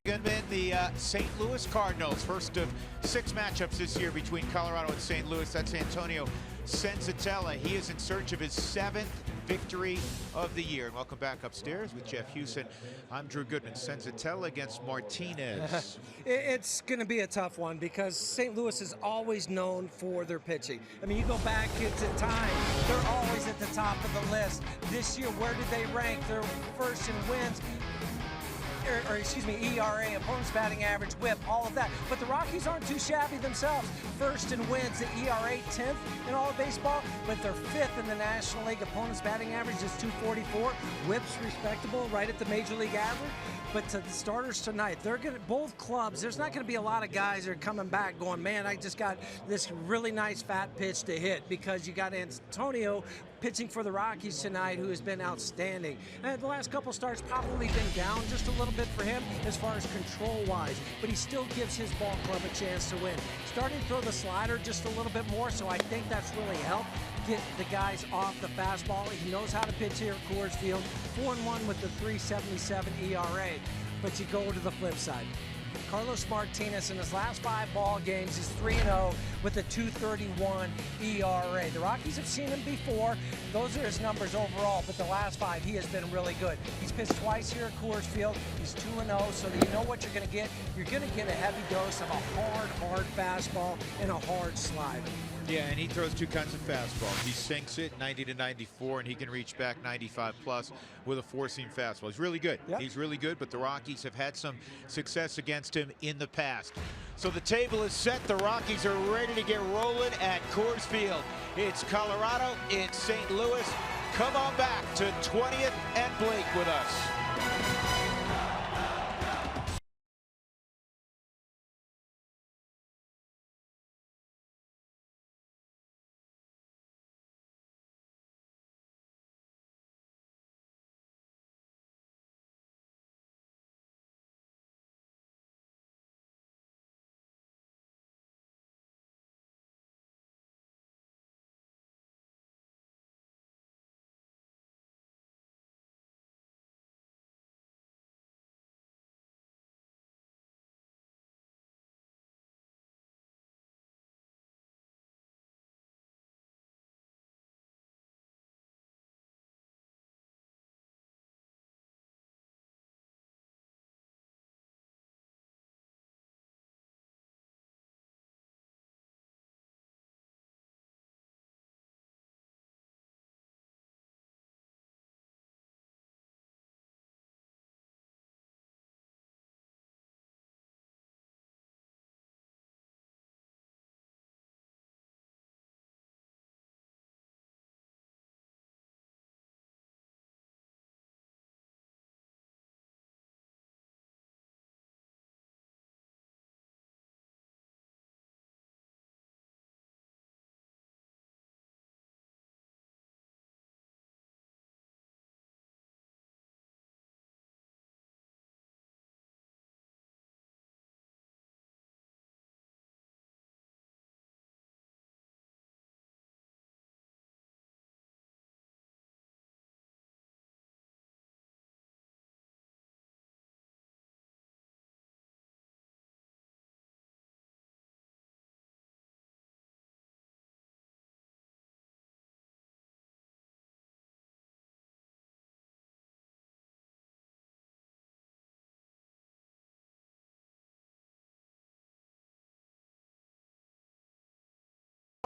Going to be the St. Louis Cardinals. First of 6 matchups this year between Colorado and St. Louis. That's Antonio Senzatella. He is in search of his 7th victory of the year. And welcome back upstairs with Jeff Hewson. I'm Drew Goodman. Senzatella against Martinez. It's going to be a tough one because St. Louis is always known for their pitching. I mean, you go back into time, they're always at the top of the list. This year, where did they rank? They're first in wins. Or excuse me, ERA, opponent's batting average, whip, all of that. But the Rockies aren't too shabby themselves. First in wins, the ERA 10th in all of baseball, but they're 5th in the National League. Opponent's batting average is 244. Whips respectable, right at the Major League average. But to the starters tonight, they're going to, both clubs, there's not going to be a lot of guys that are coming back going, man, I just got this really nice fat pitch to hit, because you got Antonio pitching for the Rockies tonight, who has been outstanding. And the last couple starts probably been down just a little bit for him as far as control-wise, but he still gives his ball club a chance to win. Starting to throw the slider just a little bit more, so I think that's really helped get the guys off the fastball. He knows how to pitch here at Coors Field. 4-1 with the 3.77 ERA. But you go to the flip side. Carlos Martinez in his last 5 ball games is 3-0 with a 2.31 ERA. The Rockies have seen him before. Those are his numbers overall, but the last 5, he has been really good. He's pitched twice here at Coors Field. He's 2-0, so that you know what you're going to get. You're going to get a heavy dose of a hard fastball and a hard slider. Yeah, and he throws 2 kinds of fastballs. He sinks it 90 to 94, and he can reach back 95 plus with a 4-seam fastball. He's really good. Yep. He's really good, but the Rockies have had some success against him in the past. So the table is set. The Rockies are ready to get rolling at Coors Field. It's Colorado, it's St. Louis. Come on back to 20th and Blake with us.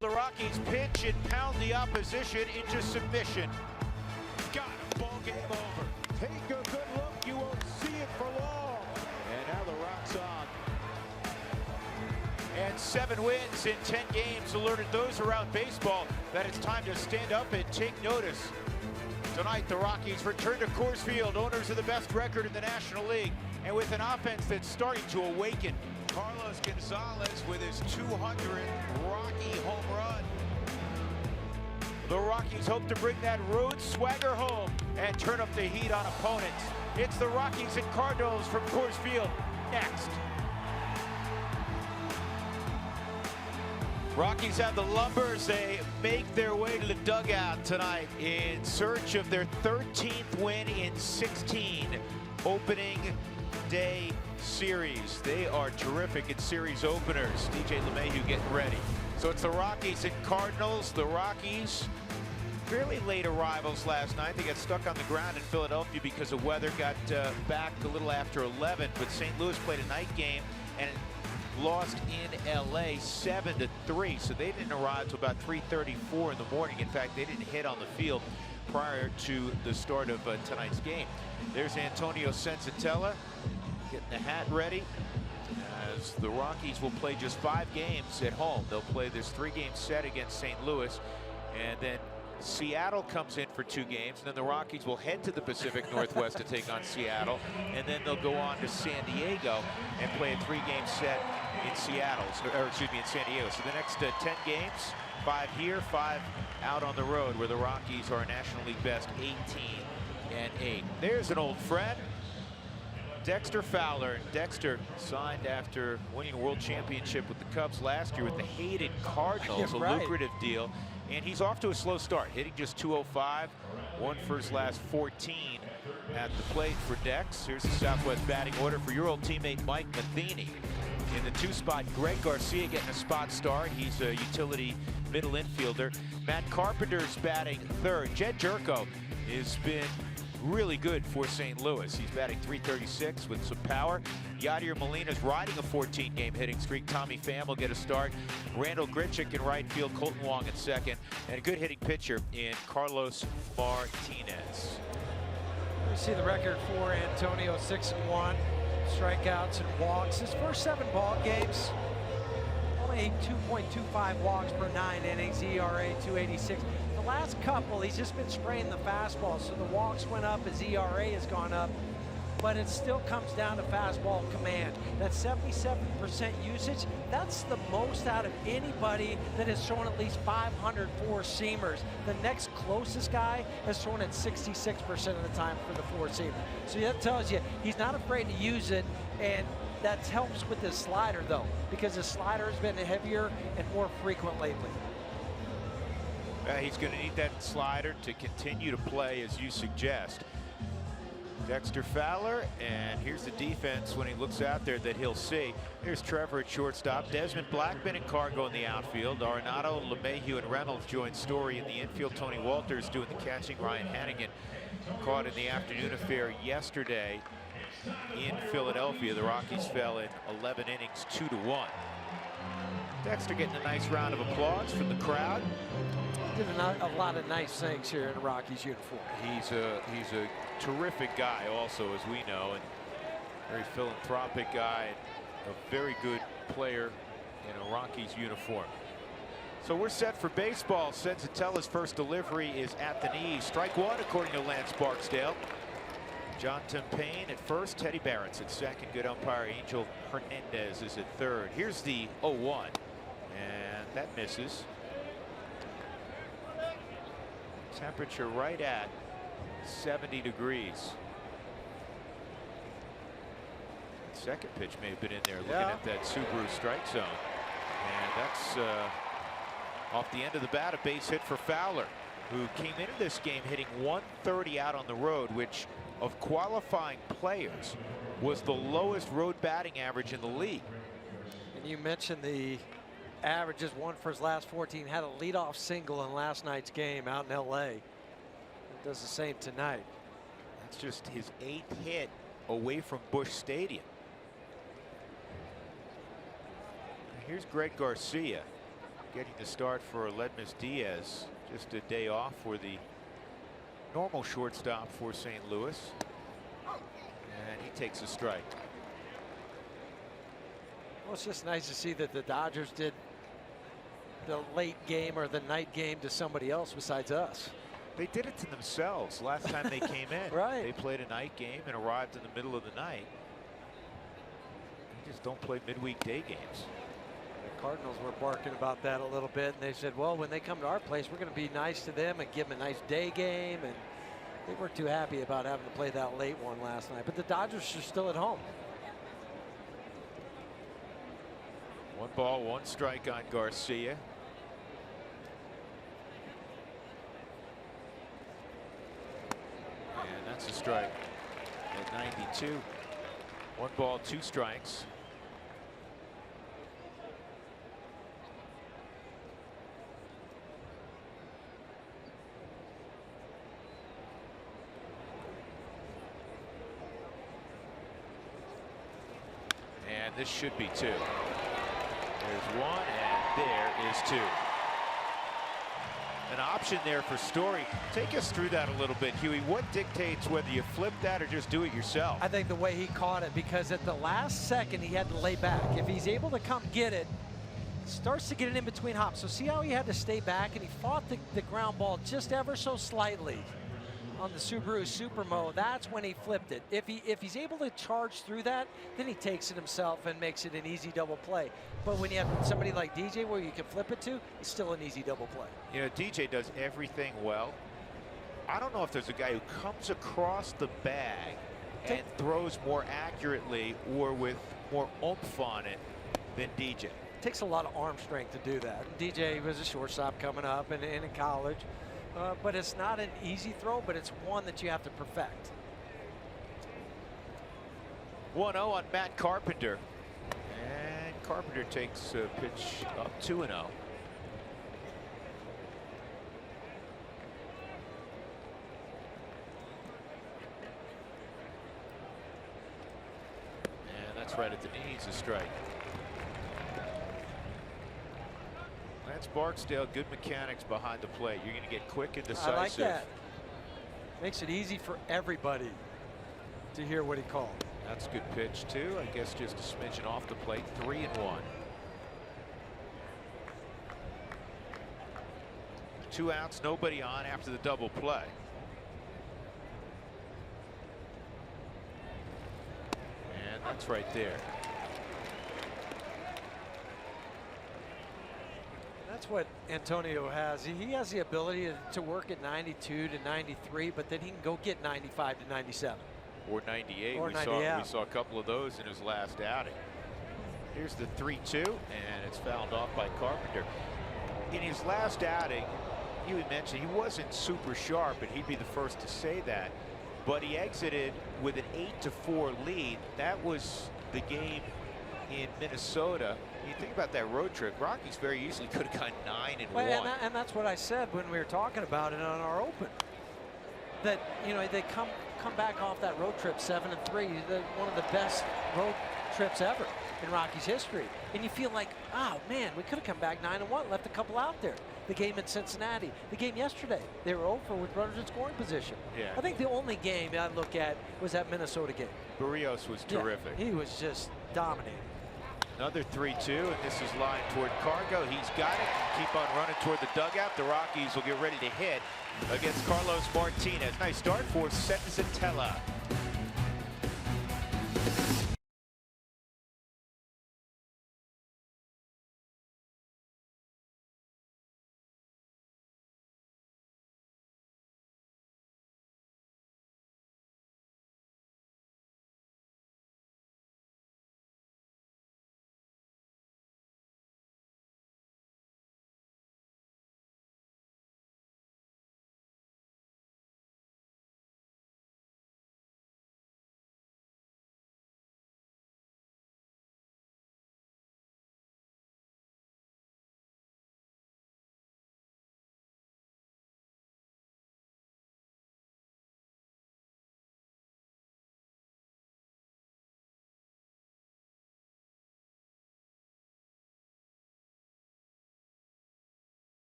The Rockies pitch and pound the opposition into submission. Got it, ball game over. Take a good look, you won't see it for long. And now the Rocks on. And 7 wins in 10 games alerted those around baseball that it's time to stand up and take notice. Tonight, the Rockies return to Coors Field, owners of the best record in the National League, and with an offense that's starting to awaken. Carlos Gonzalez with his 200th Rocky home run. The Rockies hope to bring that road swagger home and turn up the heat on opponents. It's the Rockies and Cardinals from Coors Field next. Rockies have the Lumbers. They make their way to the dugout tonight in search of their 13th win in 16, opening 6-day series. They are terrific at series openers. DJ LeMahieu getting ready. So it's the Rockies and Cardinals. The Rockies, fairly late arrivals last night. They got stuck on the ground in Philadelphia because of weather. Got back a little after 11, but St. Louis played a night game and lost in LA 7-3. So they didn't arrive till about 3:34 in the morning. In fact, they didn't hit on the field prior to the start of tonight's game. There's Antonio Senzatella getting the hat ready, as the Rockies will play just 5 games at home. They'll play this 3-game set against St. Louis, and then Seattle comes in for 2 games, and then the Rockies will head to the Pacific Northwest to take on Seattle, and then they'll go on to San Diego and play a 3-game set in Seattle, or excuse me, in San Diego. So the next 10 games, 5 here, 5 out on the road, where the Rockies are a National League best 18-8. There's an old friend, Dexter Fowler. Dexter signed after winning a world championship with the Cubs last year with the hated Cardinals, a lucrative deal. And he's off to a slow start, hitting just .205, 1 for his last 14 at the plate for Dex. Here's the Southwest batting order for your old teammate Mike Matheny. In the 2 spot, Greg Garcia getting a spot start. He's a utility middle infielder. Matt Carpenter's batting 3rd. Jed Jerko has been really good for St. Louis. He's batting .336 with some power. Yadier Molina's riding a 14-game hitting streak. Tommy Pham will get a start. Randall Grichuk in right field. Colton Wong in second. And a good hitting pitcher in Carlos Martinez. We see the record for Antonio, 6-1. Strikeouts and walks. His first 7 ball games, only 2.25 walks per 9 innings, ERA 2.86. The last couple, he's just been spraying the fastball, so the walks went up, his ERA has gone up, but it still comes down to fastball command. That 77% usage, that's the most out of anybody that has thrown at least 500 four-seamers. The next closest guy has thrown it 66% of the time for the four-seamer. So that tells you he's not afraid to use it, and that helps with his slider, though, because his slider has been heavier and more frequent lately. He's going to need that slider to continue to play, as you suggest. Dexter Fowler, and here's the defense when he looks out there that he'll see. Here's Trevor at shortstop. Desmond Blackman and Cargo in the outfield. Arenado, LeMahieu, and Reynolds join Story in the infield. Tony Walters doing the catching. Ryan Hannigan caught in the afternoon affair yesterday in Philadelphia. The Rockies fell in 11 innings, 2-1. Dexter getting a nice round of applause from the crowd. Did a lot of nice things here in a Rockies uniform. He's a terrific guy also, as we know, and very philanthropic guy, and a very good player in a Rockies uniform. So we're set for baseball. Senzatella's first delivery is at the knees. Strike 1 according to Lance Barksdale. John Tempane at first, Teddy Barrett's at second. Good umpire Angel Hernandez is at third. Here's the 0-1, and that misses. Temperature right at 70 degrees. Second pitch may have been in there, looking at that Subaru strike zone. And that's off the end of the bat, a base hit for Fowler, who came into this game hitting .130 out on the road, which of qualifying players was the lowest road batting average in the league. And you mentioned the averages, 1 for his last 14, had a leadoff single in last night's game out in LA. It does the same tonight. That's just his 8th hit away from Busch Stadium. Here's Greg Garcia getting the start for Aledmys Diaz. Just a day off for the normal shortstop for St. Louis. And he takes a strike. Well, it's just nice to see that the Dodgers did the late game or the night game to somebody else besides us. They did it to themselves last time they came in. Right. They played a night game and arrived in the middle of the night. They just don't play midweek day games. The Cardinals were barking about that a little bit, and they said, well, when they come to our place, we're going to be nice to them and give them a nice day game. And they weren't too happy about having to play that late one last night. But the Dodgers are still at home. 1 ball, 1 strike on Garcia. And that's a strike at 92. One ball, two strikes. And this should be two. There's one, and there is two. An option there for Story. Take us through that a little bit, Huey. What dictates whether you flip that or just do it yourself? I think the way he caught it, because at the last second he had to lay back. If he's able to come get it, starts to get it in between hops. So see how he had to stay back, and he fought the ground ball just ever so slightly on the Subaru Supermo. That's when he flipped it. If he's able to charge through that, then he takes it himself and makes it an easy double play. But when you have somebody like DJ where you can flip it to, it's still an easy double play. You know, DJ does everything well. I don't know if there's a guy who comes across the bag and throws more accurately or with more oomph on it than DJ. It takes a lot of arm strength to do that. DJ was a shortstop coming up and in college. But it's not an easy throw, but it's one that you have to perfect. 1-0 on Matt Carpenter. And Carpenter takes a pitch up 2-0. And that's right at the knees, a strike. Lance Barksdale, good mechanics behind the plate. You're going to get quick and decisive. I like that. Makes it easy for everybody to hear what he called. That's a good pitch, too. I guess just a smidgen off the plate. 3-1. 2 outs, nobody on after the double play. And that's right there. That's what Antonio has. He has the ability to work at 92 to 93, but then he can go get 95 to 97. Or 98. Or we 90, we saw a couple of those in his last outing. Here's the 3-2, and it's fouled off by Carpenter. In his last outing, you had mentioned he wasn't super sharp, and he'd be the first to say that. But he exited with an 8-4 lead. That was the game in Minnesota. You think about that road trip, Rockies very easily could have gone 9-1. Well, and that's what I said when we were talking about it on our open. That, you know, they come back off that road trip 7-3, one of the best road trips ever in Rockies history. And you feel like, oh man, we could have come back 9-1, left a couple out there. The game in Cincinnati, the game yesterday, they were over with runners in scoring position. Yeah. I think the only game I look at was that Minnesota game. Barrios was terrific. Yeah, he was just dominating. Another 3-2, and this is lined toward Cargo. He's got it. Keep on running toward the dugout. The Rockies will get ready to hit against Carlos Martinez. Nice start for Senzatella.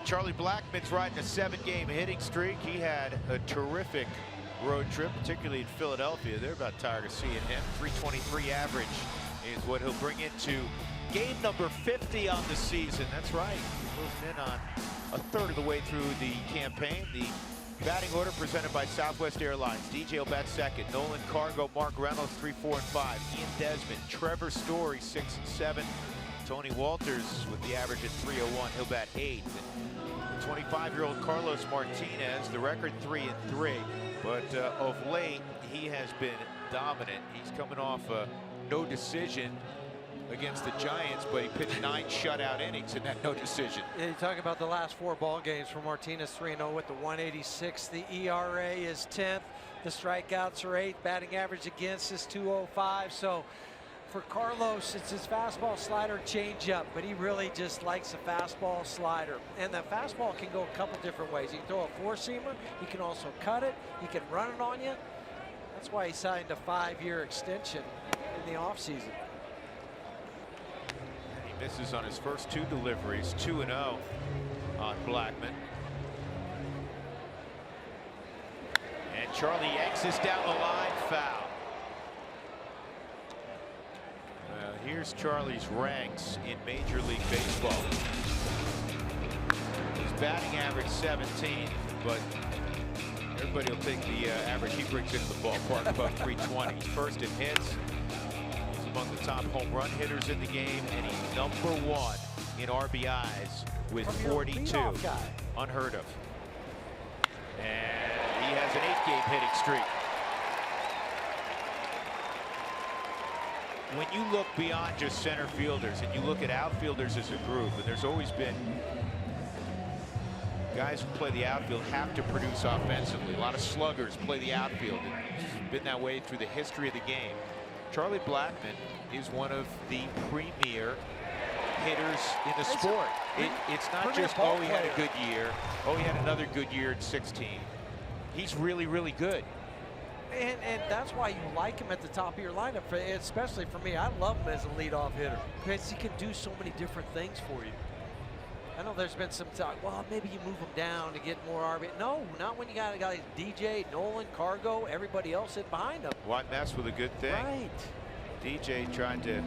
Charlie Blackmon's riding a 7-game hitting streak. He had a terrific road trip, particularly in Philadelphia. They're about tired of seeing him. 323 average is what he'll bring into game number 50 on the season. That's right, closing in on a third of the way through the campaign. The batting order presented by Southwest Airlines. DJ will bat second. Nolan Cargo, Mark Reynolds, 3, 4, and 5. Ian Desmond, Trevor Story, 6 and 7. Tony Walters with the average at 301. He'll bat 8th. 25-year-old Carlos Martinez, the record 3 and 3. But of late, he has been dominant. He's coming off a no decision against the Giants, but he pitched 9 shutout innings in that no decision. Yeah, you talk about the last 4 ball games for Martinez, 3-0 with the 186. The ERA is 10th. The strikeouts are 8. Batting average against is 205. So for Carlos, it's his fastball, slider, changeup, but he really just likes the fastball, slider. And the fastball can go a couple different ways. You can throw a 4-seamer. He can also cut it. He can run it on you. That's why he signed a 5-year extension in the offseason. Misses on his first 2 deliveries, 2-0 on Blackman. And Charlie yanks this down the line, foul. Well, here's Charlie's ranks in Major League Baseball. His batting average 17, but everybody will take the average he brings into the ballpark, above 320. He's first in hits. Among the top home run hitters in the game, and he's #1 in RBIs with 42. Unheard of. And he has an 8-game hitting streak. When you look beyond just center fielders and you look at outfielders as a group, and there's always been guys who play the outfield have to produce offensively. A lot of sluggers play the outfield. It's been that way through the history of the game. Charlie Blackman is one of the premier hitters in the sport. It's not just, oh, he had a good year. Oh, he had another good year in 16. He's really, really good. And that's why you like him at the top of your lineup, especially for me. I love him as a leadoff hitter because he can do so many different things for you. I know there's been some talk, well, maybe you move him down to get more RBI. No, not when you got a guy like DJ, Nolan, Cargo, everybody else in behind him. Why mess with a good thing? Right. DJ tried to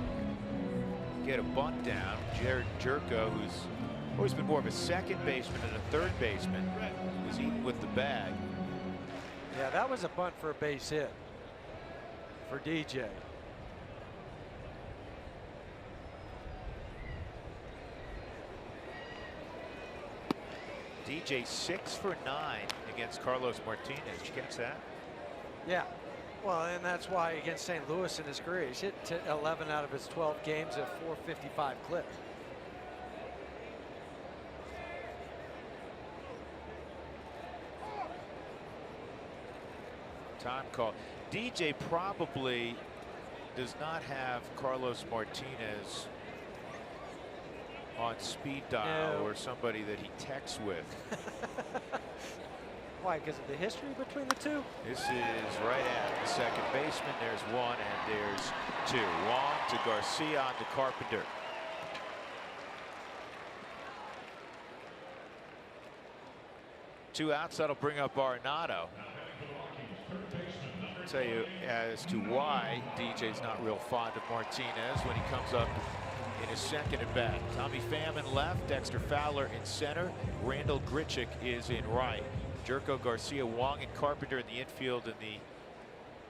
get a bunt down. Jared Jerko, who's always been more of a second baseman than a third baseman, was eating with the bag. Yeah, that was a bunt for a base hit for DJ. DJ 6 for 9 against Carlos Martinez. Did you catch that? Yeah. Well, and that's why against St. Louis in his career, he's hit 11 out of his 12 games at 455 clip. Time call. DJ probably does not have Carlos Martinez on speed dial or somebody that he texts with. Why? Because of the history between the two? This is right at the second baseman. There's 1 and there's 2. Wong to Garcia on to Carpenter. Two outs. That'll bring up Arenado. I'll tell you as to why DJ's not real fond of Martinez when he comes up in his second at bat. Tommy Pham in left, Dexter Fowler in center, Randall Grichuk is in right. Jerko, Garcia, Wong, and Carpenter in the infield, and the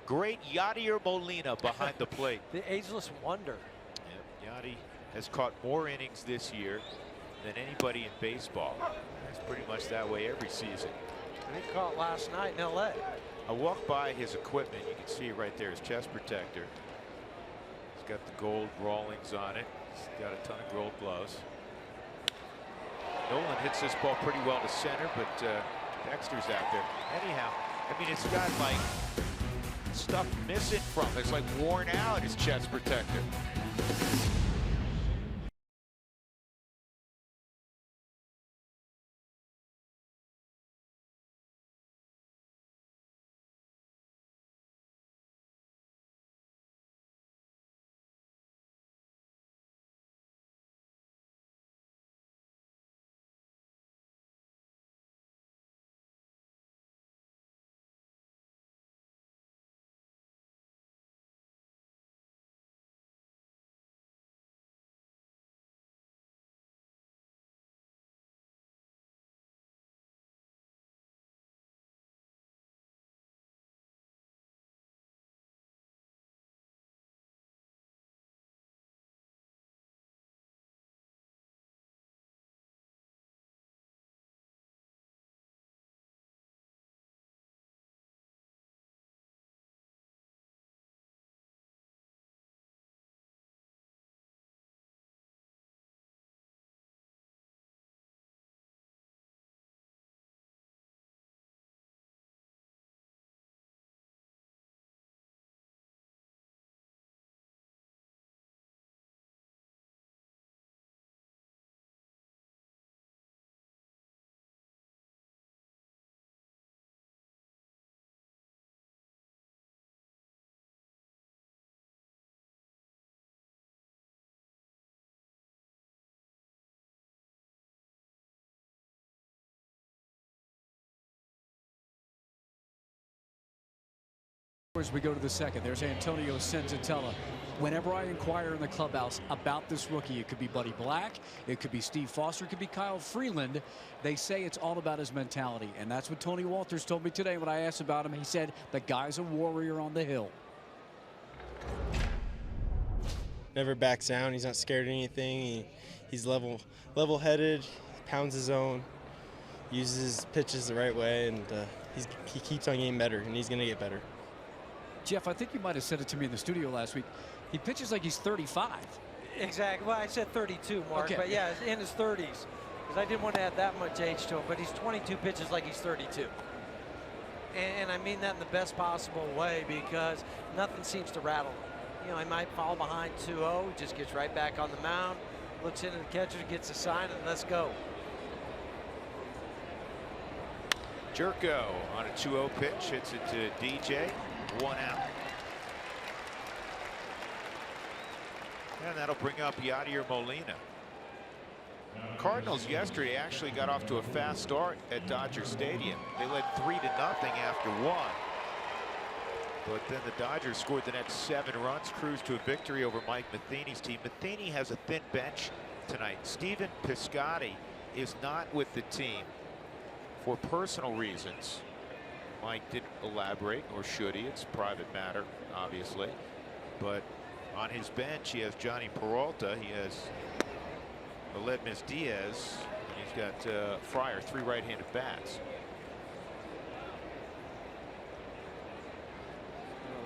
great Yadier Molina behind the plate. The ageless wonder. Yep, Yadi has caught more innings this year than anybody in baseball. It's pretty much that way every season. And he caught last night in LA. I walked by his equipment. You can see it right there, his chest protector. He's got the gold Rawlings on it. He's got a ton of gold gloves. Nolan hits this ball pretty well to center, but Dexter's out there. Anyhow, I mean, it's got like stuff missing from it. It's like worn out, his chest protector. As we go to the second, there's Antonio Senzatella. Whenever I inquire in the clubhouse about this rookie, it could be Buddy Black, it could be Steve Foster, it could be Kyle Freeland. They say it's all about his mentality, and that's what Tony Walters told me today when I asked about him. He said the guy's a warrior on the hill. Never backs down. He's not scared of anything. He's level-headed, pounds his own, uses his pitches the right way, and he keeps on getting better, and he's going to get better. Jeff, I think you might have said it to me in the studio last week. He pitches like he's 35. Exactly. Well, I said 32, Mark, okay. But yeah, in his 30s. Because I didn't want to add that much age to him, but he's 22 pitches like he's 32. And I mean that in the best possible way, because nothing seems to rattle him. You know, he might fall behind 2-0, just gets right back on the mound, looks into the catcher, gets a sign, and let's go. Jerko on a 2-0 pitch, hits it to DJ, 1 out. And that'll bring up Yadier Molina. Cardinals yesterday actually got off to a fast start at Dodger Stadium. They led 3-0 after 1. But then the Dodgers scored the next 7 runs, cruised to a victory over Mike Matheny's team. Matheny has a thin bench tonight. Stephen Piscotty is not with the team for personal reasons. Mike didn't elaborate, or should he? It's a private matter, obviously. But on his bench, he has Johnny Peralta. He has Aledmys Diaz. And he's got Fryer, 3 right-handed bats.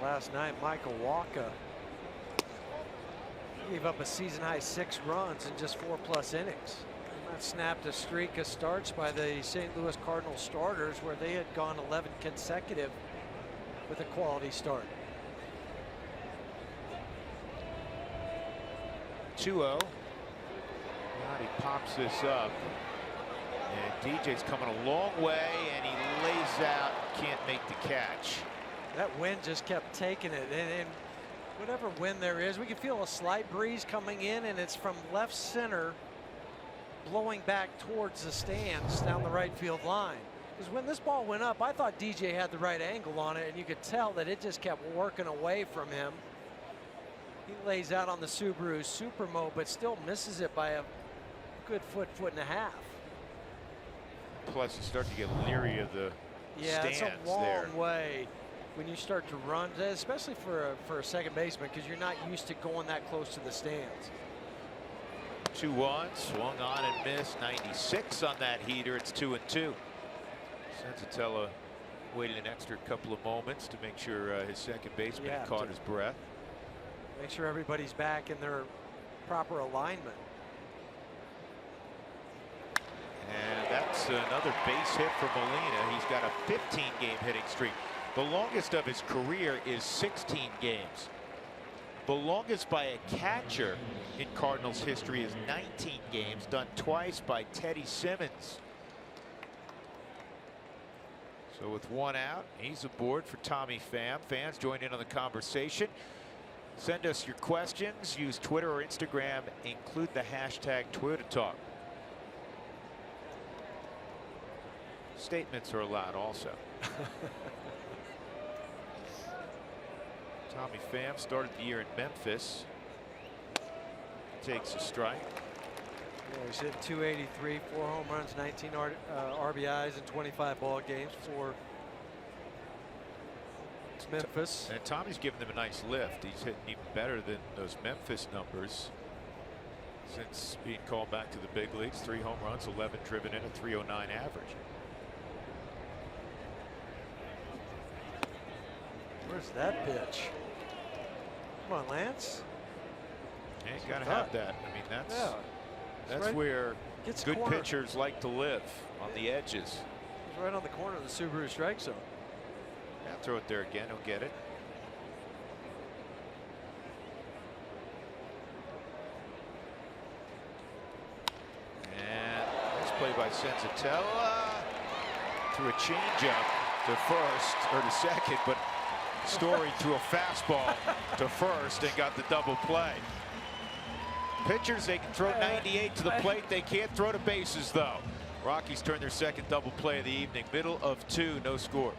Last night, Michael Wacha gave up a season-high 6 runs in just 4+ innings. And that snapped a streak of starts by the St. Louis Cardinals starters, where they had gone 11 consecutive with a quality start. 2-0. He pops this up. And DJ's coming a long way, and he lays out, can't make the catch. That wind just kept taking it, and whatever wind there is, we can feel a slight breeze coming in, and it's from left center blowing back towards the stands down the right field line. Because when this ball went up, I thought DJ had the right angle on it, and you could tell that it just kept working away from him. He lays out on the Subaru Supermo, but still misses it by a good foot and a half. Plus, you start to get leery of the stands it's a long there. way when you start to run, especially for a second baseman, because you're not used to going that close to the stands. 2-1, swung on and missed. 96 on that heater. It's 2-2. Senzatella waited an extra couple of moments to make sure his second baseman caught his breath. Make sure everybody's back in their proper alignment. And that's another base hit for Molina. He's got a 15-game hitting streak. The longest of his career is 16 games. The longest by a catcher in Cardinals history is 19 games, done twice by Teddy Simmons. So with 1 out, he's aboard for Tommy Pham. Fans join in on the conversation. Send us your questions. Use Twitter or Instagram. Include the hashtag TwitterTalk. Statements are allowed also. Tommy Pham started the year in Memphis. Takes a strike. Yeah, he's hit 283, 4 home runs, 19 RBIs in 25 ball games for Memphis. And Tommy's given them a nice lift. He's hitting even better than those Memphis numbers since being called back to the big leagues. 3 home runs, 11 driven in, a 309 average. Where's that pitch? Come on, Lance. Yeah, you gotta have that. I mean, that's right. where good corner. pitchers like to live, on the edges. He's right on the corner of the Subaru strike zone. Yeah, throw it there again. He'll get it. And nice play by Senzatella. Threw a changeup to first, or to second, but Story threw a fastball to first and got the double play. Pitchers, they can throw 98 to the plate. They can't throw to bases, though. Rockies turn their second double play of the evening. Middle of 2, no score.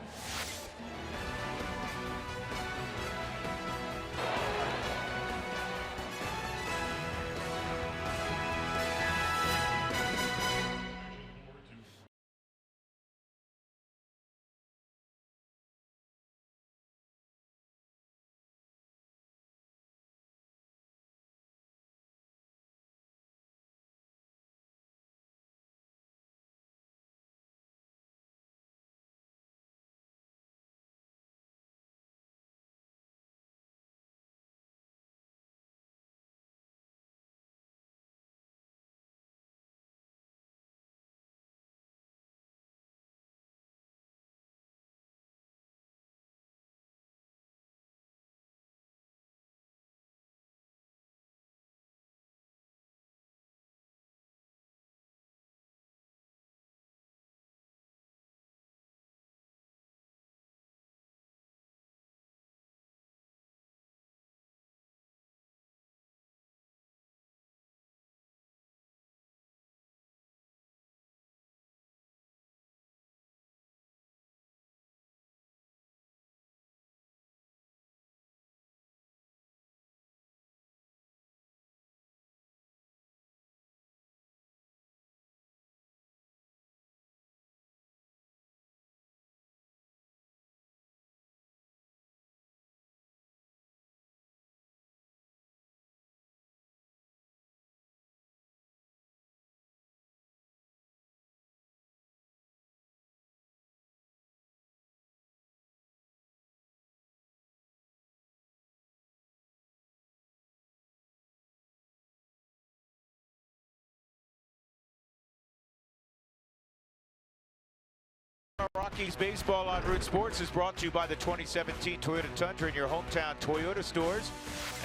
Rockies baseball on Root Sports is brought to you by the 2017 Toyota Tundra in your hometown Toyota stores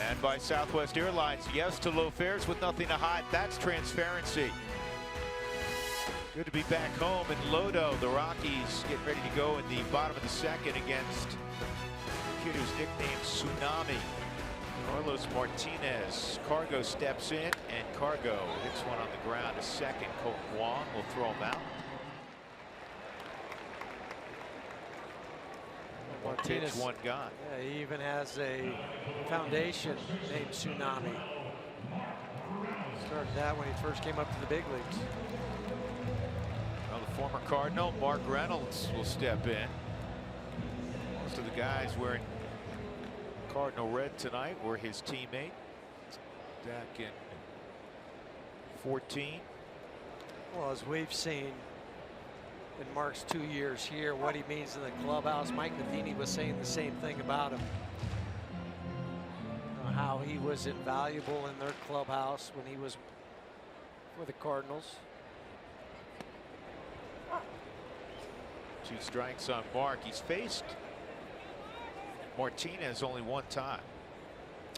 and by Southwest Airlines. Yes to low fares with nothing to hide. That's transparency. Good to be back home in Lodo. The Rockies getting ready to go in the bottom of the second against the kid who's nicknamed Tsunami, Carlos Martinez. Cargo steps in and Cargo hits one on the ground. A second. Colton Wong will throw him out. Martinez, one gone. Yeah, he even has a foundation named Tsunami. Started that when he first came up to the big leagues. Well, the former Cardinal Mark Reynolds will step in. Most of the guys wearing Cardinal red tonight were his teammate back in 14. Well, as we've seen in Mark's 2 years here, what he means in the clubhouse. Mike Matheny was saying the same thing about him. How he was invaluable in their clubhouse when he was for the Cardinals. 2 strikes on Mark. He's faced Martinez only one time.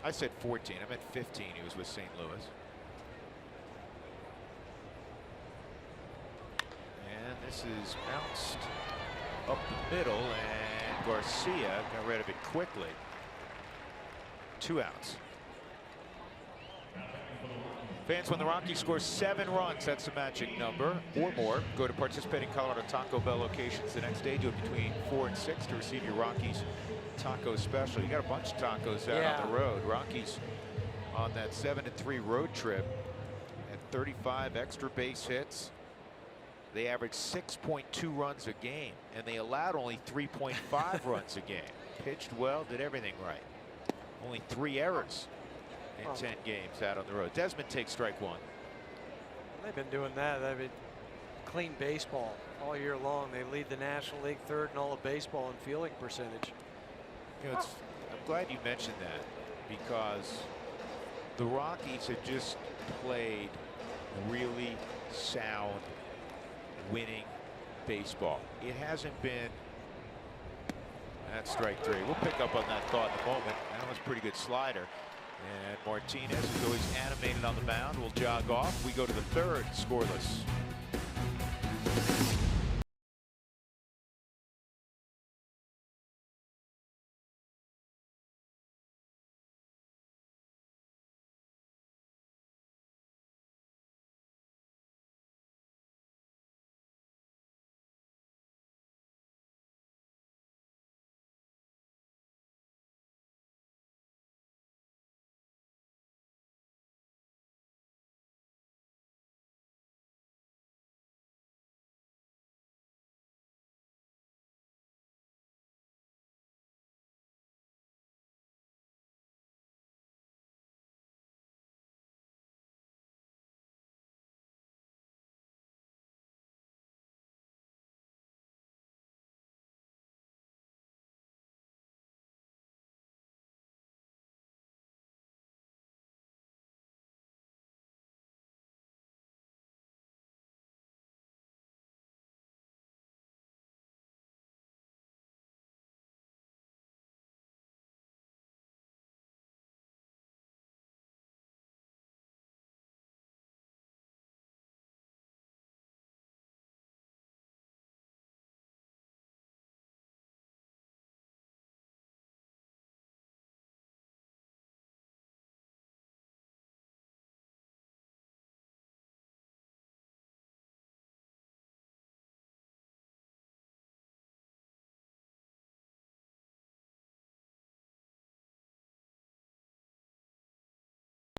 I said 14. I meant 15. He was with St. Louis. And this is bounced up the middle, and Garcia got rid of it quickly. 2 outs. Fans, when the Rockies score 7 runs, that's the magic number or more. Go to participating Colorado Taco Bell locations the next day. Do it between 4 and 6 to receive your Rockies taco special. You got a bunch of tacos out on the road. Rockies on that 7-3 road trip and 35 extra base hits. They averaged 6.2 runs a game, and they allowed only 3.5 runs a game. Pitched well, did everything right. Only 3 errors in 10 games out on the road. Desmond takes strike 1. They've been doing that. They've been clean baseball all year long. They lead the National League 3rd in all of baseball in fielding percentage. You know, I'm glad you mentioned that, because the Rockies have just played really sound, winning baseball. It hasn't been. That's strike 3. We'll pick up on that thought in a moment. That was a pretty good slider. And Martinez, who's always animated on the mound, will jog off. We go to the 3rd, scoreless.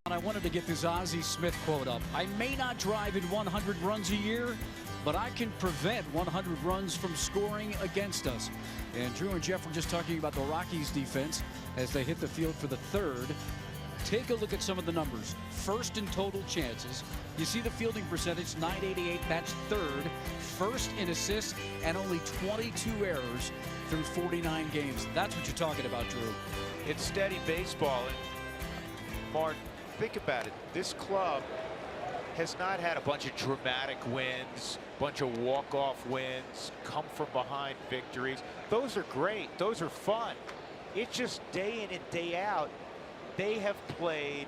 I wanted to get this Ozzie Smith quote up. I may not drive in 100 runs a year, but I can prevent 100 runs from scoring against us. And Drew and Jeff were just talking about the Rockies defense as they hit the field for the 3rd. Take a look at some of the numbers. 1st in total chances. You see the fielding percentage, 988, that's 3rd. 1st in assists, and only 22 errors through 49 games. That's what you're talking about, Drew. It's steady baseball. And Mark, think about it. This club has not had a bunch of dramatic wins, bunch of walk-off wins, come from behind victories. Those are great. Those are fun. It's just day in and day out, they have played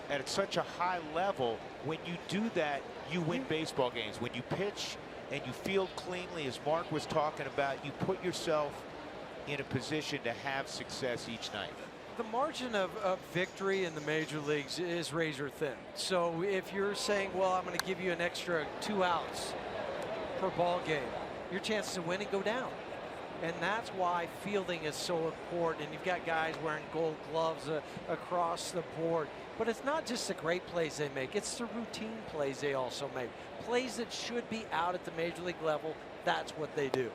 at such a high level. When you do that, you win baseball games. When you pitch and you field cleanly, as Mark was talking about, you put yourself in a position to have success each night. The margin of victory in the major leagues is razor thin. So if you're saying, well, I'm going to give you an extra 2 outs per ball game, your chances of winning go down. And that's why fielding is so important. And you've got guys wearing gold gloves across the board. But it's not just the great plays they make. It's the routine plays they also make. Plays that should be out at the major league level, that's what they do.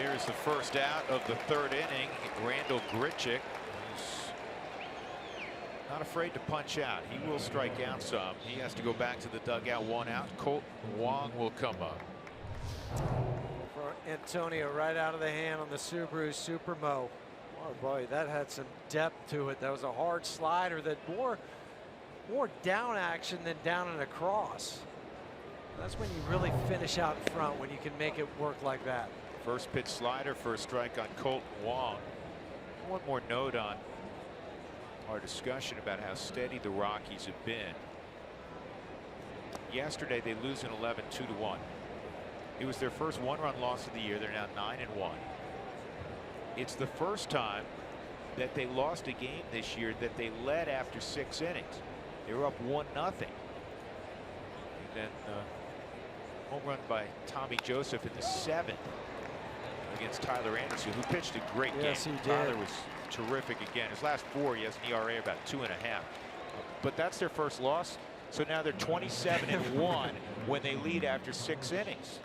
Here's the first out of the 3rd inning. Randall Grichuk, who's not afraid to punch out. He will strike out some. He has to go back to the dugout. 1 out. Colt Wong will come up. For Antonio, right out of the hand on the Subaru Supermo. Oh boy, that had some depth to it. That was a hard slider that more down action than down and across. That's when you really finish out in front, when you can make it work like that. First pitch slider, first strike on Colt Wong. One more note on our discussion about how steady the Rockies have been. Yesterday they lose in 11, 2-1. It was their first 1-run loss of the year. They're now 9-1. It's the first time that they lost a game this year that they led after 6 innings. They were up 1-0. And then home run by Tommy Joseph in the 7th against Tyler Anderson, who pitched a great game. Yes, he did. Tyler was terrific again. His last 4, he has an ERA about 2.5. But that's their first loss. So now they're 27-1 when they lead after 6 innings.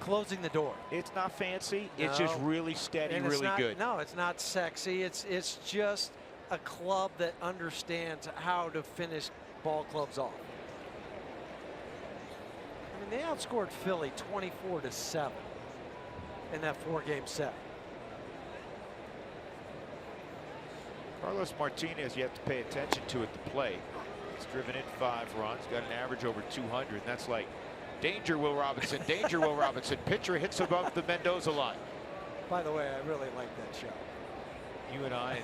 Closing the door. It's not fancy. It's just really steady, and really good. No, it's not sexy. It's just a club that understands how to finish ball clubs off. I mean, they outscored Philly 24-7 in that 4-game set. Carlos Martinez, you have to pay attention to at the plate. He's driven in 5 runs, got an average over 200. And that's like danger, Will Robinson, danger, Will Robinson. Pitcher hits above the Mendoza line. By the way, I really like that show. You and I.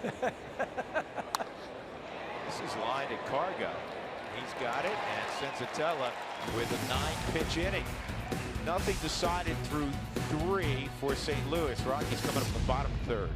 This is lined at Cargo. He's got it, and Senzatella with a 9-pitch inning. Nothing decided through 3 for St. Louis. Rockies coming up the bottom 3rd.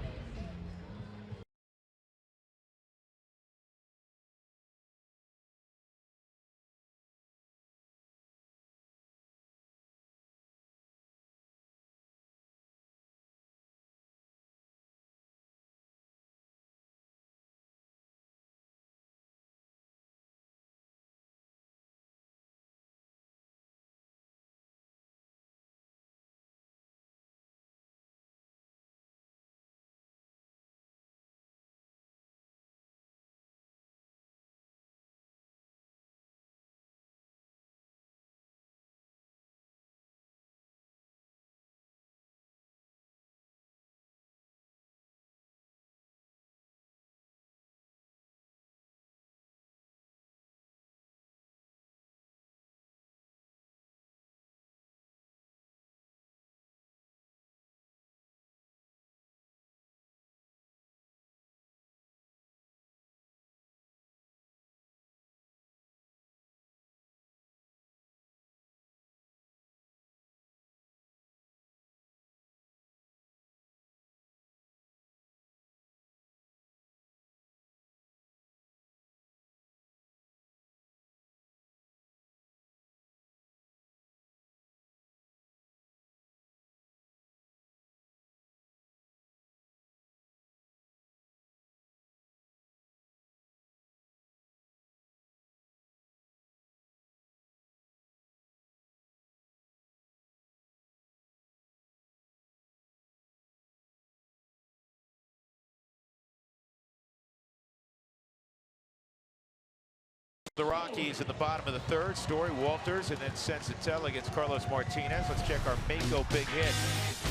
The Rockies in the bottom of the 3rd. Story, Walters, and then Senzatella against Carlos Martinez. Let's check our Mako big hit.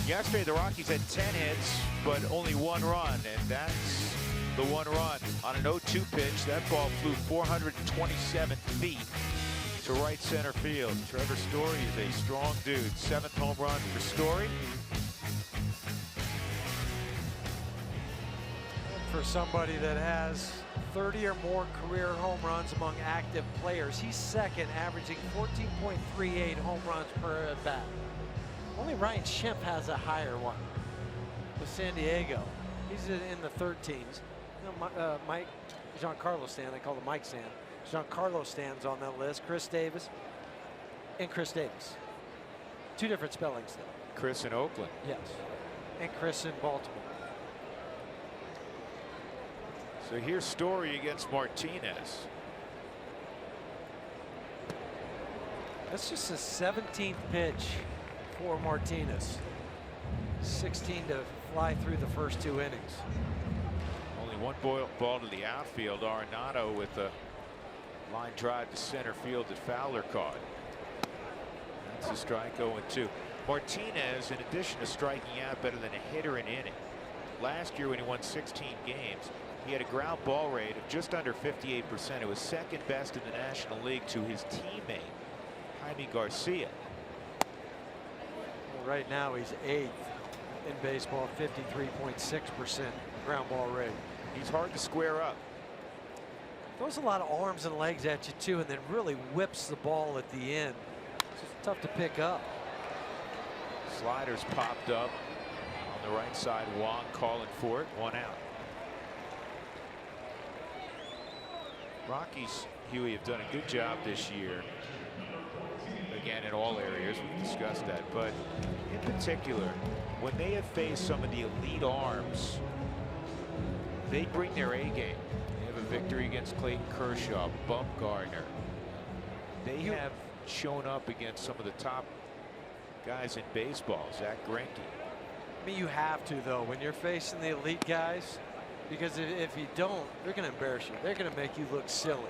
Yesterday, the Rockies had 10 hits, but only 1 run, and that's the 1 run on an 0-2 pitch. That ball flew 427 feet. to right center field. Trevor Story is a strong dude. 7th home run for Story. For somebody that has 30 or more career home runs among active players, he's second, averaging 14.38 home runs per at bat. Only Ryan Schimpf has a higher one with San Diego. He's in the 13s. You know, Mike Giancarlo Stanton, they call him Mike Stan. Giancarlo Stanton's on that list. Chris Davis and Chris Davis. 2 different spellings though. Chris in Oakland. Yes. And Chris in Baltimore. So here's Story against Martinez. That's just the 17th pitch for Martinez. 16 to fly through the first 2 innings. Only one ball to the outfield. Arenado with a line drive to center field that Fowler caught. That's a strike 0-2. Martinez, in addition to striking out, better than a hitter an inning. Last year when he won 16 games, he had a ground ball rate of just under 58%. It was second best in the National League to his teammate, Jaime Garcia. Well, right now he's 8th in baseball, 53.6% ground ball rate. He's hard to square up. Throws a lot of arms and legs at you too, and then really whips the ball at the end. It's just tough to pick up. Sliders popped up on the right side. Wong calling for it. 1 out. Rockies, Huey, have done a good job this year. Again, in all areas, we've discussed that. But in particular, when they have faced some of the elite arms, they bring their A game. They have a victory against Clayton Kershaw, Bumgarner. They have shown up against some of the top guys in baseball. Zach Greinke. I mean, you have to, though, when you're facing the elite guys, because if you don't, they're going to embarrass you. They're going to make you look silly.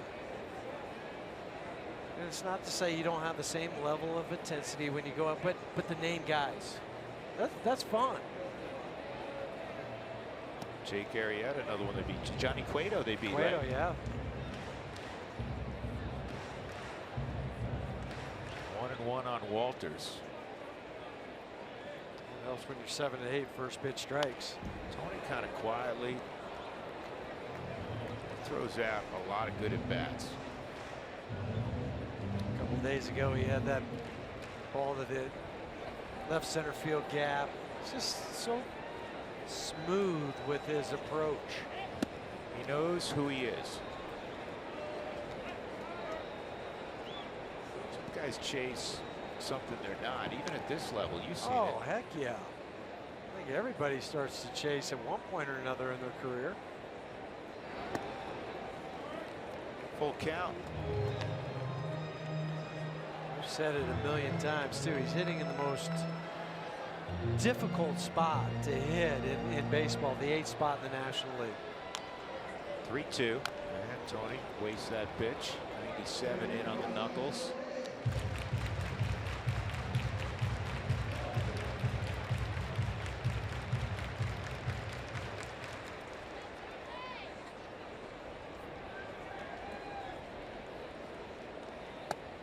And it's not to say you don't have the same level of intensity when you go up, but the name guys, that's fun. Jake Arrieta, another one they beat. Johnny Cueto, they beat. Cueto, right? yeah. 1-1 on Walters. What else when you're 7 and 8 first pitch strikes? Tony kind of quietly throws out a lot of good at bats. A couple days ago, he had that ball to the left center field gap. It's just so smooth with his approach. He knows who he is. Some guys chase something they're not, even at this level. You see Oh, it. heck yeah. I think everybody starts to chase at one point or another in their career. Full count. I've said it a million times too. He's hitting in the most difficult spot to hit in baseball, the 8th spot in the National League. 3-2. And Tony wastes that pitch. 97 in on the knuckles.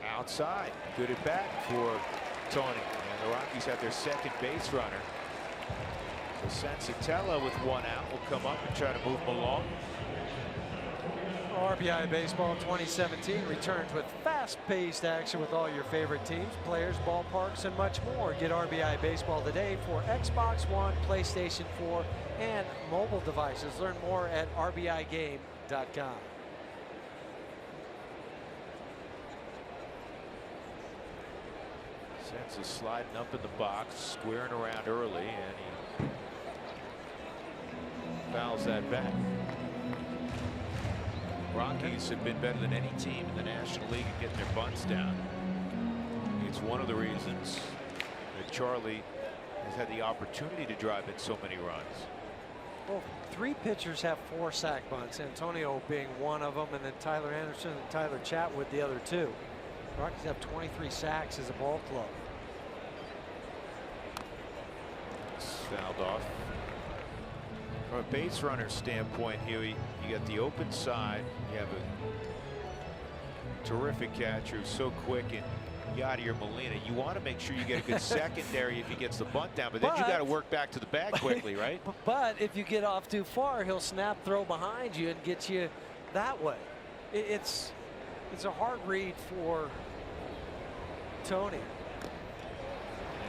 Outside. Good at bat for Tony. And the Rockies have their second base runner. So Sensatella with 1 out will come up and try to move him along. RBI Baseball 2017 returns with fast-paced action with all your favorite teams, players, ballparks, and much more. Get RBI Baseball today for Xbox One, PlayStation 4, and mobile devices. Learn more at rbigame.com. Sense is sliding up in the box, squaring around early, and he fouls that back. Rockies have been better than any team in the National League at getting their bunts down. It's one of the reasons that Charlie has had the opportunity to drive in so many runs. Well, 3 pitchers have 4 sac bunts, Antonio being one of them, and then Tyler Anderson and Tyler Chatwood the other 2. Rockies have 23 sacks as a ball club. It's fouled off. From a base runner standpoint, Huey, you got the open side. You have a Terrific catcher, so quick, and Yadier Molina. You want to make sure you get a good secondary if he gets the bunt down, but then you got to work back to the bag quickly, right? But if you get off too far, he'll snap throw behind you and get you that way. It's a hard read for Tony.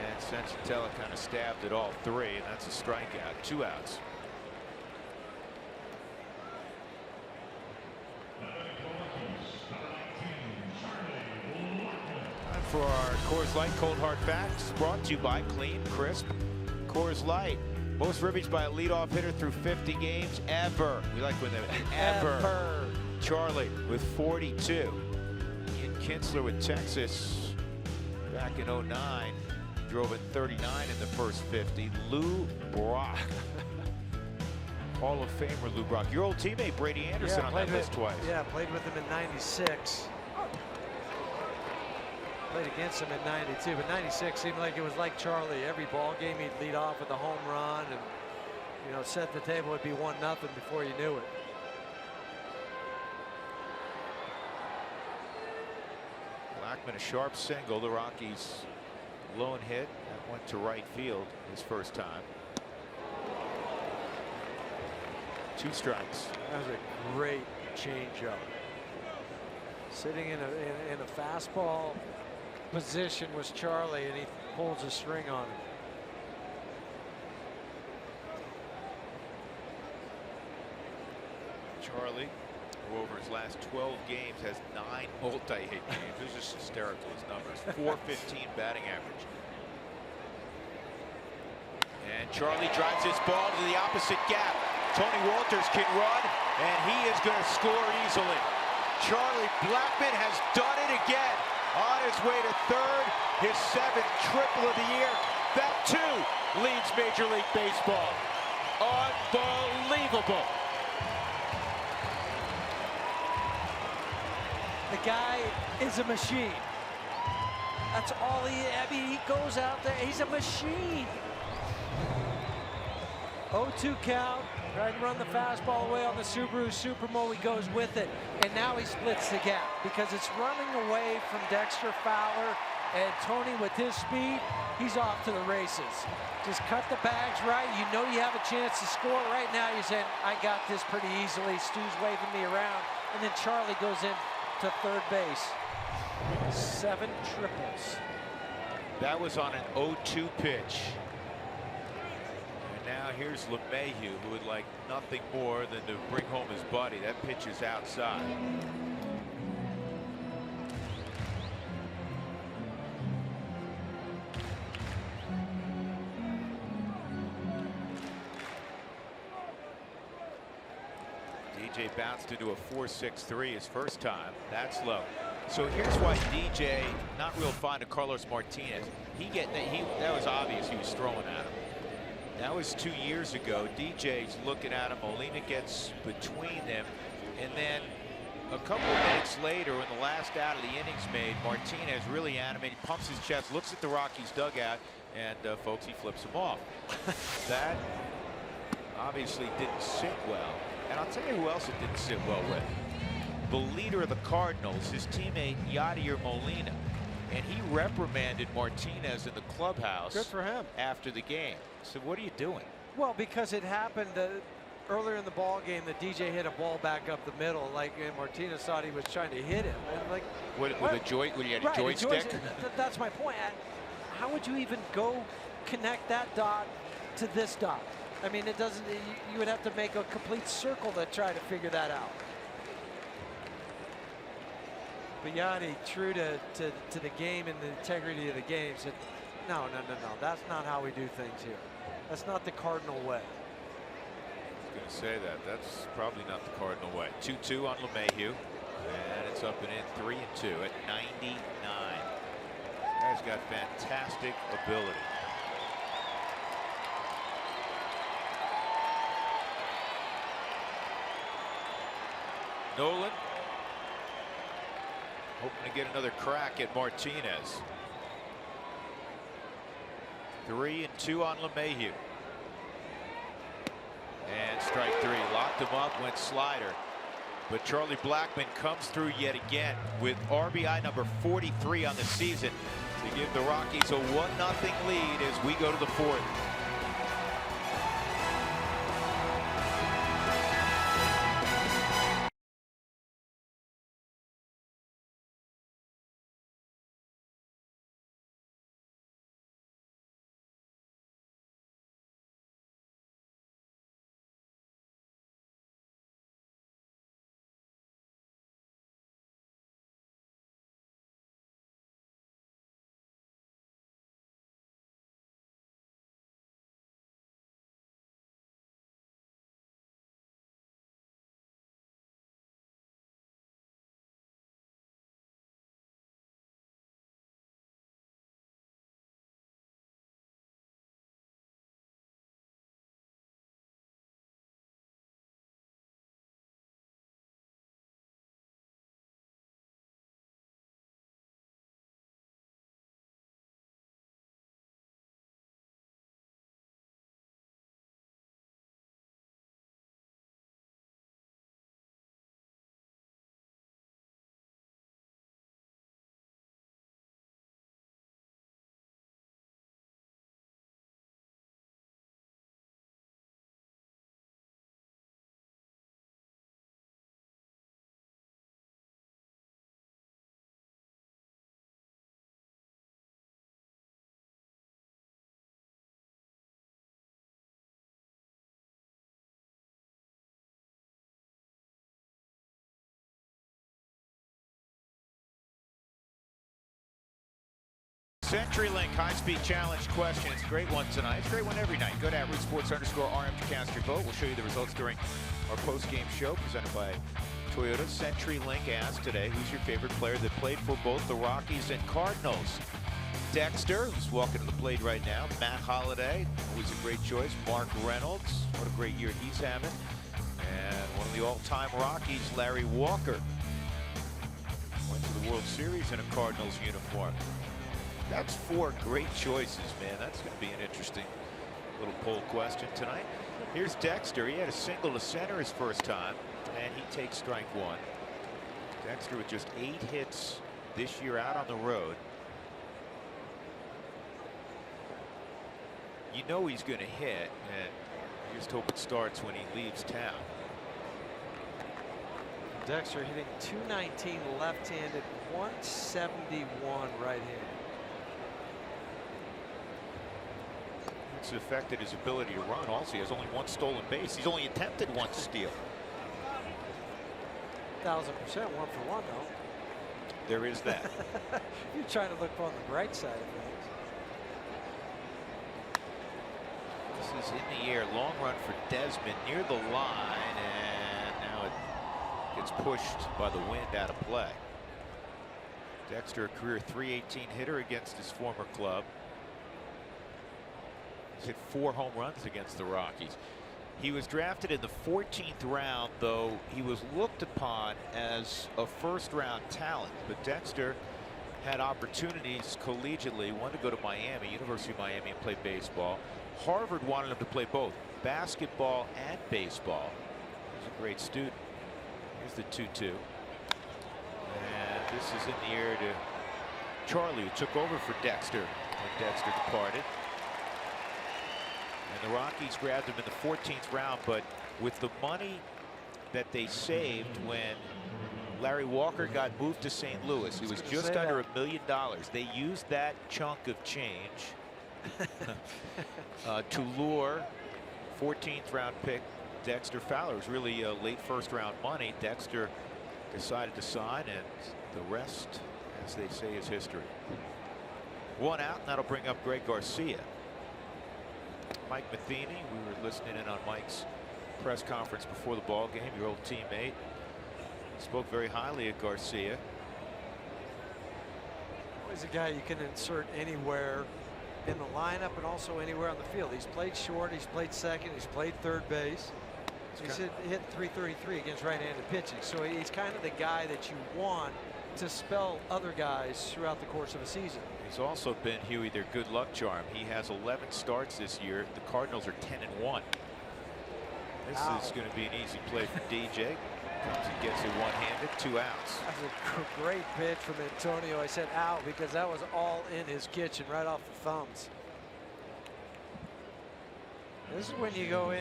And Senzatella kind of stabbed at all three, and that's a strikeout. 2 outs. Time for our Coors Light Cold Hard Facts, brought to you by Clean, Crisp Coors Light. Most ribbies by a leadoff hitter through 50 games ever. We like when they're ever. Charlie with 42. Ian Kinsler with Texas back in 09. Drove in 39 in the first 50. Lou Brock. Hall of Famer Lou Brock. Your old teammate Brady Anderson on that list twice. Yeah, played with him in 96. Played against him in 92, but 96 seemed like it was like Charlie. Every ball game he'd lead off with a home run and, you know, set the table. It'd be 1-0 before you knew it. Blackman a sharp single. The Rockies lone hit that went to right field his first time. 2 strikes. That was a great changeup. Sitting in a fastball position was Charlie, and he pulls a string on him. Charlie, who over his last 12 games has 9 multi-hit games. It was just hysterical, his numbers. .415 batting average. And Charlie drives his ball to the opposite gap. Tony Walters can run, and he is going to score easily. Charlie Blackmon has done it again. On his way to third, his 7th triple of the year. That too leads Major League Baseball. Unbelievable. The guy is a machine. That's all I mean, he goes out there, he's a machine. 0-2 count, trying to run the fastball away on the Subaru Supermo. He goes with it, and now he splits the gap because it's running away from Dexter Fowler, and Tony with his speed, he's off to the races. Just cut the bags right. You know you have a chance to score. Right now you're saying, I got this pretty easily. Stu's waving me around, and then Charlie goes in to third base. 7 triples. That was on an 0-2 pitch. And now here's LeMahieu, who would like nothing more than to bring home his buddy. That pitch is outside. DJ bounced into a 4.63 his first time. That's low. So here's why DJ not real fond of Carlos Martinez. That was obvious he was throwing at him. That was 2 years ago. DJ's looking at him. Molina gets between them, and then a couple of minutes later, when the last out of the innings made, Martinez really animated, pumps his chest, looks at the Rockies dugout, and folks, he flips him off. That obviously didn't sit well. And I'll tell you who else it didn't sit well with. The leader of the Cardinals, his teammate Yadier Molina, and he reprimanded Martinez in the clubhouse. Good for him. After the game. So what are you doing? Well, because it happened earlier in the ball game that DJ hit a ball back up the middle, like, and Martinez thought he was trying to hit him. And like, when he had a joystick? That's my point. How would you even go connect that dot to this dot? I mean, it doesn't. You would have to make a complete circle to try to figure that out. But Yadi, true to the game and the integrity of the game, said, no. That's not how we do things here. That's not the Cardinal way. I was going to say that. That's probably not the Cardinal way. 2-2 on LeMahieu. And it's up and in 3-2 at 99. Guy's got fantastic ability. Nolan hoping to get another crack at Martinez. 3-2 on LeMahieu. And strike 3. Locked him up, went slider. But Charlie Blackmon comes through yet again with RBI number 43 on the season to give the Rockies a 1-0 lead as we go to the fourth. CenturyLink high-speed challenge questions. Great one tonight. It's a great one every night. Go to @RootSports_RM to cast your vote. We'll show you the results during our post-game show presented by Toyota. CenturyLink asked today, who's your favorite player that played for both the Rockies and Cardinals? Dexter, who's walking to the plate right now. Matt Holliday, always a great choice. Mark Reynolds, what a great year he's having. And one of the all-time Rockies, Larry Walker. Went to the World Series in a Cardinals uniform. That's 4 great choices, man. That's going to be an interesting little poll question tonight. Here's Dexter. He had a single to center his first time, and he takes strike 1. Dexter with just 8 hits this year out on the road. You know he's going to hit, and you just hope it starts when he leaves town. Dexter hitting .219 left-handed, .171 right-handed. It's affected his ability to run. Also, he has only 1 stolen base. He's only attempted 1 steal. 1,000%, 1 for 1 though. There is that. You're trying to look on the bright side of things. This is in the air. Long run for Desmond near the line, and now it gets pushed by the wind out of play. Dexter, a career .318 hitter against his former club. He's hit 4 home runs against the Rockies. He was drafted in the 14th round, though he was looked upon as a first-round talent. But Dexter had opportunities collegiately. Wanted to go to Miami, University of Miami, and play baseball. Harvard wanted him to play both basketball and baseball. He was a great student. Here's the 2-2. And this is in the air to Charlie, who took over for Dexter when Dexter departed. And the Rockies grabbed him in the 14th round, but with the money that they saved when Larry Walker got moved to St. Louis, he was just under $1 million. They used that chunk of change to lure 14th round pick Dexter Fowler. It was really late first-round money. Dexter decided to sign, and the rest, as they say, is history. 1 out, and that'll bring up Greg Garcia. Mike Matheny, we were listening in on Mike's press conference before the ball game. Your old teammate spoke very highly of Garcia. He's a guy you can insert anywhere in the lineup and also anywhere on the field. He's played short, he's played second, he's played third base. He's hit .333 against right-handed pitching. So he's kind of the guy that you want to spell other guys throughout the course of a season. He's also been, Huey, their good luck charm. He has 11 starts this year. The Cardinals are 10-1. This is going to be an easy play for DJ. Comes and gets it one-handed, 2 outs. That's a great pitch from Antonio. I said out because that was all in his kitchen, right off the thumbs. This is when you go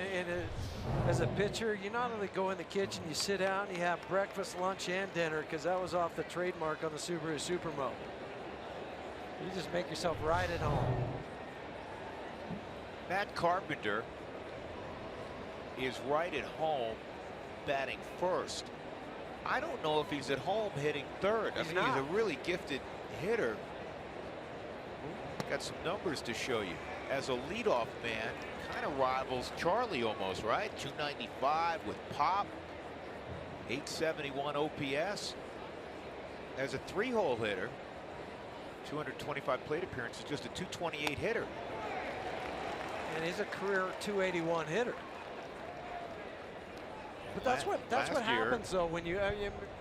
as a pitcher, you not only go in the kitchen, you sit down, you have breakfast, lunch, and dinner, because that was off the trademark on the Subaru Supermo. You just make yourself right at home. Matt Carpenter is right at home batting first. I don't know if he's at home hitting third. I mean, he's a really gifted hitter. Got some numbers to show you. As a leadoff man, kind of rivals Charlie almost, right? 295 with pop, 871 OPS. As a 3-hole hitter, 225 plate appearances, just a 228 hitter. And he's a career 281 hitter. But that's what happens though when you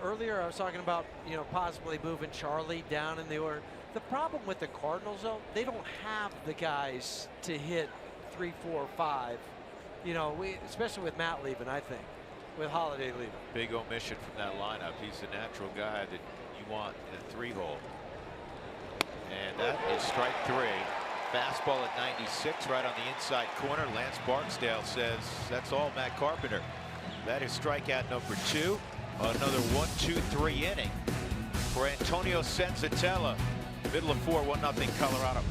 earlier I was talking about, you know, possibly moving Charlie down in the order. The problem with the Cardinals though, they don't have the guys to hit 3, 4, 5. You know, especially with Matt leaving, I think, with Holiday leaving. Big omission from that lineup. He's the natural guy that you want in a 3-hole. And that is strike 3. Fastball at 96 right on the inside corner. Lance Barksdale says that's all Matt Carpenter. That is strikeout number 2. Another 1-2-3 inning for Antonio Senzatella. Middle of 4, 1-0 Colorado.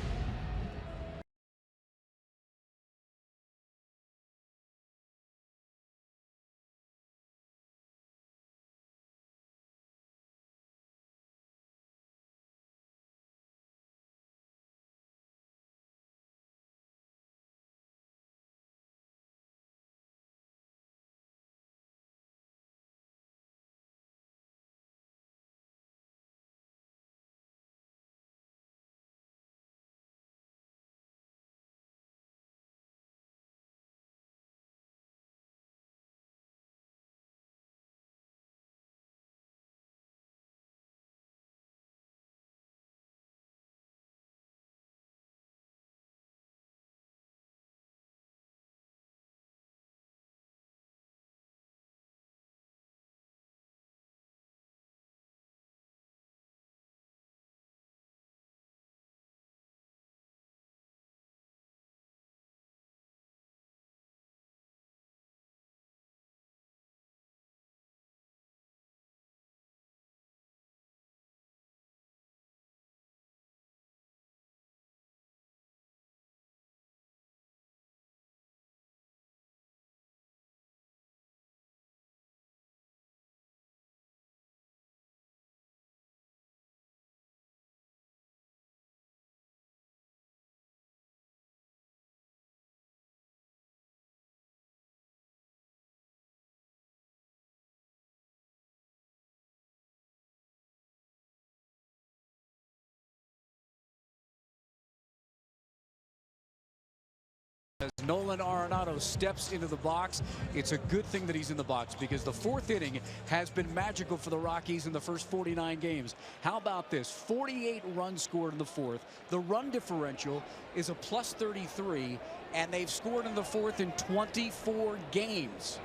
As Nolan Arenado steps into the box, it's a good thing that he's in the box because the 4th inning has been magical for the Rockies in the first 49 games. How about this? 48 runs scored in the 4th. The run differential is a +33, and they've scored in the 4th in 24 games.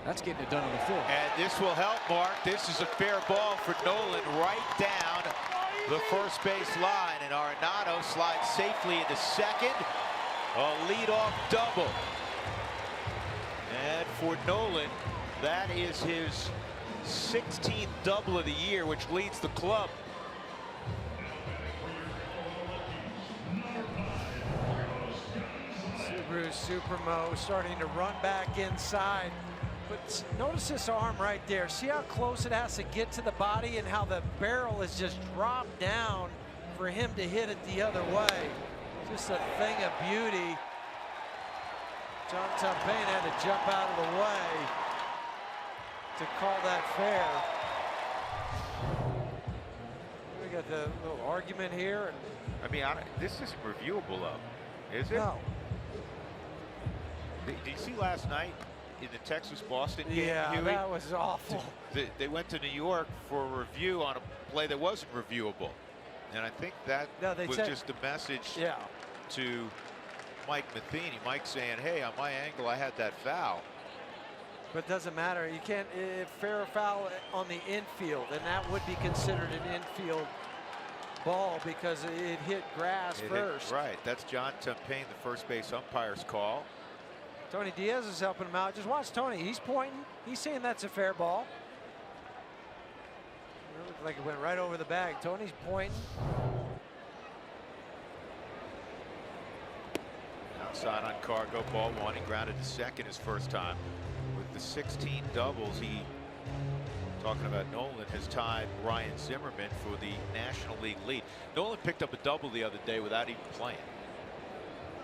That's getting it done in the 4th. And this will help, Mark. This is a fair ball for Nolan right down the first base line, and Arenado slides safely into second. A leadoff double. And for Nolan, that is his 16th double of the year, which leads the club. Subaru Supermo starting to run back inside. But notice this arm right there. See how close it has to get to the body and how the barrel is just dropped down for him to hit it the other way. Just a thing of beauty. John Tumpain had to jump out of the way to call that fair. We got the little argument here. I mean, this isn't reviewable, though, is it? No. Did you see last night in the Texas-Boston game? Yeah, Huey? that was awful. They went to New York for a review on a play that wasn't reviewable. And I think that was just a message to Mike Matheny. Mike saying, hey, on my angle, I had that foul. But it doesn't matter. You can't, if fair or foul on the infield, and that would be considered an infield ball because it hit grass first. Right. That's John Tempane, the first base umpire's call. Tony Diaz is helping him out. Just watch Tony. He's pointing. He's saying that's a fair ball. It looked like it went right over the bag. Tony's pointing. Outside on Cargo, ball one. He grounded to second his first time. With the 16 doubles, he, talking about Nolan, has tied Ryan Zimmerman for the National League lead. Nolan picked up a double the other day without even playing.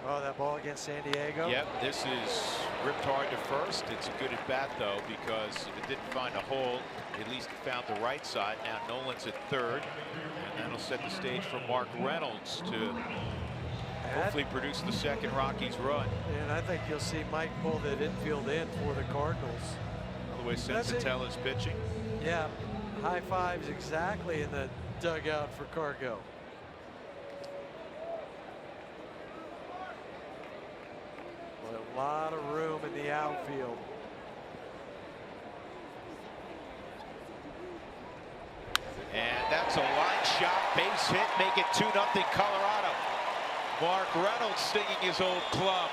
Oh, that ball against San Diego. Yep, this is ripped hard to first. It's a good at bat though, because if it didn't find a hole, at least it found the right side. Now Nolan's at third, and that'll set the stage for Mark Reynolds to hopefully produce the second Rockies run. And I think you'll see Mike pull that infield in for the Cardinals. By the way, Sensatella's pitching. Yeah, high fives exactly in the dugout for Cargo. A lot of room in the outfield. And that's a line shot, base hit, make it 2-0 Colorado. Mark Reynolds stinging his old club.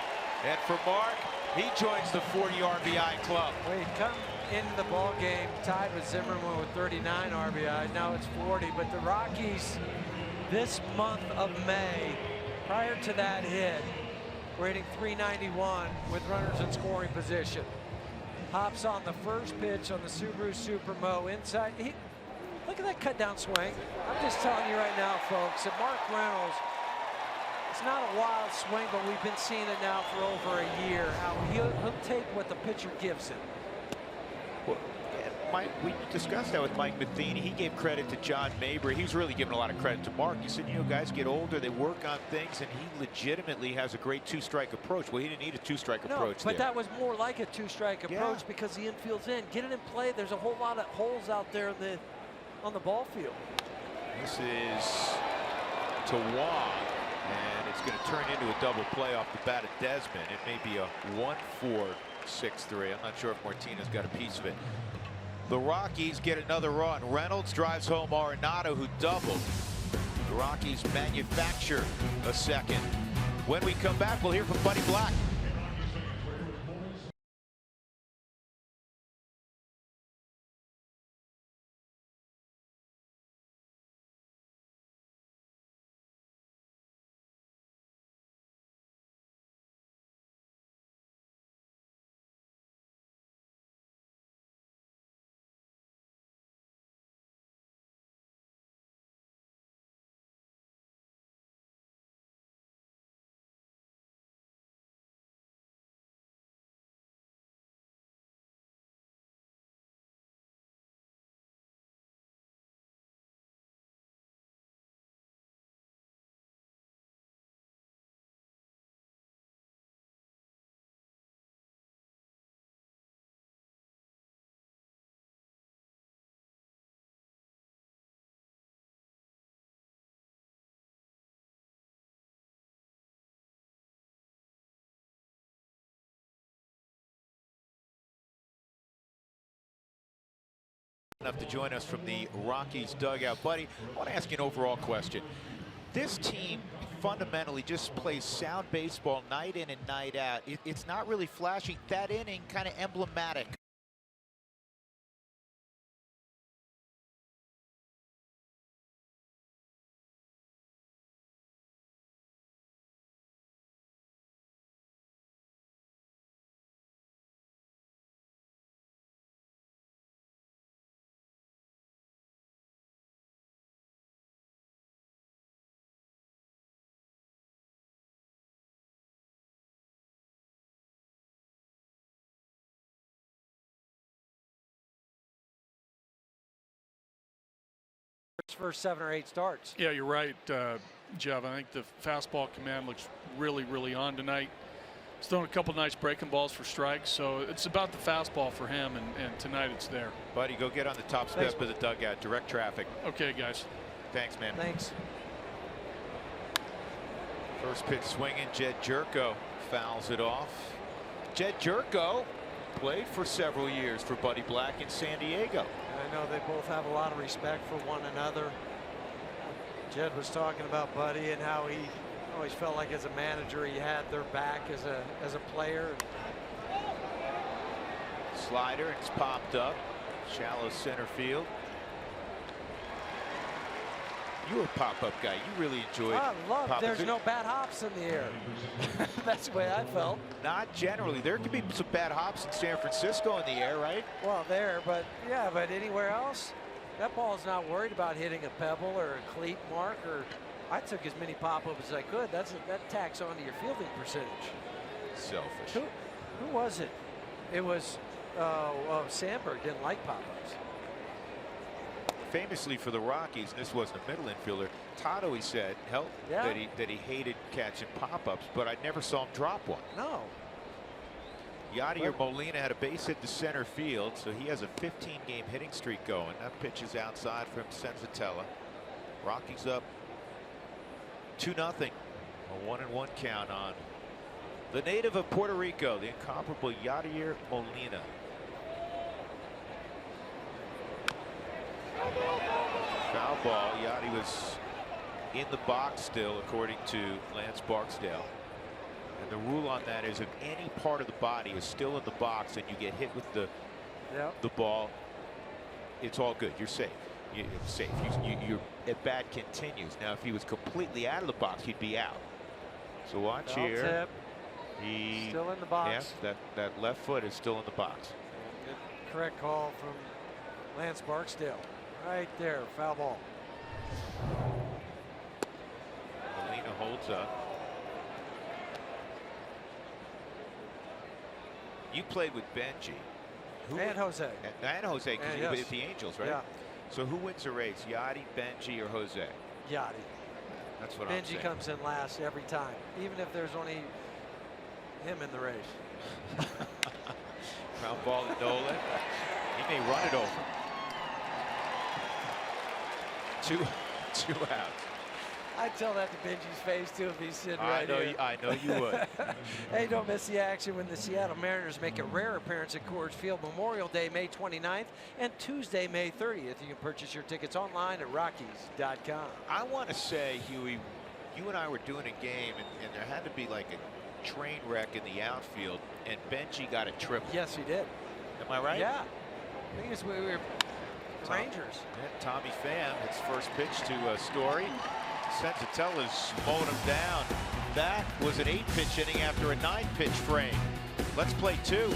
And for Mark, he joins the 40 RBI club. Well, he come into the ball game tied with Zimmerman with 39 RBI. Now it's 40. But the Rockies, this month of May, prior to that hit, were hitting .391 with runners in scoring position. Hops on the first pitch on the Subaru Supermo inside. Look at that cut down swing. I'm just telling you right now, folks, that Mark Reynolds, it's not a wild swing, but we've been seeing it now for over a year. How he'll take what the pitcher gives him. Well, we discussed that with Mike Matheny. He gave credit to John Mabry. He's really giving a lot of credit to Mark. He said, you know, guys get older, they work on things, and he legitimately has a great two-strike approach. Well, he didn't need a two-strike approach but that was more like a two-strike approach because the infield's in. Get it in play. There's a whole lot of holes out there on the ball field. This is to Wong, and it's going to turn into a double play off the bat of Desmond. It may be a 1-4-6-3. I'm not sure if Martinez got a piece of it. The Rockies get another run. Reynolds drives home Arenado, who doubled. The Rockies manufacture a second. When we come back, we'll hear from Buddy Black. Enough to join us from the Rockies dugout. Buddy, I want to ask you an overall question. This team fundamentally just plays sound baseball night in and night out. It's not really flashy. That inning kind of emblematic. First 7 or 8 starts. Yeah, you're right, Jeff. I think the fastball command looks really on tonight. He's thrown a couple nice breaking balls for strikes, so it's about the fastball for him, and tonight it's there. Buddy, go get on the top step of the dugout. Direct traffic. Okay, guys. Thanks, man. Thanks. First pitch swinging. Jed Jerko fouls it off. Jed Jerko Played for several years for Buddy Black in San Diego. I know they both have a lot of respect for one another. Jed was talking about Buddy and how he always felt like as a manager he had their back as a player. Slider, it's popped up. Shallow center field. You were a pop-up guy. You really enjoyed. I love. pop-up. There's no bad hops in the air. That's the way I felt. Not generally. There could be some bad hops in San Francisco in the air, right? Well, there, but yeah, but anywhere else, that ball's not worried about hitting a pebble or a cleat mark. Or I took as many pop-ups as I could. That tacks onto your fielding percentage. Selfish. Who was it? It was Sandberg didn't like pop-ups. Famously for the Rockies, and this wasn't a middle infielder, Todd always said that he hated catching pop-ups, but I never saw him drop one. No. Yadier Molina had a base hit to center field, so he has a 15-game hitting streak going. That pitch is outside from Senzatella. Rockies up 2-0. A 1-1 count on the native of Puerto Rico, the incomparable Yadier Molina. Foul ball. Yachty was in the box still, according to Lance Barksdale. And the rule on that is if any part of the body is still in the box and you get hit with the ball, it's all good. You're safe. You're safe. Your at bat continues. Now, if he was completely out of the box, he'd be out. So watch here. Tip. He still in the box. Yes, that left foot is still in the box. Good, correct call from Lance Barksdale. Right there, foul ball. Molina holds up. You played with Benji. And Jose. And Jose, because you played at the Angels, right? Yeah. So who wins the race, Yachty, Benji, or Jose? Yachty. That's what I'm saying. Benji comes in last every time, even if there's only him in the race. Ground ball to Nolan. He may run it over. Two outs. I'd tell that to Benji's face too if he's sitting right here. I know you would. Hey, don't miss the action when the Seattle Mariners make a rare appearance at Coors Field Memorial Day, May 29th, and Tuesday, May 30th. You can purchase your tickets online at Rockies.com. I want to say, Huey, you and I were doing a game, and there had to be like a train wreck in the outfield, and Benji got a triple. Yes, he did. Am I right? Yeah. I think it's we were Rangers. Tommy Pham, his first pitch to Story. Senzatella's mowing him down. That was an 8-pitch inning after a 9-pitch frame. Let's play 2.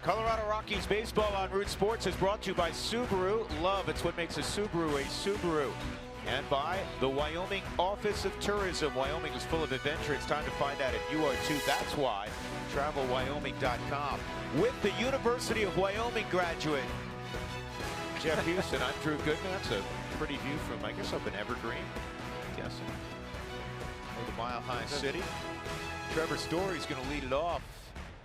Colorado Rockies baseball on Root Sports is brought to you by Subaru. Love, it's what makes a Subaru a Subaru. and by the Wyoming Office of Tourism. Wyoming is full of adventure. It's time to find out if you are too. That's why TravelWyoming.com with the University of Wyoming graduate Jeff Houston. I'm Drew Goodman. That's a pretty view from, I guess, up in Evergreen. I'm guessing. Or the Mile High City. Trevor Story's going to lead it off.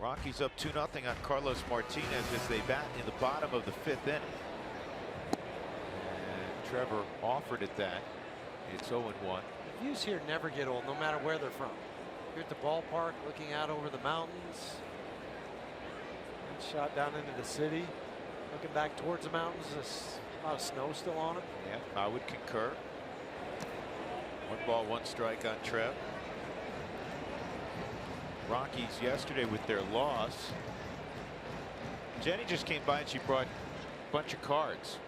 Rockies up 2-0 on Carlos Martinez as they bat in the bottom of the 5th inning. And Trevor offered at that. It's 0-1. The views here never get old, no matter where they're from. You're at the ballpark looking out over the mountains. Shot down into the city. Looking back towards the mountains. There's a lot of snow still on it. Yeah, I would concur. 1 ball, 1 strike on Trev. Rockies yesterday with their loss. Jenny just came by and she brought a bunch of cards.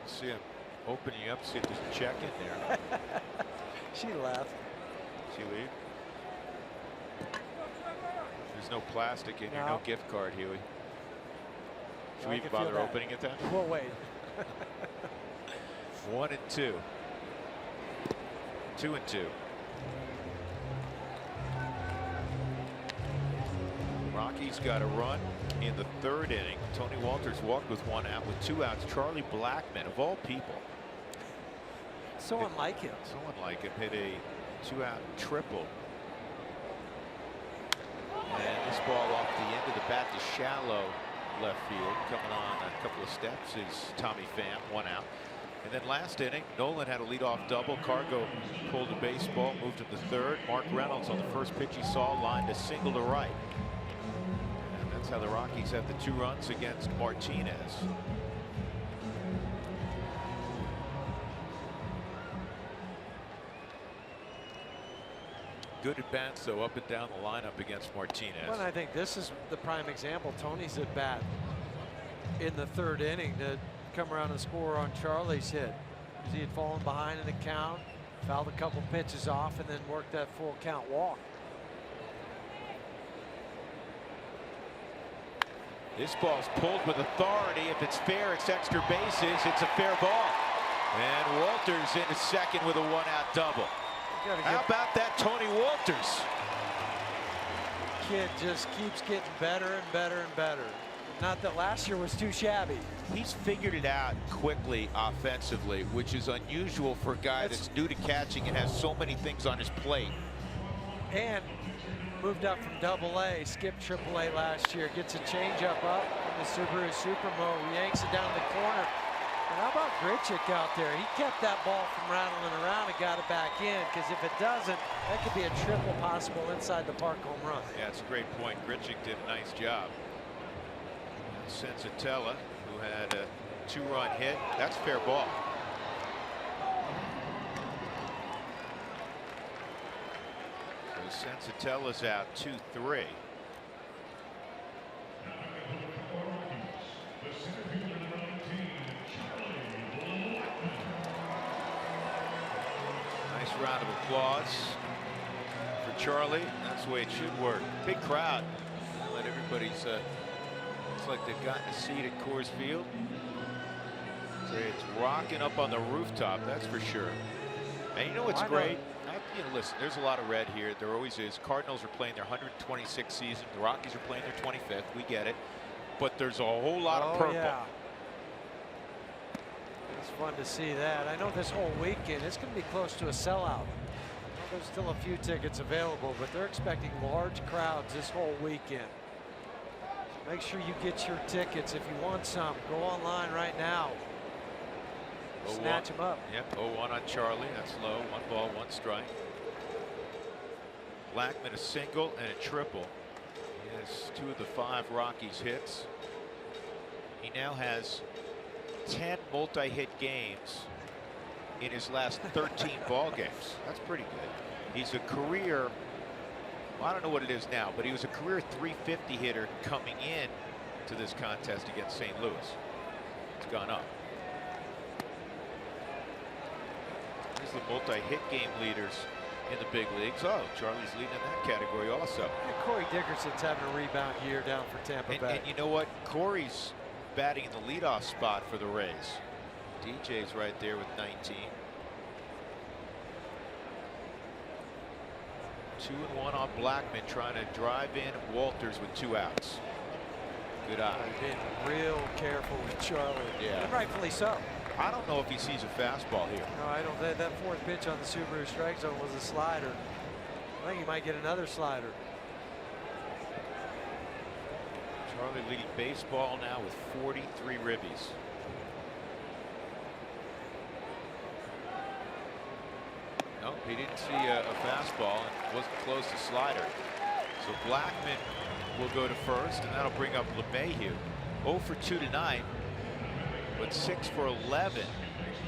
See him opening up, see if there's a check in there. She left. She leave? There's no plastic in here, no gift card, Huey. Should we even bother opening it then? We'll wait. 1 and 2. 2 and 2. Rockies got a run in the 3rd inning. Tony Walters walked with 1 out. With 2 outs, Charlie Blackmon, of all people. So unlike him. So unlike him, hit a 2-out triple. And this ball off the end of the bat to shallow left field. Coming on a couple of steps is Tommy Pham, 1 out. And then last inning, Nolan had a leadoff double. Cargo pulled a baseball, moved him to 3rd. Mark Reynolds on the first pitch he saw lined a single to right. And that's how the Rockies have the 2 runs against Martinez. Good at bats, though, up and down the lineup against Martinez. Well, I think this is the prime example. Tony's at bat in the 3rd inning to come around and score on Charlie's hit. He had fallen behind in the count, fouled a couple pitches off, and then worked that full count walk. This ball's pulled with authority. If it's fair, it's extra bases. It's a fair ball. And Walters into 2nd with a 1-out double. How about that, Tony Walters? Kid just keeps getting better and better and better. Not that last year was too shabby. He's figured it out quickly offensively, which is unusual for a guy that's new to catching and has so many things on his plate. And moved up from AA, skipped AAA last year, gets a changeup up from the Subaru Supermo, yanks it down the corner. And how about Grichuk out there? He kept that ball from rattling around and got it back in, because if it doesn't, that could be a triple possible inside the park home run. Yeah, it's a great point. Grichuk did a nice job. Sensatella, who had a 2-run hit. That's fair ball. So Sensatella's out 2-3. Nice round of applause for Charlie. That's the way it should work. Big crowd. Let everybody's looks like they've gotten a seat at Coors Field. So it's rocking up on the rooftop, that's for sure. And you know what's great? Listen, there's a lot of red here. There always is. Cardinals are playing their 126th season. The Rockies are playing their 25th. We get it. But there's a whole lot of purple. Yeah. It's fun to see that. I know this whole weekend it's going to be close to a sellout. There's still a few tickets available, but they're expecting large crowds this whole weekend. Make sure you get your tickets. If you want some, go online right now. Snatch them up. Yep, 0-1 on Charlie. That's low. 1 ball, 1 strike. Blackmon a single and a triple. He has 2 of the 5 Rockies hits. He now has 10 multi-hit games in his last 13 ball games. That's pretty good. He's a career, well, I don't know what it is now, but he was a career 350 hitter coming in to this contest against St. Louis. It's gone up. Here's the multi-hit game leaders in the big leagues. Oh, Charlie's leading in that category also. And Corey Dickerson's having a rebound year down for Tampa Bay. And you know what? Corey's batting in the leadoff spot for the Rays. DJ's right there with 19. 2-1 on Blackman, trying to drive in Walters with 2 outs. Good eye. Being real careful with Charlie. Yeah. And rightfully so. I don't know if he sees a fastball here. No, I don't. That fourth pitch on the Subaru strike zone was a slider. I think he might get another slider. Charlie leading baseball now with 43 ribbies. Nope, he didn't see a fastball and wasn't close to slider. So Blackman will go to first, and that'll bring up LeMahieu. 0 for 2 tonight, but 6 for 11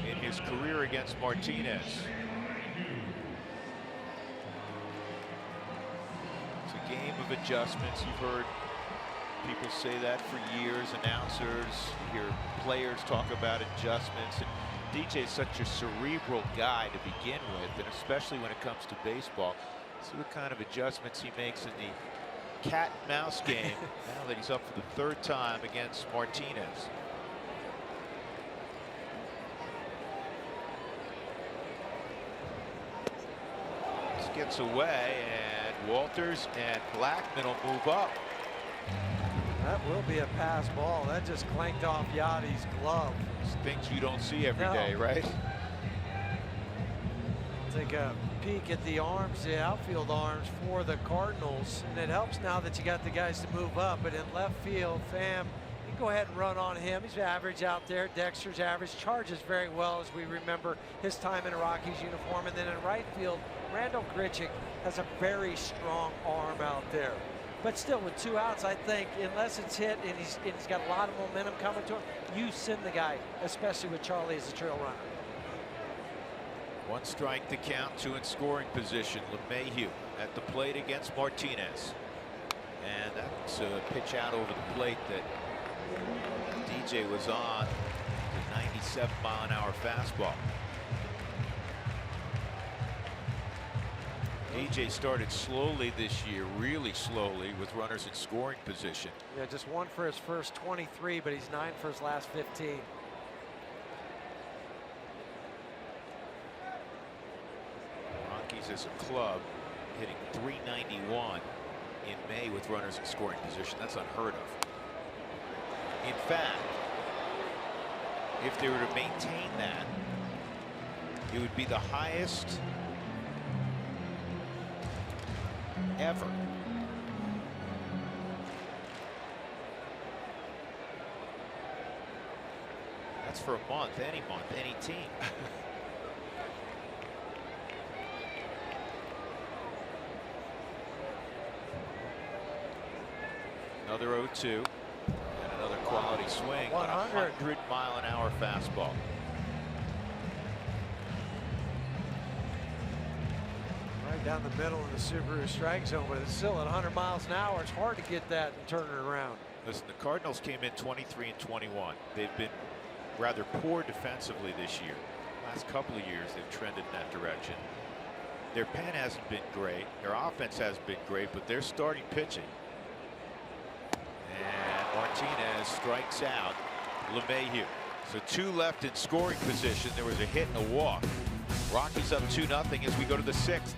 in his career against Martinez. It's a game of adjustments. You've heard people say that for years. Announcers, you hear players talk about adjustments. And DJ is such a cerebral guy to begin with, and especially when it comes to baseball. See what kind of adjustments he makes in the cat and mouse game now that he's up for the 3rd time against Martinez. This gets away, and Walters and Blackman will move up. That will be a pass ball. That just clanked off Yachty's glove. It's things you don't see every day, right? Take a peek at the arms, the outfield arms for the Cardinals, and it helps now that you got the guys to move up. But in left field, Pham, you can go ahead and run on him. He's average out there. Dexter's average, charges very well, as we remember his time in a Rockies uniform. And then in right field, Randall Grichuk has a very strong arm out there. But still, with 2 outs, I think, unless it's hit and he's got a lot of momentum coming to him, you send the guy, especially with Charlie as a trail runner. 1 strike to count, 2 in scoring position. LeMahieu at the plate against Martinez. And that's a pitch out over the plate that DJ was on. The 97-mile-an-hour fastball. DJ started slowly this year, really slowly, with runners in scoring position. Yeah, just 1 for his first 23, but he's 9 for his last 15. Rockies as a club hitting .391 in May with runners in scoring position. That's unheard of. In fact, if they were to maintain that, it would be the highest ever. That's for a month, any team. Another 0-2 and another quality swing. 100-mile-an-hour fastball. Right down the middle of the Subaru strike zone, but it's still at 100 miles an hour. It's hard to get that and turn it around. Listen, the Cardinals came in 23 and 21. They've been rather poor defensively this year. Last couple of years, they've trended in that direction. Their pen hasn't been great. Their offense hasn't been great, but they're starting pitching. And Martinez strikes out LeMahieu. So 2 left in scoring position. There was a hit and a walk. Rockies up 2-0 as we go to the 6th.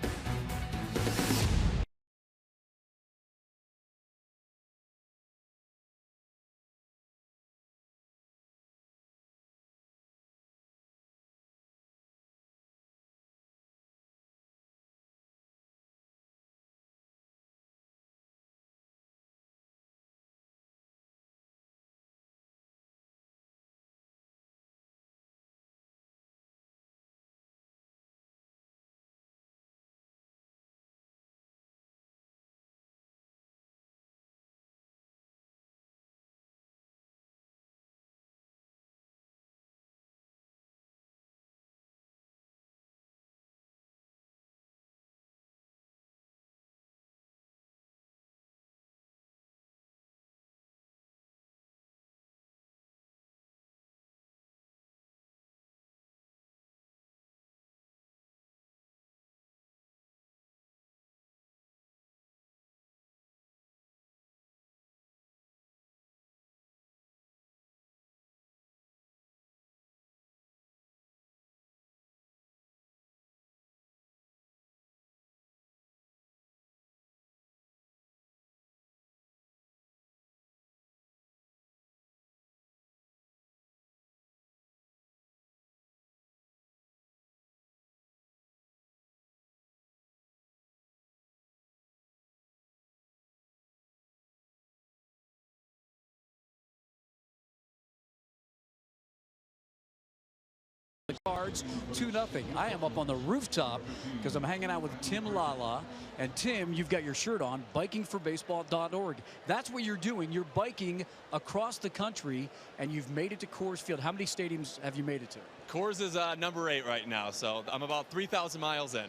Cards 2-0. I am up on the rooftop because I'm hanging out with Tim Lala. And Tim, you've got your shirt on, bikingforbaseball.org. That's what you're doing. You're biking across the country, and you've made it to Coors Field. How many stadiums have you made it to? Coors is number 8 right now, so I'm about 3,000 miles in.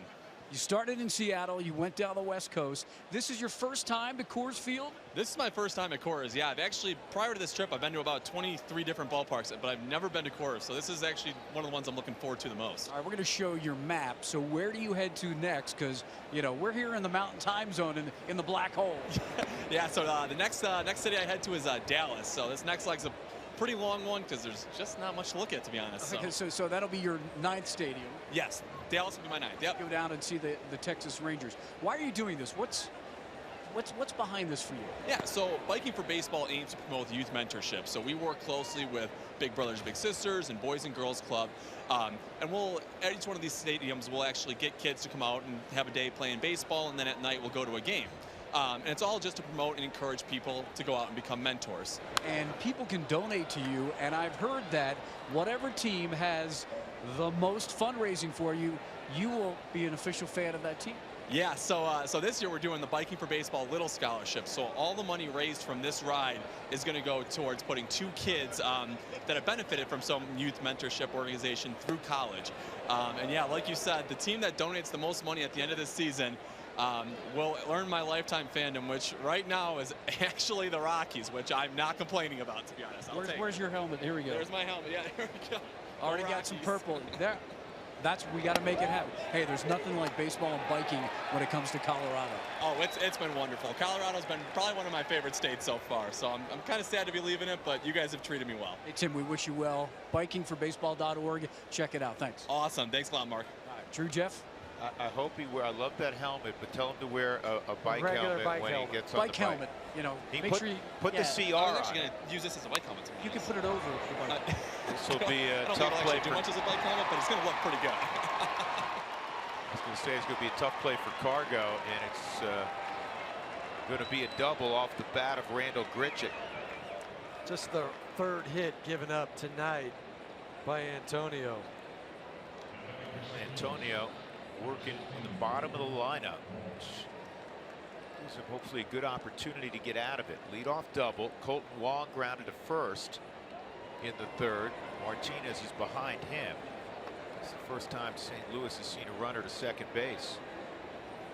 You started in Seattle. You went down the West Coast. This is your first time to Coors Field? This is my first time at Coors. Yeah, I've actually, prior to this trip, I've been to about 23 different ballparks, but I've never been to Coors. So this is actually one of the ones I'm looking forward to the most. All right, we're going to show your map. So where do you head to next? Because, you know, we're here in the Mountain Time Zone in the black hole. Yeah, so the next city I head to is Dallas. So this next leg's a pretty long one because there's just not much to look at, to be honest. Okay, so that'll be your 9th stadium. Yes, Dallas will be my 9th. Yep. Go down and see the Texas Rangers. Why are you doing this? What's behind this for you? Yeah, so Biking for Baseball aims to promote youth mentorship. So we work closely with Big Brothers Big Sisters and Boys and Girls Club. And at each one of these stadiums, we'll actually get kids to come out and have a day playing baseball, and then at night we'll go to a game. And it's all just to promote and encourage people to go out and become mentors. And people can donate to you, and I've heard that whatever team has the most fundraising for you, you will be an official fan of that team. Yeah, so this year we're doing the Biking for Baseball Little Scholarship. So all the money raised from this ride is going to go towards putting 2 kids that have benefited from some youth mentorship organization through college. And yeah, like you said, the team that donates the most money at the end of this season will earn my lifetime fandom, which right now is actually the Rockies, which I'm not complaining about, to be honest. Where's your helmet? Here we go. There's my helmet. Yeah, here we go. Already got some purple. There. We got to make it happen. Hey, there's nothing like baseball and biking when it comes to Colorado. Oh, it's been wonderful. Colorado's been probably one of my favorite states so far, so I'm kind of sad to be leaving it, but you guys have treated me well. Hey, Tim, we wish you well. Bikingforbaseball.org. Check it out. Thanks. Awesome. Thanks a lot, Mark. All right. True, Jeff? I hope he wear. I love that helmet, but tell him to wear a bike regular helmet bike when helmet. he gets on the bike. Helmet. You know, He make put, sure you put the CR I'm on actually it. going to use this as a bike helmet. To be You can honest. put it over the bike. This will be a I don't tough think play it'll actually do for. much as a bike helmet, but it's going to look pretty good. I was going to say it's going to be a tough play for Cargo, and it's going to be a double off the bat of Randall Grichuk. Just the 3rd hit given up tonight by Antonio. Antonio working in the bottom of the lineup, which gives him hopefully a good opportunity to get out of it. Leadoff double. Colton Wong grounded to first in the 3rd. Martinez is behind him. It's the first time St. Louis has seen a runner to second base.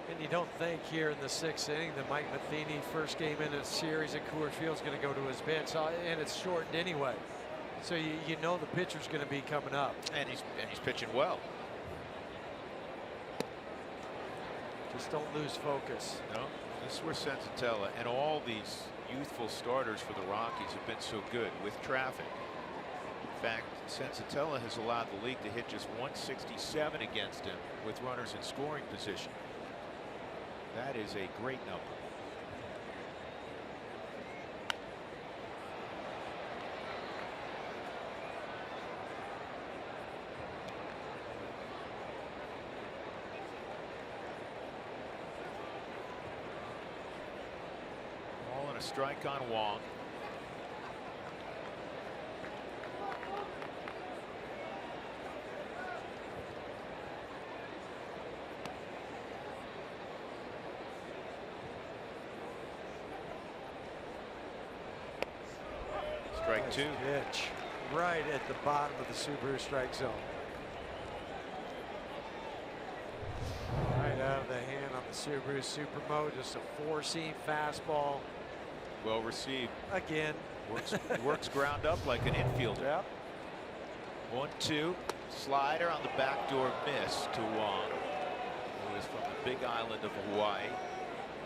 And you don't think here in the 6th inning that Mike Matheny, first game in a series at Coors Field, is going to go to his bench, and it's shortened anyway. So you know the pitcher's going to be coming up. And he's pitching well. Just don't lose focus. No, this is where Senzatella and all these youthful starters for the Rockies have been so good with traffic. In fact, Senzatella has allowed the league to hit just 167 against him with runners in scoring position. That is a great number. Ball and a strike on Wong. Strike 2. Pitch right at the bottom of the Subaru strike zone. Right out of the hand on the Subaru Supermo. Just a 4-seam fastball. Well received. Again. Works ground up like an infielder. Yep. 1-2. Slider on the backdoor miss to Wong, who is from the Big Island of Hawaii. You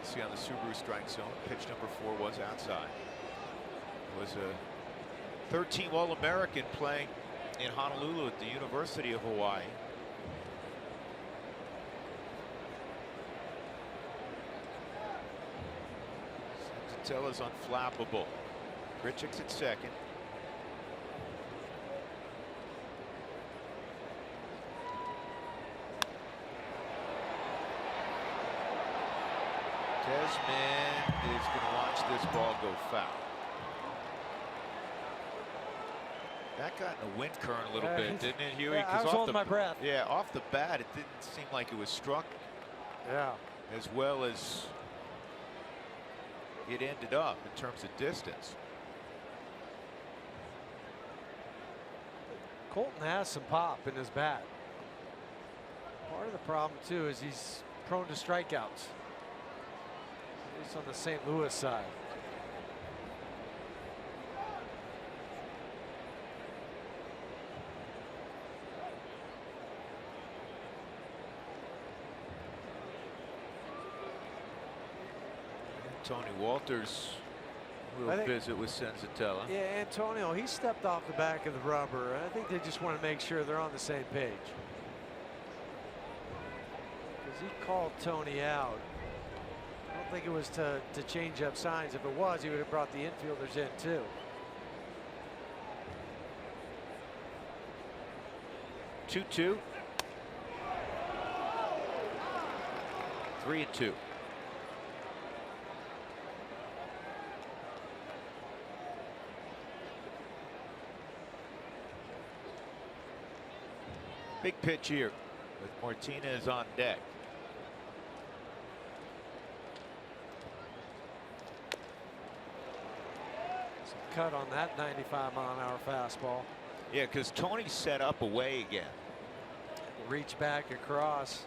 see on the Subaru strike zone, pitch number 4 was outside. It was a 13th All-American playing in Honolulu at the University of Hawaii. Senzatella's unflappable. Grichuk's at second. Desmond is going to watch this ball go foul. That got in the wind current a little bit, didn't it, Huey? Yeah, I was holding my breath. Yeah, off the bat, it didn't seem like it was struck. Yeah. As well as it ended up in terms of distance. Colton has some pop in his bat. Part of the problem too is he's prone to strikeouts. At least on the St. Louis side. Tony Walters will visit with Senzatella. Yeah, Antonio, he stepped off the back of the rubber. I think they just want to make sure they're on the same page. Because he called Tony out. I don't think it was to change up signs. If it was, he would have brought the infielders in too. Two. 3-2. Big pitch here with Martinez on deck. Some cut on that 95-mile-an-hour fastball. Yeah, because Tony set up away again. Reach back across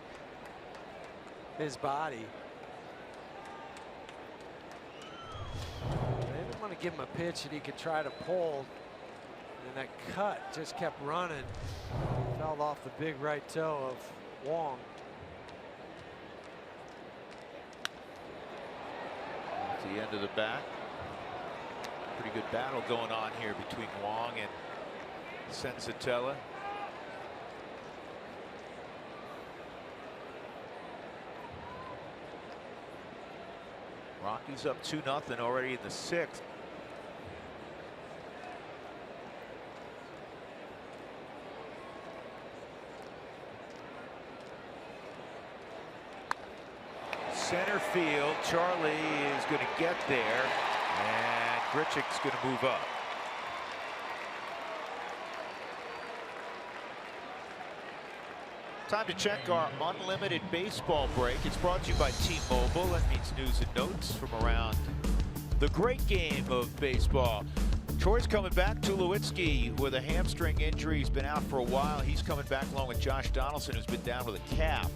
his body. They didn't want to give him a pitch that he could try to pull. And that cut just kept running. Fell off the big right toe of Wong. At the end of the bat. Pretty good battle going on here between Wong and Senzatella. Rockies up 2-0 already in the 6th. Center field, Charlie is going to get there, and Grichuk's going to move up. Time to check our unlimited baseball break. It's brought to you by T-Mobile. That means news and notes from around the great game of baseball. Troy's coming back. Tulowitzki with a hamstring injury. He's been out for a while. He's coming back along with Josh Donaldson, who's been down with a calf.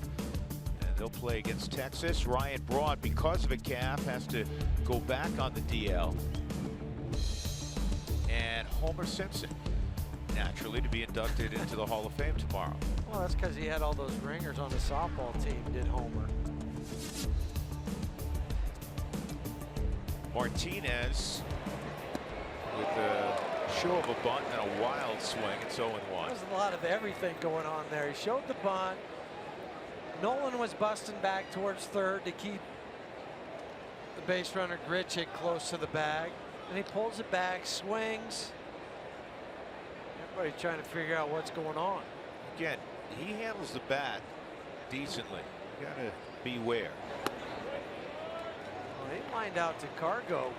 They'll play against Texas. Ryan Braun, because of a calf, has to go back on the DL. And Homer Simpson, naturally, to be inducted into the Hall of Fame tomorrow. Well, that's because he had all those ringers on the softball team, did Homer. Martinez with a show of a bunt and a wild swing. It's 0-1. There's a lot of everything going on there. He showed the bunt. Nolan was busting back towards third to keep the base runner Grichuk close to the bag. And he pulls it back, swings. Everybody's trying to figure out what's going on. Again, he handles the bat decently. You gotta beware. Well, he lined out to Cargo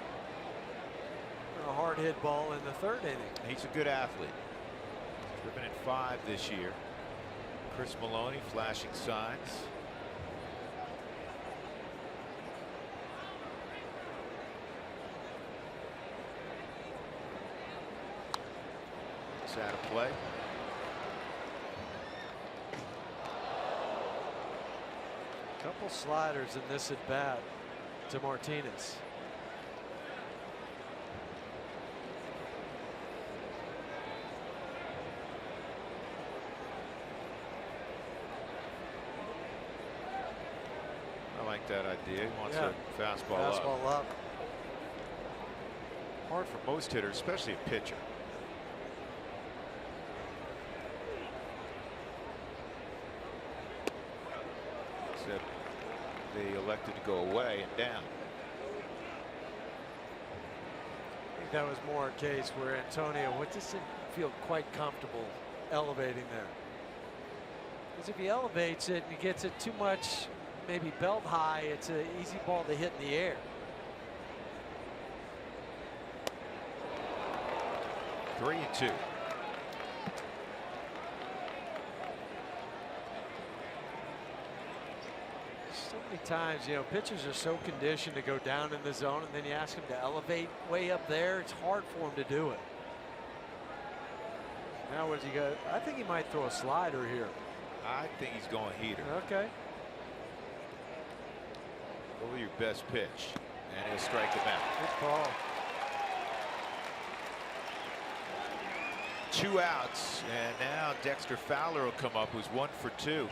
for a hard hit ball in the 3rd inning. He's a good athlete. Driven in 5 this year. Chris Maloney flashing signs. It's out of play. Couple sliders in this at bat to Martinez. I like that idea. He wants a fastball up. Hard for most hitters, especially a pitcher. Except they elected to go away and down. I think that was more a case where Antonio doesn't feel quite comfortable elevating there. Because if he elevates it and he gets it too much, maybe belt high, it's an easy ball to hit in the air. 3-2. So many times, you know, pitchers are so conditioned to go down in the zone, and then you ask them to elevate way up there. It's hard for them to do it. Now what's he got? I think he might throw a slider here. I think he's going heater. Okay. Go with your best pitch, and he'll strike him out. Good call. 2 outs, and now Dexter Fowler will come up, who's 1 for 2.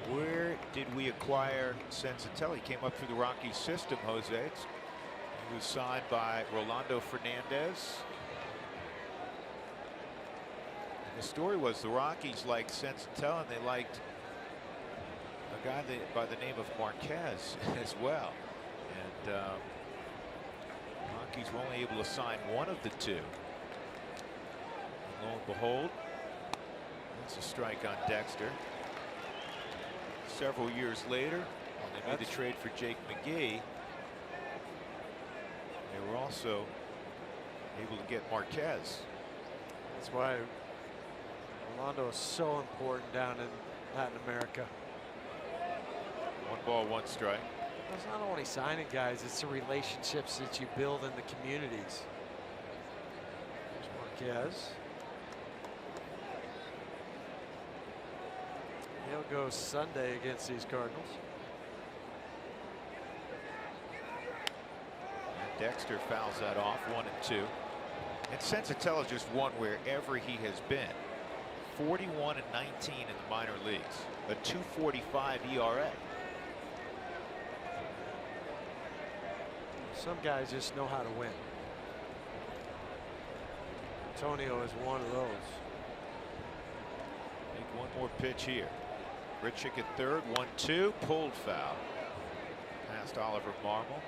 Where did we acquire Senzatella? He came up through the Rockies system, Jose. He was signed by Rolando Fernandez. And the story was the Rockies liked Senzatella, and they liked a guy by the name of Marquez as well. And Rockies were only able to sign one of the two. Lo and behold, that's a strike on Dexter. Several years later, when they made the trade for Jake McGee, they were also able to get Marquez. That's why Rolando is so important down in Latin America. 1 ball, 1 strike. It's not only signing guys, it's the relationships that you build in the communities. There's Marquez. He'll go Sunday against these Cardinals. And Dexter fouls that off, 1 and 2. And Senzatella just won wherever he has been. 41 and 19 in the minor leagues. A 2.45 ERA. Some guys just know how to win. Antonio is one of those. Take 1 more pitch here. Grichuk at third, 1-2, pulled foul. Past Oliver Marmol.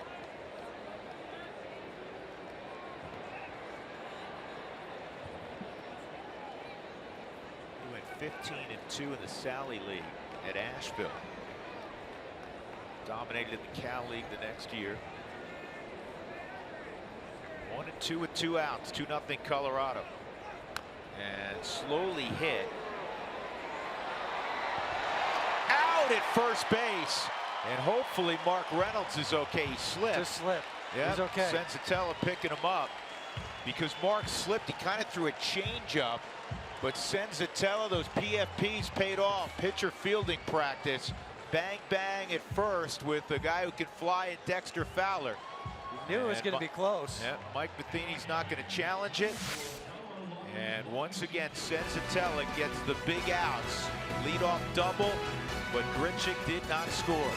He went 15 and 2 in the Sally League at Asheville. Dominated in the Cal League the next year. 1 and 2 with 2 outs, 2-0 Colorado. And slowly hit. At first base, and hopefully Mark Reynolds is okay. He slipped. Just slipped. Yeah, he's okay. Senzatella picking him up because Mark slipped. He kind of threw a changeup, but Senzatella, those PFPs paid off. Pitcher fielding practice. Bang, bang at first with a guy who can fly at Dexter Fowler. You knew it was going to be close. Yeah, Mike Matheny's not going to challenge it. And once again, Senzatella gets the big outs. Leadoff double, but Grichuk did not score.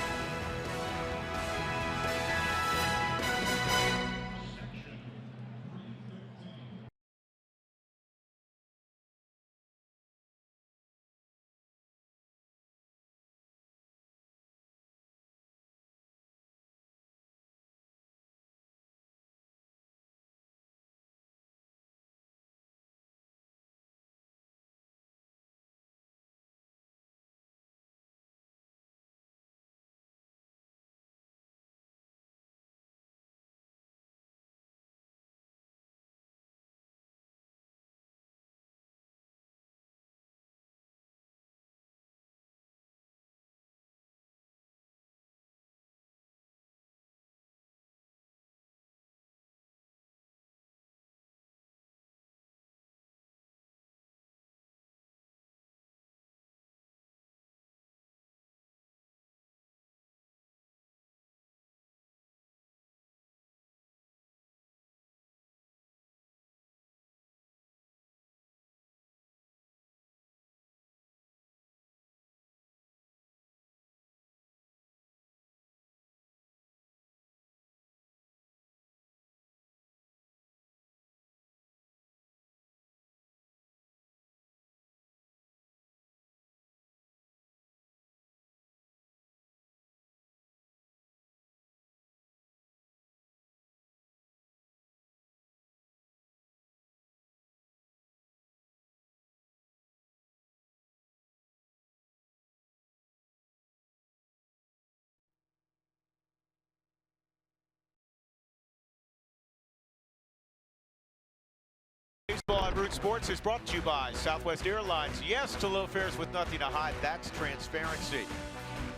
Baseball on Root Sports is brought to you by Southwest Airlines. Yes to low fares with nothing to hide. That's transparency.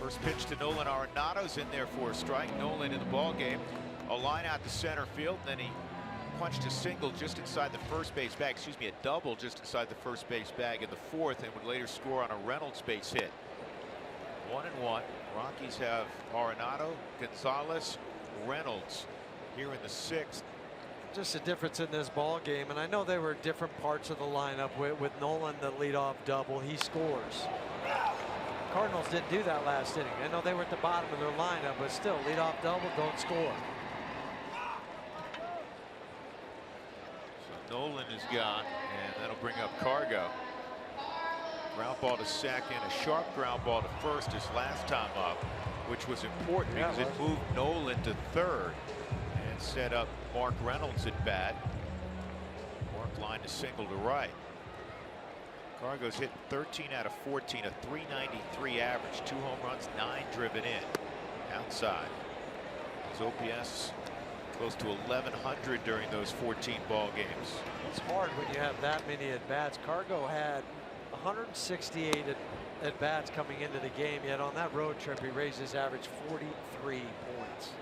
First pitch to Nolan Arenado's in there for a strike. Nolan in the ball game. A line out to center field. Then he punched a single just inside the first base bag. Excuse me, a double just inside the first base bag in the fourth, and would later score on a Reynolds base hit. 1-1. Rockies have Arenado, Gonzalez, Reynolds here in the sixth. Just a difference in this ball game, and I know they were different parts of the lineup. With Nolan the leadoff double, he scores. Cardinals didn't do that last inning. I know they were at the bottom of their lineup, but still, leadoff double, don't score. So Nolan is gone, and that'll bring up Cargo. Ground ball to second, a sharp ground ball to first his last time up, which was important because it moved Nolan to third and set up Mark Reynolds at bat. Mark lined a single to right. Cargo's hit 13 out of 14, a .393 average, 2 home runs, 9 driven in. Outside. His OPS close to 1,100 during those 14 ball games. It's hard when you have that many at bats. Cargo had 168 at bats coming into the game, yet on that road trip he raised his average 43 points.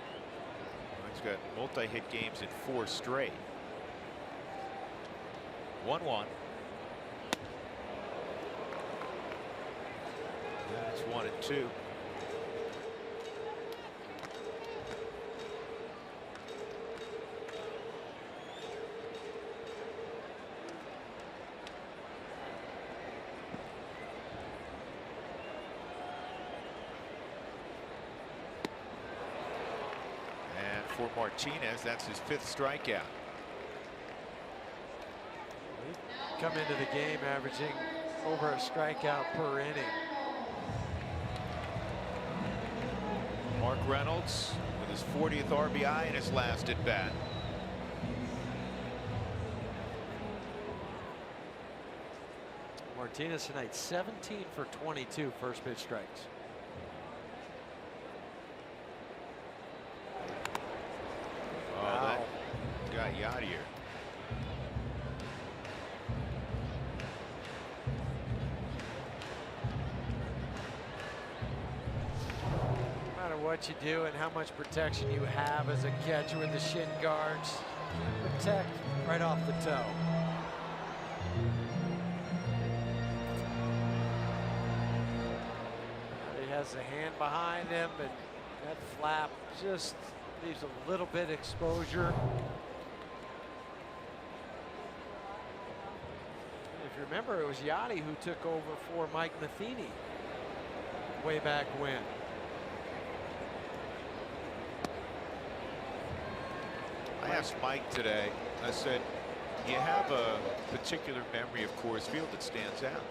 He's got multi-hit games in 4 straight. 1-1. That's 1-2. For Martinez, that's his 5th strikeout. Come into the game averaging over a strikeout per inning. Mark Reynolds with his 40th RBI in his last at bat. Martinez tonight 17 for 22 first pitch strikes. Got you out of here. No matter what you do and how much protection you have as a catcher with the shin guards, protect right off the toe. He has the hand behind him, and that flap just leaves a little bit exposure. If you remember, it was Yachty who took over for Mike Matheny way back when. I asked Mike today, I said, you have a particular memory of Coors Field that stands out?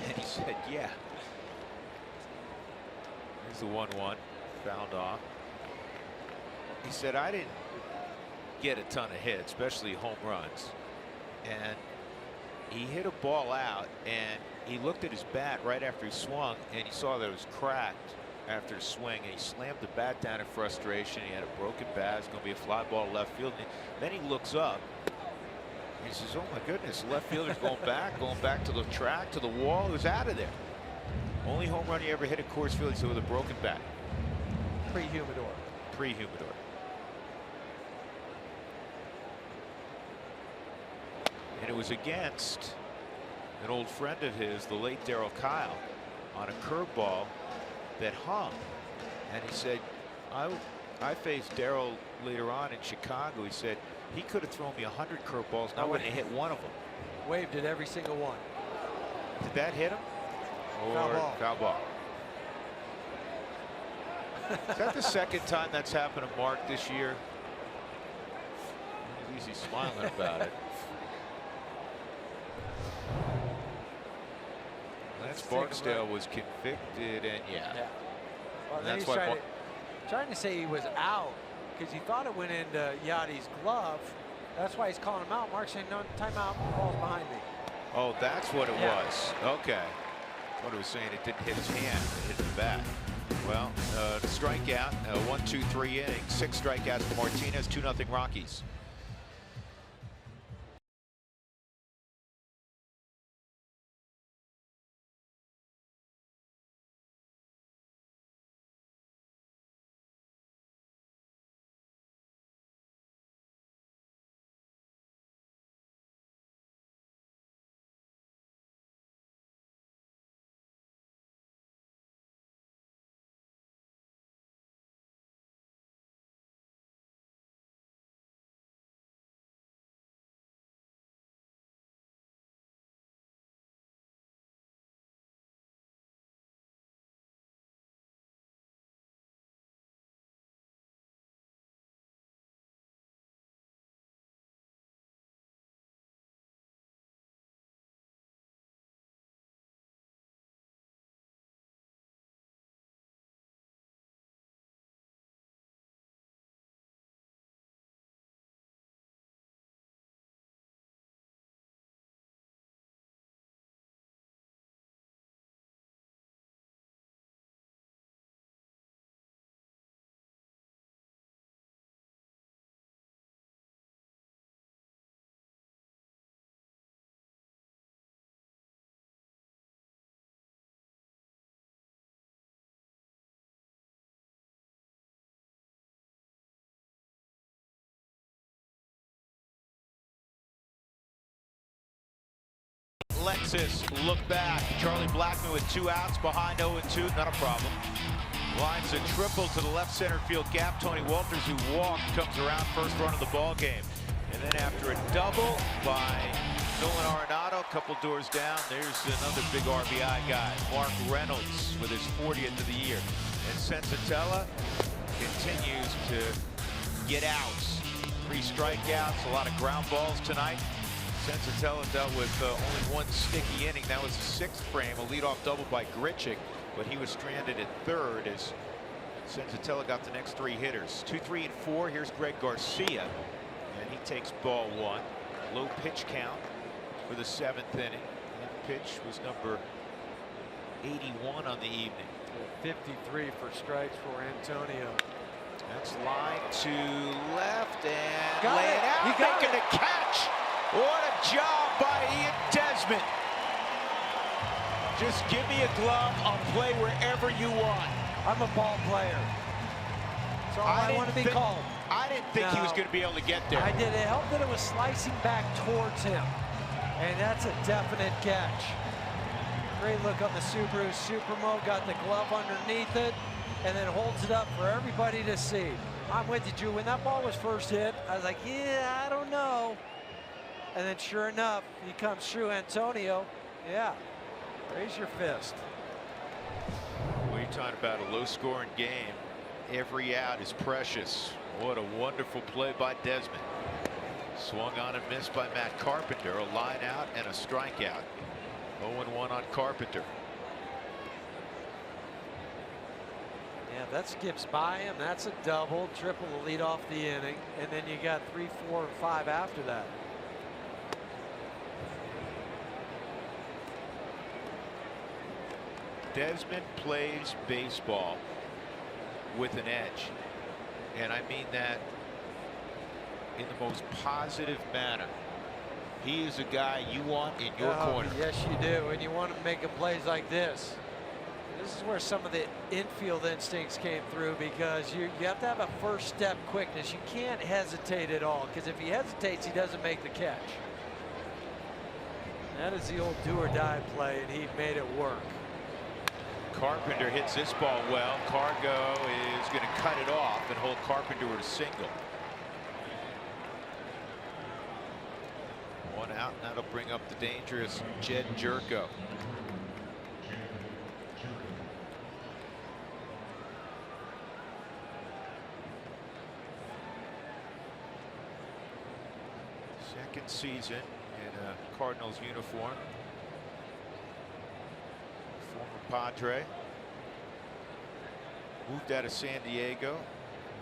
And he said, yeah. Here's the 1-1, fouled off. He said, I didn't get a ton of hits, especially home runs. And he hit a ball out, and he looked at his bat right after he swung, and he saw that it was cracked after his swing, and he slammed the bat down in frustration. He had a broken bat. It's going to be a fly ball to left field. And then he looks up. And he says, oh, my goodness, the left fielder's going back to the track, to the wall. He was out of there. Only home run he ever hit at Coors Field, he said, with a broken bat. Pre-humidor. Pre-humidor. And it was against an old friend of his, the late Darryl Kyle, on a curveball that hung. And he said, I faced Darryl later on in Chicago. He said he could have thrown me 100 curveballs and I wouldn't have hit one of them. Waved at every single one. Did that hit him? Or foul ball. Foul ball. Is that the second time that's happened to Mark this year? He's smiling about it. Lance Barksdale was convicted, and yeah. Well, And then that's he's why trying to say he was out because he thought it went into Yachty's glove. That's why he's calling him out. Mark's saying, no, timeout, ball's behind me. Oh, that's what it was. Okay. What he was saying, it didn't hit his hand, it hit the bat. Well, the strikeout, 1-2-3 innings, 6 strikeouts for Martinez, 2-0 Rockies. Francis, look back. Charlie Blackmon with 2 outs behind 0-2, not a problem. Lines a triple to the left center field gap. Tony Walters, who walked, comes around first run of the ball game. And then after a double by Nolan Arenado, a couple doors down, there's another big RBI guy, Mark Reynolds, with his 40th of the year. And Sensatella continues to get outs. 3 strikeouts, a lot of ground balls tonight. Sensatella dealt with only 1 sticky inning. That was the 6th frame, a leadoff double by Grichuk, but he was stranded at third as Sensatella got the next 3 hitters. 2, 3, and 4. Here's Greg Garcia, and he takes ball 1. Low pitch count for the 7th inning. That pitch was number 81 on the evening. 53 for strikes for Antonio. That's line to left and Got laying it. out, You got making it. a catch. What a job by Ian Desmond. Just give me a glove. I'll play wherever you want. I'm a ball player. That's all I want to be called. I didn't think he was going to be able to get there. I did. It helped that it was slicing back towards him. And that's a definite catch. Great look on the Subaru Supermo. Got the glove underneath it and then holds it up for everybody to see. I'm with you, Drew. When that ball was first hit, I was like, yeah, I don't know. And then sure enough, he comes through. Antonio. Yeah. Raise your fist. Well, you're talking about a low-scoring game. Every out is precious. What a wonderful play by Desmond. Swung on and missed by Matt Carpenter. A line out and a strikeout. 0-1 on Carpenter. Yeah, that skips by him. That's a double, triple to lead off the inning. And then you got 3, 4, and 5 after that. Desmond plays baseball with an edge, and I mean that in the most positive manner. He is a guy you want in your corner. Yes, you do, and you want to make plays like this. This is where some of the infield instincts came through, because you have to have a first step quickness. You can't hesitate at all, because if he hesitates, he doesn't make the catch. That is the old do or die play, and he made it work. Carpenter hits this ball well. Cargo is going to cut it off and hold Carpenter with a single. 1 out, and that'll bring up the dangerous Jed Jerko. Second season in a Cardinals uniform. Former Padre. Moved out of San Diego.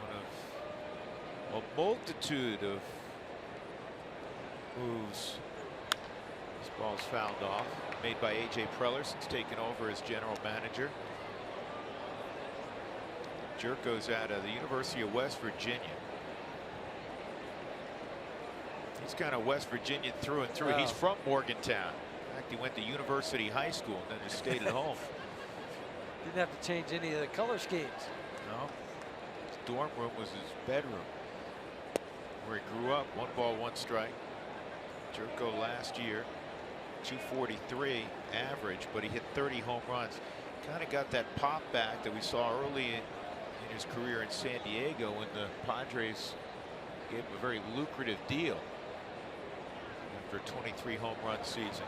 One of a multitude of moves. This ball's fouled off. Made by A.J. Preller since taking over as general manager. Jerko's out of the University of West Virginia. He's kind of West Virginia through and through. Wow. He's from Morgantown. In fact, he went to University High School and then just stayed at home. Didn't have to change any of the color schemes. No. His dorm room was his bedroom, where he grew up. 1 ball, 1 strike. Jerko last year, 243 average, but he hit 30 home runs. Kind of got that pop back that we saw early in his career in San Diego when the Padres gave him a very lucrative deal after a 23 home run season.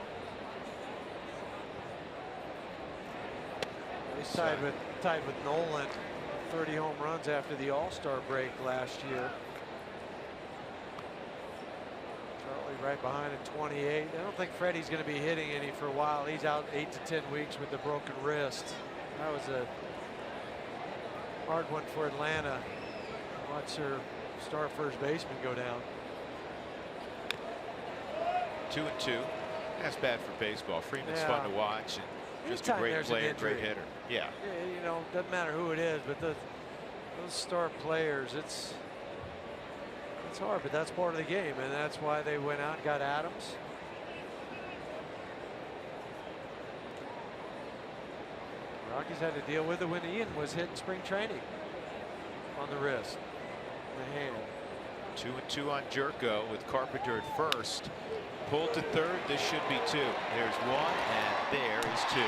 He's tied with Nolan, 30 home runs after the All-Star break last year. Charlie right behind at 28. I don't think Freddie's going to be hitting any for a while. He's out 8 to 10 weeks with the broken wrist. That was a hard one for Atlanta. Watch their star first baseman go down. 2-2. That's bad for baseball. Freeman's Yeah. fun to watch, and just a Anytime great there's an player, great injury. hitter. Yeah. Yeah, you know, doesn't matter who it is, but those star players, it's hard, but that's part of the game, and that's why they went out and got Adams. Rockies had to deal with it when Ian was hit in spring training on the wrist, the hand. 2-2 on Jerko with Carpenter at first. Pulled to third. This should be 2. There's 1, and there is 2.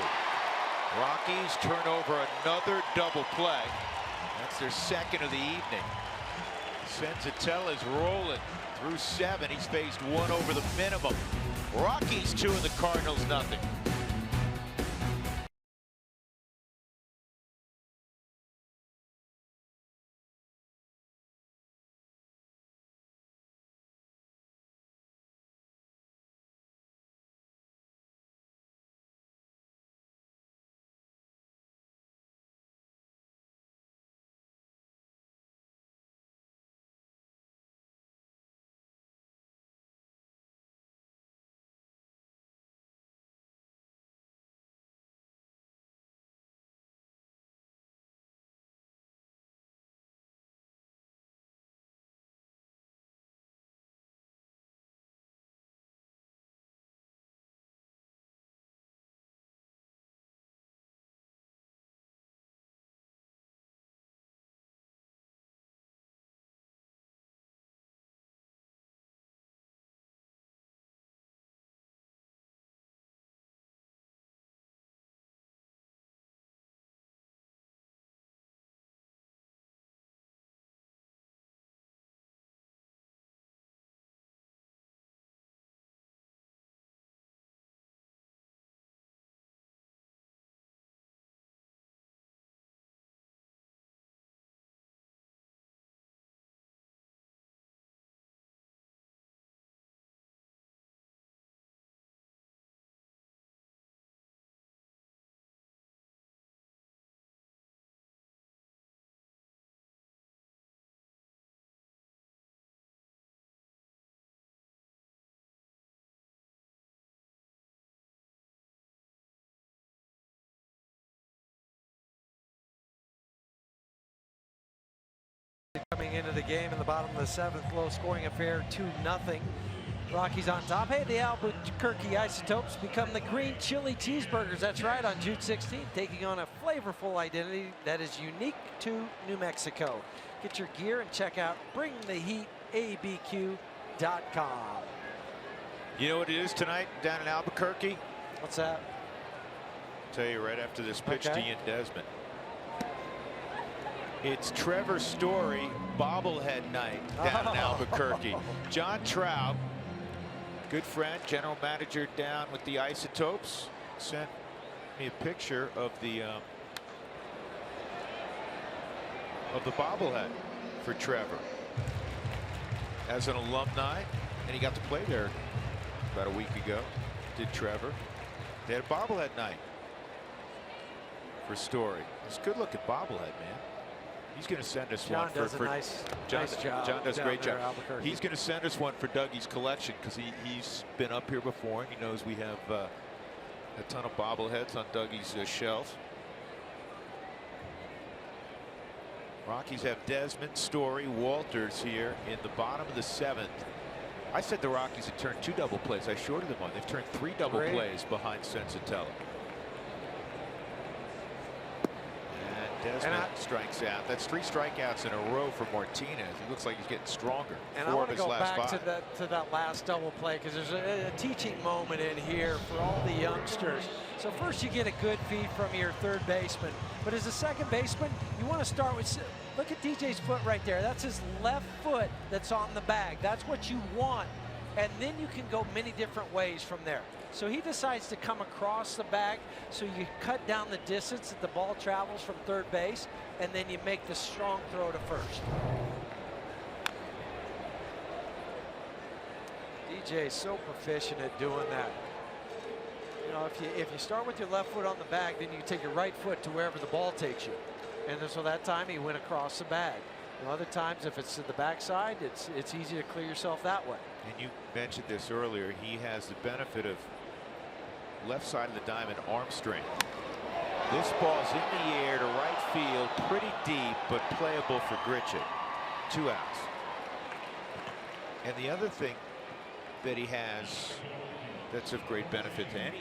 Rockies turn over another double play. That's their second of the evening. Senzatella's rolling through 7. He's faced 1 over the minimum. Rockies 2 and the Cardinals nothing. Coming into the game in the bottom of the 7th, low-scoring affair, 2-0. Rockies on top. Hey, the Albuquerque Isotopes become the green chili cheeseburgers. That's right, on June 16th, taking on a flavorful identity that is unique to New Mexico. Get your gear and check out BringTheHeatABQ.com. You know what it is tonight down in Albuquerque? What's that? I'll tell you right after this pitch to Ian Desmond. It's Trevor Story bobblehead night down in Albuquerque. John Trout, good friend, general manager down with the Isotopes, sent me a picture of the bobblehead for Trevor as an alumni, and he got to play there about a week ago. Did Trevor? They had a bobblehead night for Story. It's a good looking bobblehead, man. He's going to send us one for nice John. job. John does a great job. Albuquerque. He's going to send us one for Dougie's collection because he's been up here before and he knows we have a ton of bobbleheads on Dougie's shelf. Rockies have Desmond, Story, Walters here in the bottom of the 7th. I said the Rockies had turned 2 double plays. I shorted them on. They've turned 3 double plays behind Senzatella. Desmond strikes out. That's 3 strikeouts in a row for Martinez. He looks like he's getting stronger. And I want to go back to that last double play because there's a teaching moment in here for all the youngsters. So first you get a good feed from your third baseman, but as a second baseman, you want to start with, look at DJ's foot right there. That's his left foot that's on the bag. That's what you want. And then you can go many different ways from there. So he decides to come across the bag, so you cut down the distance that the ball travels from third base, and then you make the strong throw to first. DJ is so proficient at doing that. You know, if you start with your left foot on the bag, then you take your right foot to wherever the ball takes you. And so that time he went across the bag. You know, other times, if it's to the backside, it's easy to clear yourself that way. And you mentioned this earlier. He has the benefit of left side of the diamond arm strength. This ball's in the air to right field, pretty deep, but playable for Gritchett. 2 outs. And the other thing that he has that's of great benefit to any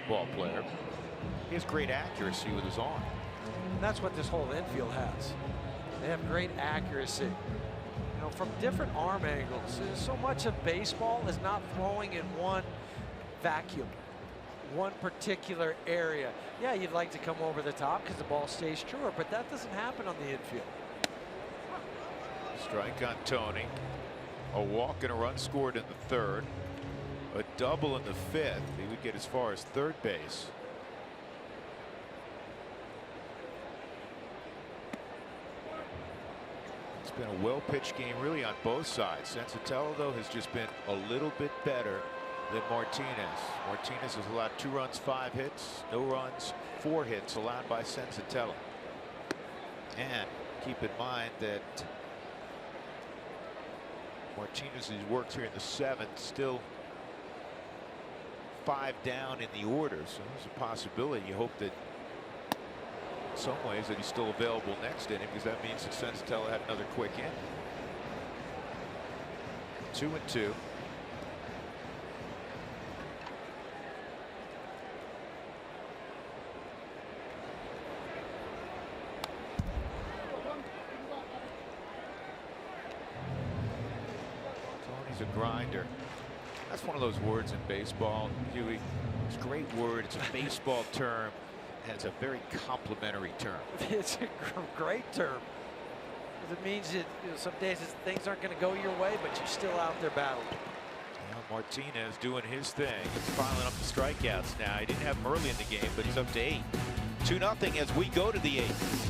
ball player, he has great accuracy with his arm. And that's what this whole infield has. They have great accuracy. You know, from different arm angles. So much of baseball is not throwing in one vacuum, one particular area. Yeah, you'd like to come over the top because the ball stays truer, but that doesn't happen on the infield. Strike on Tony. A walk and a run scored in the third. A double in the fifth. He would get as far as third base. It's been a well-pitched game really on both sides. Sensatella, though, has just been a little bit better than Martinez. Martinez has allowed 2 runs, 5 hits, no runs, 4 hits allowed by Sensatella. And keep in mind that Martinez's works here in the 7th, still 5 down in the order, so there's a possibility. You hope that in some ways that he's still available next inning, because that means that Sensatella had another quick inning. 2-2. Tony's a grinder. That's one of those words in baseball, Huey. It's a great word. It's a baseball term, and it's a very complimentary term. It's a great term. It means that, you know, some days things aren't going to go your way, but you're still out there battling. Well, Martinez doing his thing. He's piling up the strikeouts now. He didn't have them early in the game, but he's up to 8. 2-0 as we go to the 8th.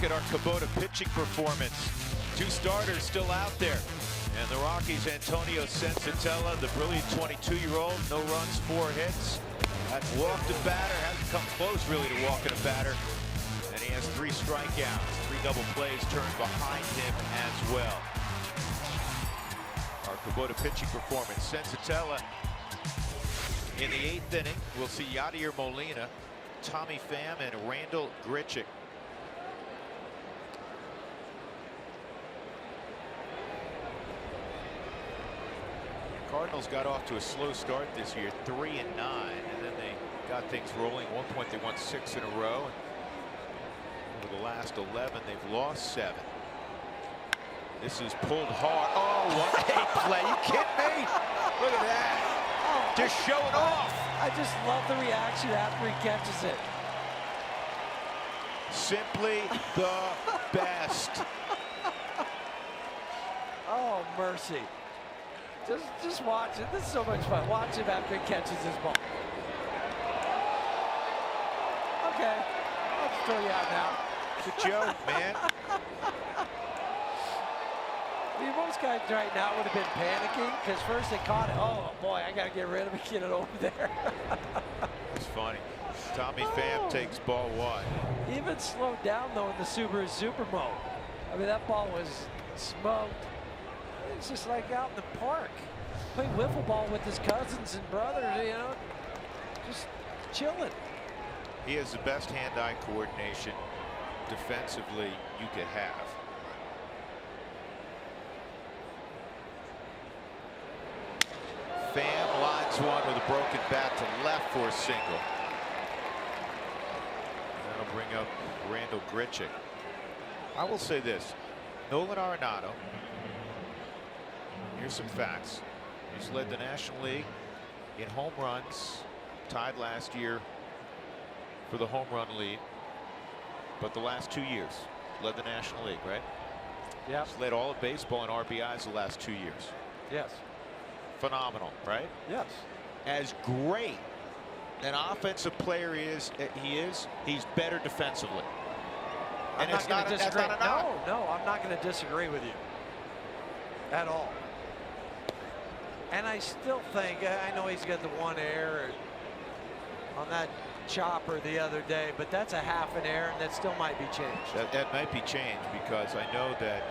At our Kubota pitching performance. 2 starters still out there. And the Rockies, Antonio Sensatella, the brilliant 22-year-old, no runs, 4 hits. That's walked a batter, hasn't come close really to walking a batter. And he has 3 strikeouts, 3 double plays turned behind him as well. Our Kubota pitching performance. Sensatella in the 8th inning. We'll see Yadier Molina, Tommy Pham, and Randall Grichuk. Cardinals got off to a slow start this year, 3-9, and then they got things rolling. At one point they won 6 in a row. And over the last 11, they've lost 7. This is pulled hard. Oh, what a play! You kidding me? Look at that! Just showing off. I just love the reaction after he catches it. Simply the best. Oh, mercy. Just watch it. This is so much fun. Watch him after he catches his ball. Okay, I'll just throw you out now. It's a joke, man. I mean, most guys right now would have been panicking because first they caught it. Oh boy, I got to get rid of it, get it over there. It's funny. Tommy Pham takes ball 1. Even slowed down though in the Subaru Super mode. I mean, that ball was smoked. It's just like out in the park, playing wiffle ball with his cousins and brothers, you know, just chilling. He has the best hand-eye coordination defensively you could have. Pham lines one with a broken bat to left for a single. That'll bring up Randall Grichuk. I will say this, Nolan Arenado, here's some facts. He's led the National League in home runs, tied last year for the home run lead, but the last 2 years led the National League, right? Yeah. He's led all of baseball in RBIs the last 2 years. Yes. Phenomenal, right? Yes. As great an offensive player he's better defensively. I'm And it's not not going to disagree. that's not a knock. No, I'm not going to disagree with you at all. And I still think, I know he's got the one error on that chopper the other day, but that's a half an error, and that still might be changed. That might be changed, because I know that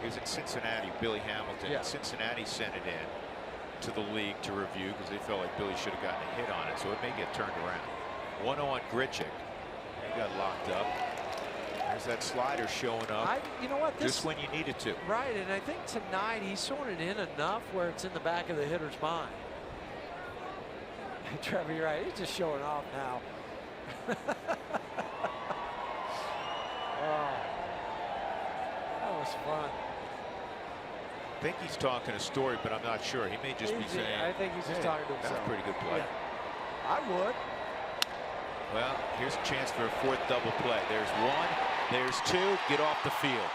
it was in Cincinnati, Billy Hamilton. Yeah. Cincinnati sent it in to the league to review because they felt like Billy should have gotten a hit on it, so it may get turned around. 1-0 on Grichuk. He got locked up. There's that slider showing up. You know what? Just when you need it to. Right, and I think tonight he's throwing it in enough where it's in the back of the hitter's mind. Trevor, you're right. He's just showing off now. Oh, that was fun. I think he's talking a story, but I'm not sure. He may just be saying. I think he's just talking to himself. That's a pretty good play. Yeah. I would. Well, here's a chance for a fourth double play. There's one. There's two. Get off the field.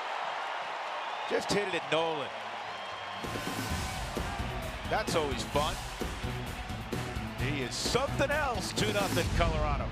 Just hit it at Nolan. That's always fun. He is something else. 2-0 Colorado.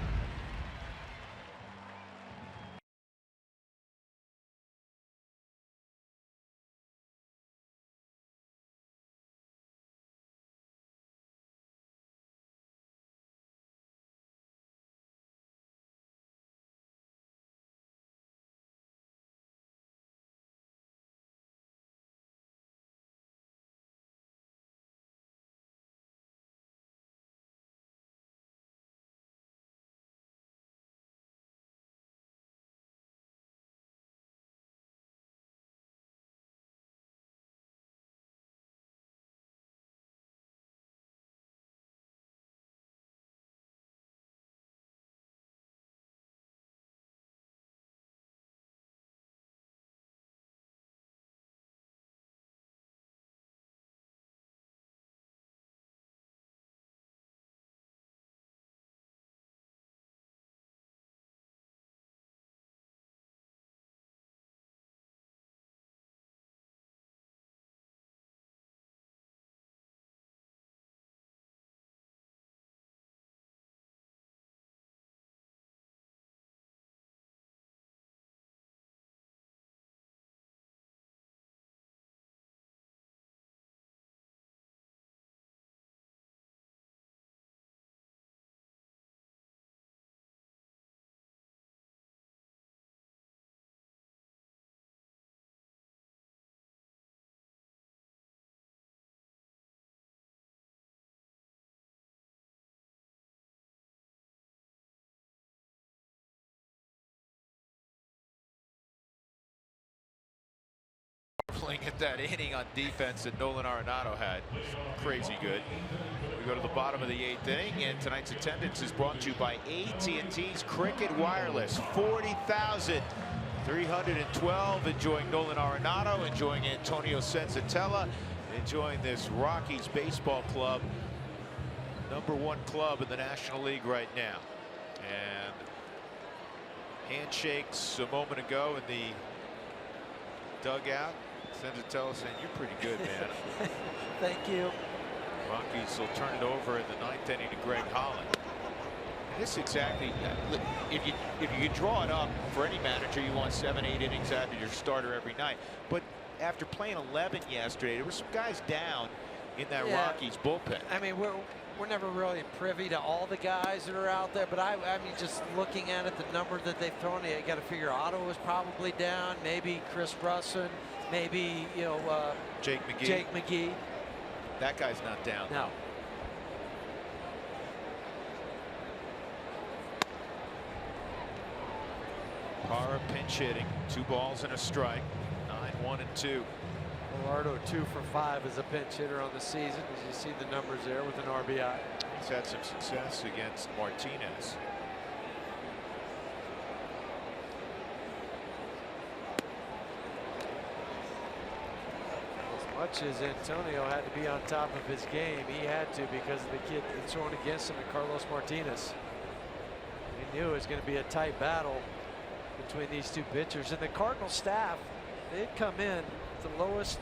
At that inning on defense that Nolan Arenado had. Crazy good. We go to the bottom of the 8th inning, and tonight's attendance is brought to you by AT&T's Cricket Wireless. 40,312 enjoying Nolan Arenado, enjoying Antonio Senzatella, enjoying this Rockies baseball club, #1 club in the National League right now. And handshakes a moment ago in the dugout. Senzatella saying, "You're pretty good, man." Thank you. Rockies will turn it over in the 9th inning to Greg Holland. And this exactly, if you could draw it up for any manager, you want 7-8 innings out of your starter every night. But after playing 11 yesterday, there were some guys down in that Rockies bullpen. I mean, we're never really privy to all the guys that are out there, but I mean, just looking at it, the number that they've thrown, you got to figure Otto was probably down, maybe Chris Russin, maybe, you know, Jake McGee. Jake McGee. That guy's not down. No. Parra pinch hitting, 2 balls and a strike, 9-1-2. Gerardo 2 for 5 as a pinch hitter on the season, as you see the numbers there with an RBI. He's had some success against Martinez. As much as Antonio had to be on top of his game, he had to because of the kid that's thrown against him, Carlos Martinez. He knew it was going to be a tight battle between these two pitchers. And the Cardinal staff, they'd come in the lowest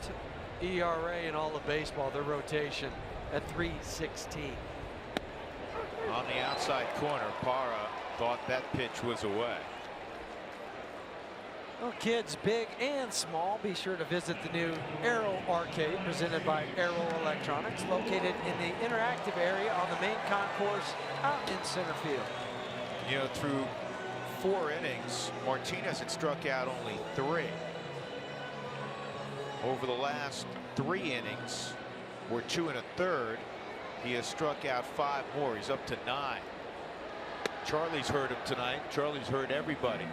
ERA in all of baseball, their rotation, at 3.16. On the outside corner, Parra thought that pitch was away. Well, kids big and small, be sure to visit the new Aero Arcade presented by Aero Electronics, located in the interactive area on the main concourse out in center field. You know, through 4 innings, Martinez had struck out only 3. Over the last 3 innings, or 2 1/3, he has struck out 5 more. He's up to 9. Charlie's hurt him tonight. Charlie's hurt everybody.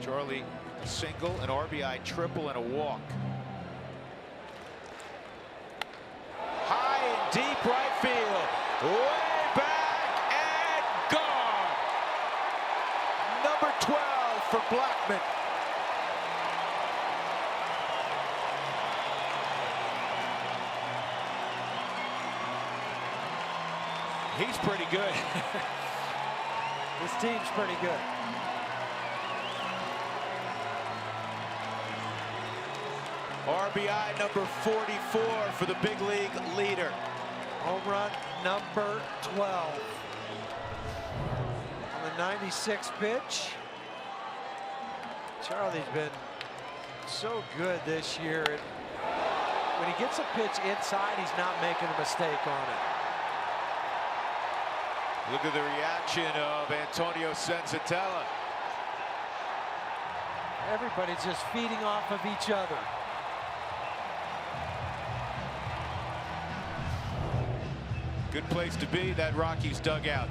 Charlie, a single, an RBI triple, and a walk. High and deep right field. Way back and gone. Number 12 for Blackmon. He's pretty good. This team's pretty good. RBI number 44 for the big league leader. Home run number 12. On the 96 pitch. Charlie's been so good this year. And when he gets a pitch inside, he's not making a mistake on it. Look at the reaction of Antonio Senzatella. Everybody's just feeding off of each other. Good place to be, that Rockies dugout.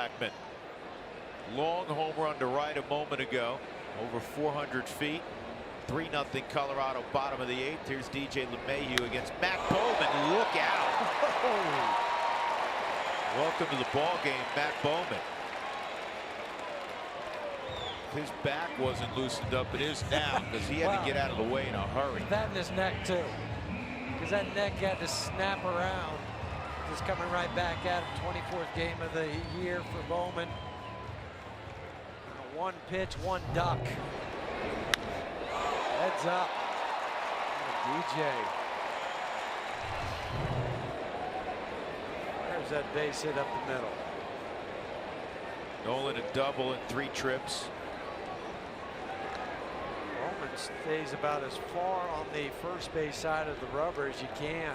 Blackmon. Long home run to right a moment ago, over 400 feet. 3-0 Colorado, bottom of the 8th. Here's DJ LeMahieu against Matt Bowman. Look out. Welcome to the ball game, Matt Bowman. His back wasn't loosened up, it is now, because he had to get out of the way in a hurry. That in his neck too, because that neck had to snap around. is coming right back at him. 24th game of the year for Bowman. One pitch, one duck. Heads up. DJ. There's that base hit up the middle. Nolan a double in 3 trips. Bowman stays about as far on the first base side of the rubber as you can.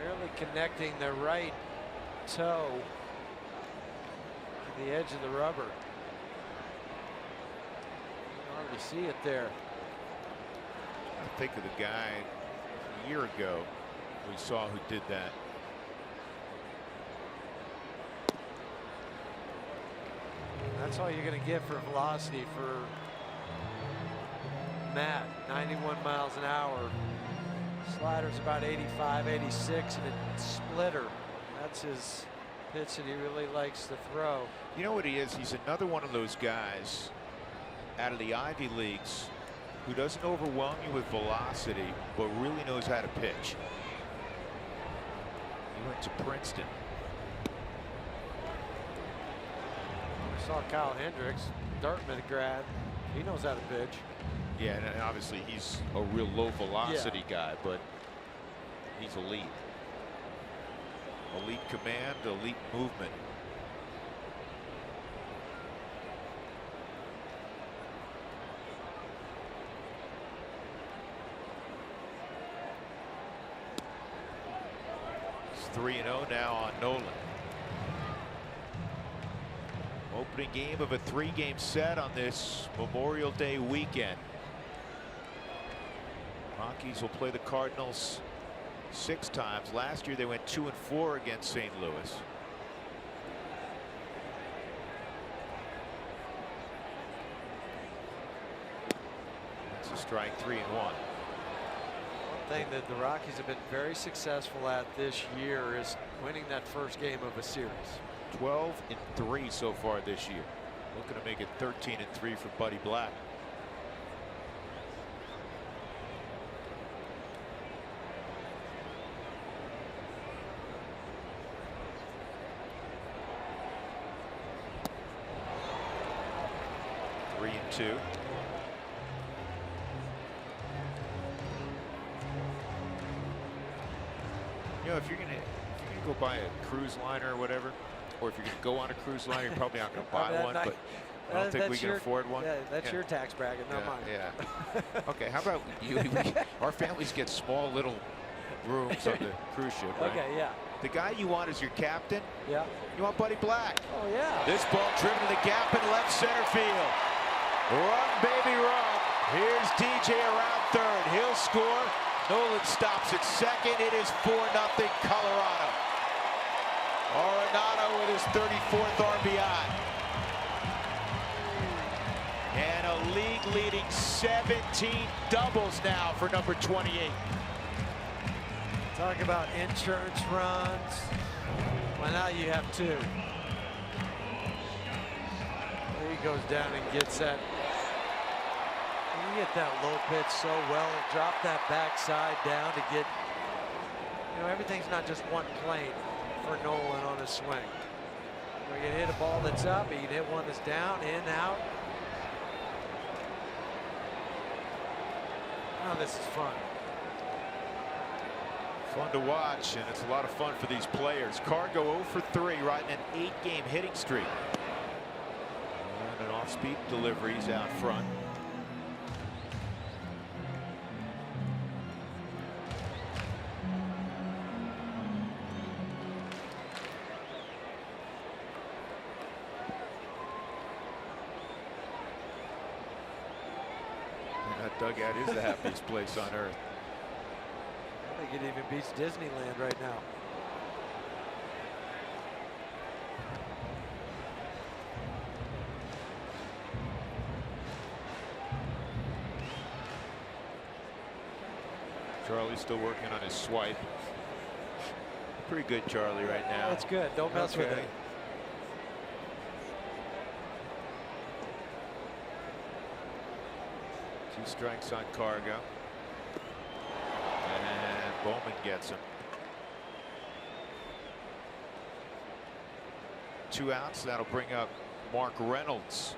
Barely connecting the right toe to the edge of the rubber. You can hardly see it there. I think of the guy a year ago we saw who did that. That's all you're going to get for velocity for Matt. 91 miles an hour. Slider's about 85, 86, and a splitter. That's his pitch that he really likes to throw. You know what he is? He's another one of those guys out of the Ivy Leagues who doesn't overwhelm you with velocity, but really knows how to pitch. He went to Princeton. I saw Kyle Hendricks, Dartmouth grad. He knows how to pitch. Yeah, and obviously he's a real low velocity guy, but he's elite. Elite command, elite movement. It's 3-0 now on Nolan. Opening game of a 3-game set on this Memorial Day weekend. Rockies will play the Cardinals 6 times. Last year they went 2-4 against St. Louis. That's a strike, 3-1. One thing that the Rockies have been very successful at this year is winning that first game of a series. 12-3 so far this year. Looking to make it 13-3 for Buddy Black. Three and 2. You know, if you're gonna go buy a cruise liner or whatever, or if you're gonna go on a cruise liner, you're probably not gonna buy one. But I don't think we can afford one. Yeah, that's your tax bracket, not mine. Yeah. Okay, how about you? Our families get small little rooms on the cruise ship, right? Okay, yeah. The guy you want is your captain. Yeah. You want Buddy Black. Oh yeah. This ball driven to the gap in left center field. Run, baby, run. Here's DJ around third. He'll score. Nolan stops at second. It is 4-0 Colorado. Arenado with his 34th RBI. And a league-leading 17 doubles now for number 28. Talk about insurance runs. Well, now you have 2. There he goes down and gets that. You get that low pitch so well. Drop that backside down to get. You know, everything's not just one plane for Nolan on his swing. You can hit a ball that's up. You can hit one that's down, in, out. Oh, this is fun. Fun to watch, and it's a lot of fun for these players. Cargo 0 for 3, riding an 8-game hitting streak. And an off-speed deliveries out front. And that dugout is the happiest place on earth. I think it even beats Disneyland right now. Charlie's still working on his swipe. Pretty good, Charlie, right now. That's good. Don't mess with it. 2 strikes on Cargo. And Bowman gets him. 2 outs. That'll bring up Mark Reynolds.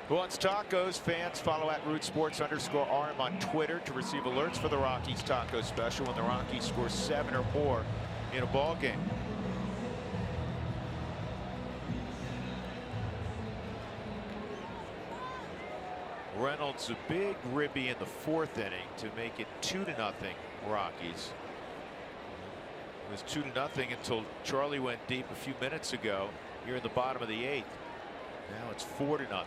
Who wants tacos? Fans, follow at @RootSports_RM on Twitter to receive alerts for the Rockies taco special when the Rockies score 7 or more in a ball game. Reynolds a big ribby in the 4th inning to make it 2-0 Rockies. It was 2-0 until Charlie went deep a few minutes ago here in the bottom of the 8th. Now it's 4-0.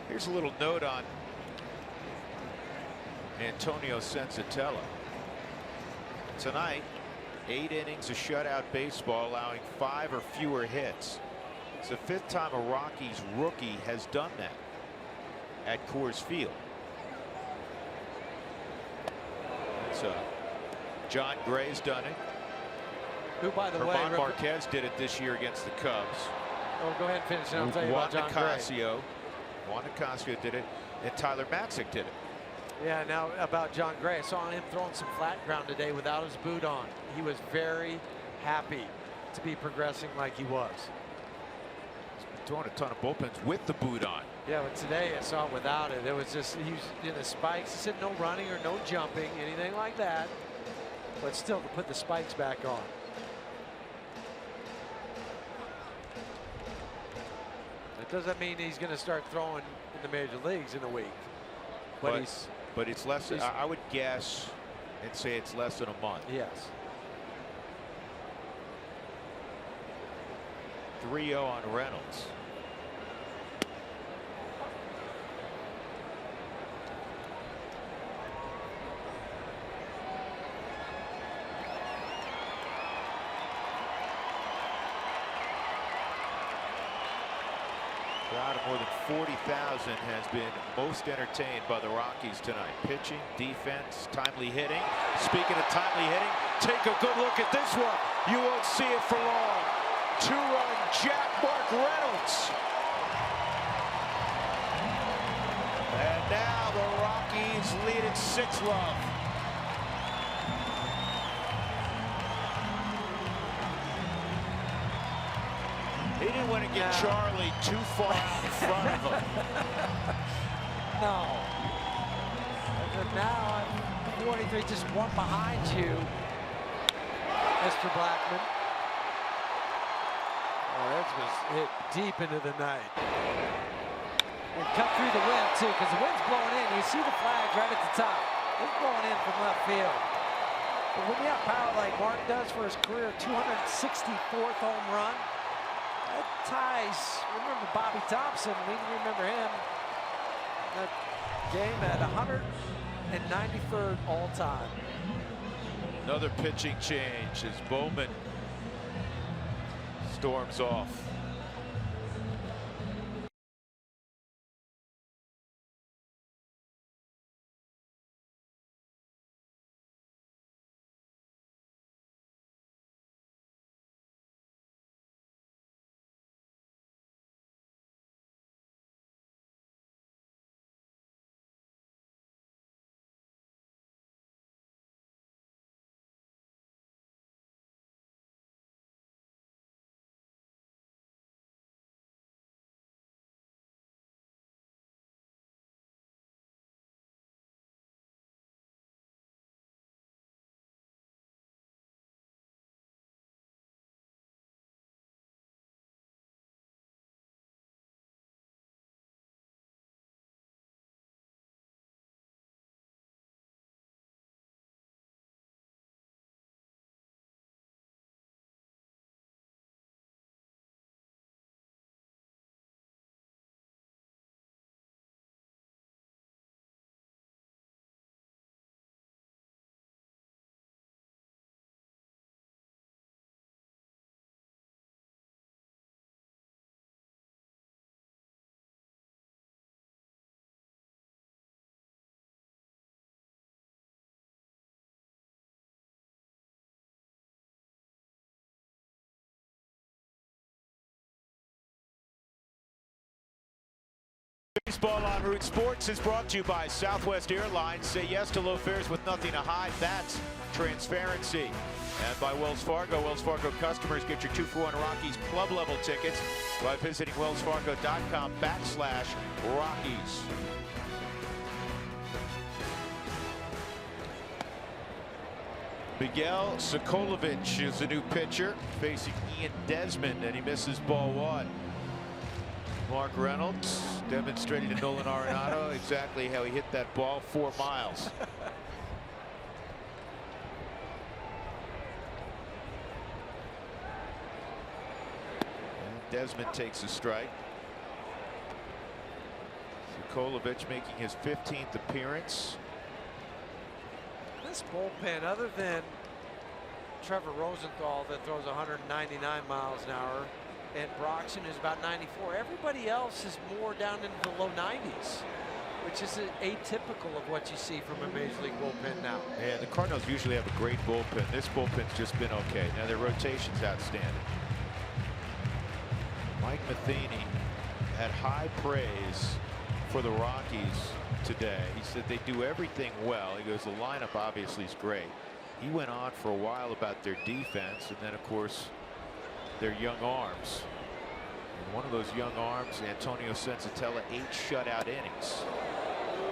Here's a little note on Antonio Senzatella. Tonight, 8 innings of shutout baseball, allowing 5 or fewer hits. It's the 5th time a Rockies rookie has done that at Coors Field. So John Gray's done it. Who, by the way, Herman Marquez did it this year against the Cubs. Oh, go ahead and finish. I'll tell you about John Gray. Juan Nicasio did it, and Tyler Matzik did it. Yeah, now about John Gray. I saw him throwing some flat ground today without his boot on. He was very happy to be progressing like he was. He's been throwing a ton of bullpens with the boot on. Yeah, but today I saw him without it. It was just, he was in the spikes. He said no running or no jumping, anything like that. But still, to put the spikes back on. That doesn't mean he's going to start throwing in the major leagues in a week. But it's less. I would guess and say it's less than a month. Yes. 3-0 on Reynolds. Crowd of more than 40,000 has been most entertained by the Rockies tonight. Pitching, defense, timely hitting. Speaking of timely hitting, take a good look at this one. You won't see it for long. 2-run jack Mark Reynolds. And now the Rockies lead at 6-run. He didn't want to get Charlie too far out in front of him. No. But now I'm 43, just one behind you, Mr. Blackman. Oh, that was hit deep into the night. And cut through the wind, too, because the wind's blowing in. You see the flag right at the top. It's blowing in from left field. But when you have power like Mark does for his career, 264th home run, that ties, remember Bobby Thompson, we remember him, that game at 193rd all time. Another pitching change as Bowman storms off. Baseball on Root Sports is brought to you by Southwest Airlines. Say yes to low fares with nothing to hide. That's transparency. And by Wells Fargo. Wells Fargo customers get your 2-for-1 Rockies club level tickets by visiting wellsfargo.com/Rockies. Miguel Sokolovic is the new pitcher facing Ian Desmond, and he misses ball 1. Mark Reynolds demonstrating to Nolan Arenado exactly how he hit that ball 4 miles. And Desmond takes a strike. Sokolovic making his 15th appearance. This bullpen, other than Trevor Rosenthal that throws 199 miles an hour, and Broxton is about 94, everybody else is more down into the low 90s, which is atypical of what you see from a Major League bullpen now. Yeah, the Cardinals usually have a great bullpen. This bullpen's just been okay. Now their rotation's outstanding. Mike Matheny had high praise for the Rockies today. He said they do everything well. He goes, the lineup obviously is great. He went on for a while about their defense, and then of course their young arms. And one of those young arms, Antonio Sensatella, 8 shutout innings.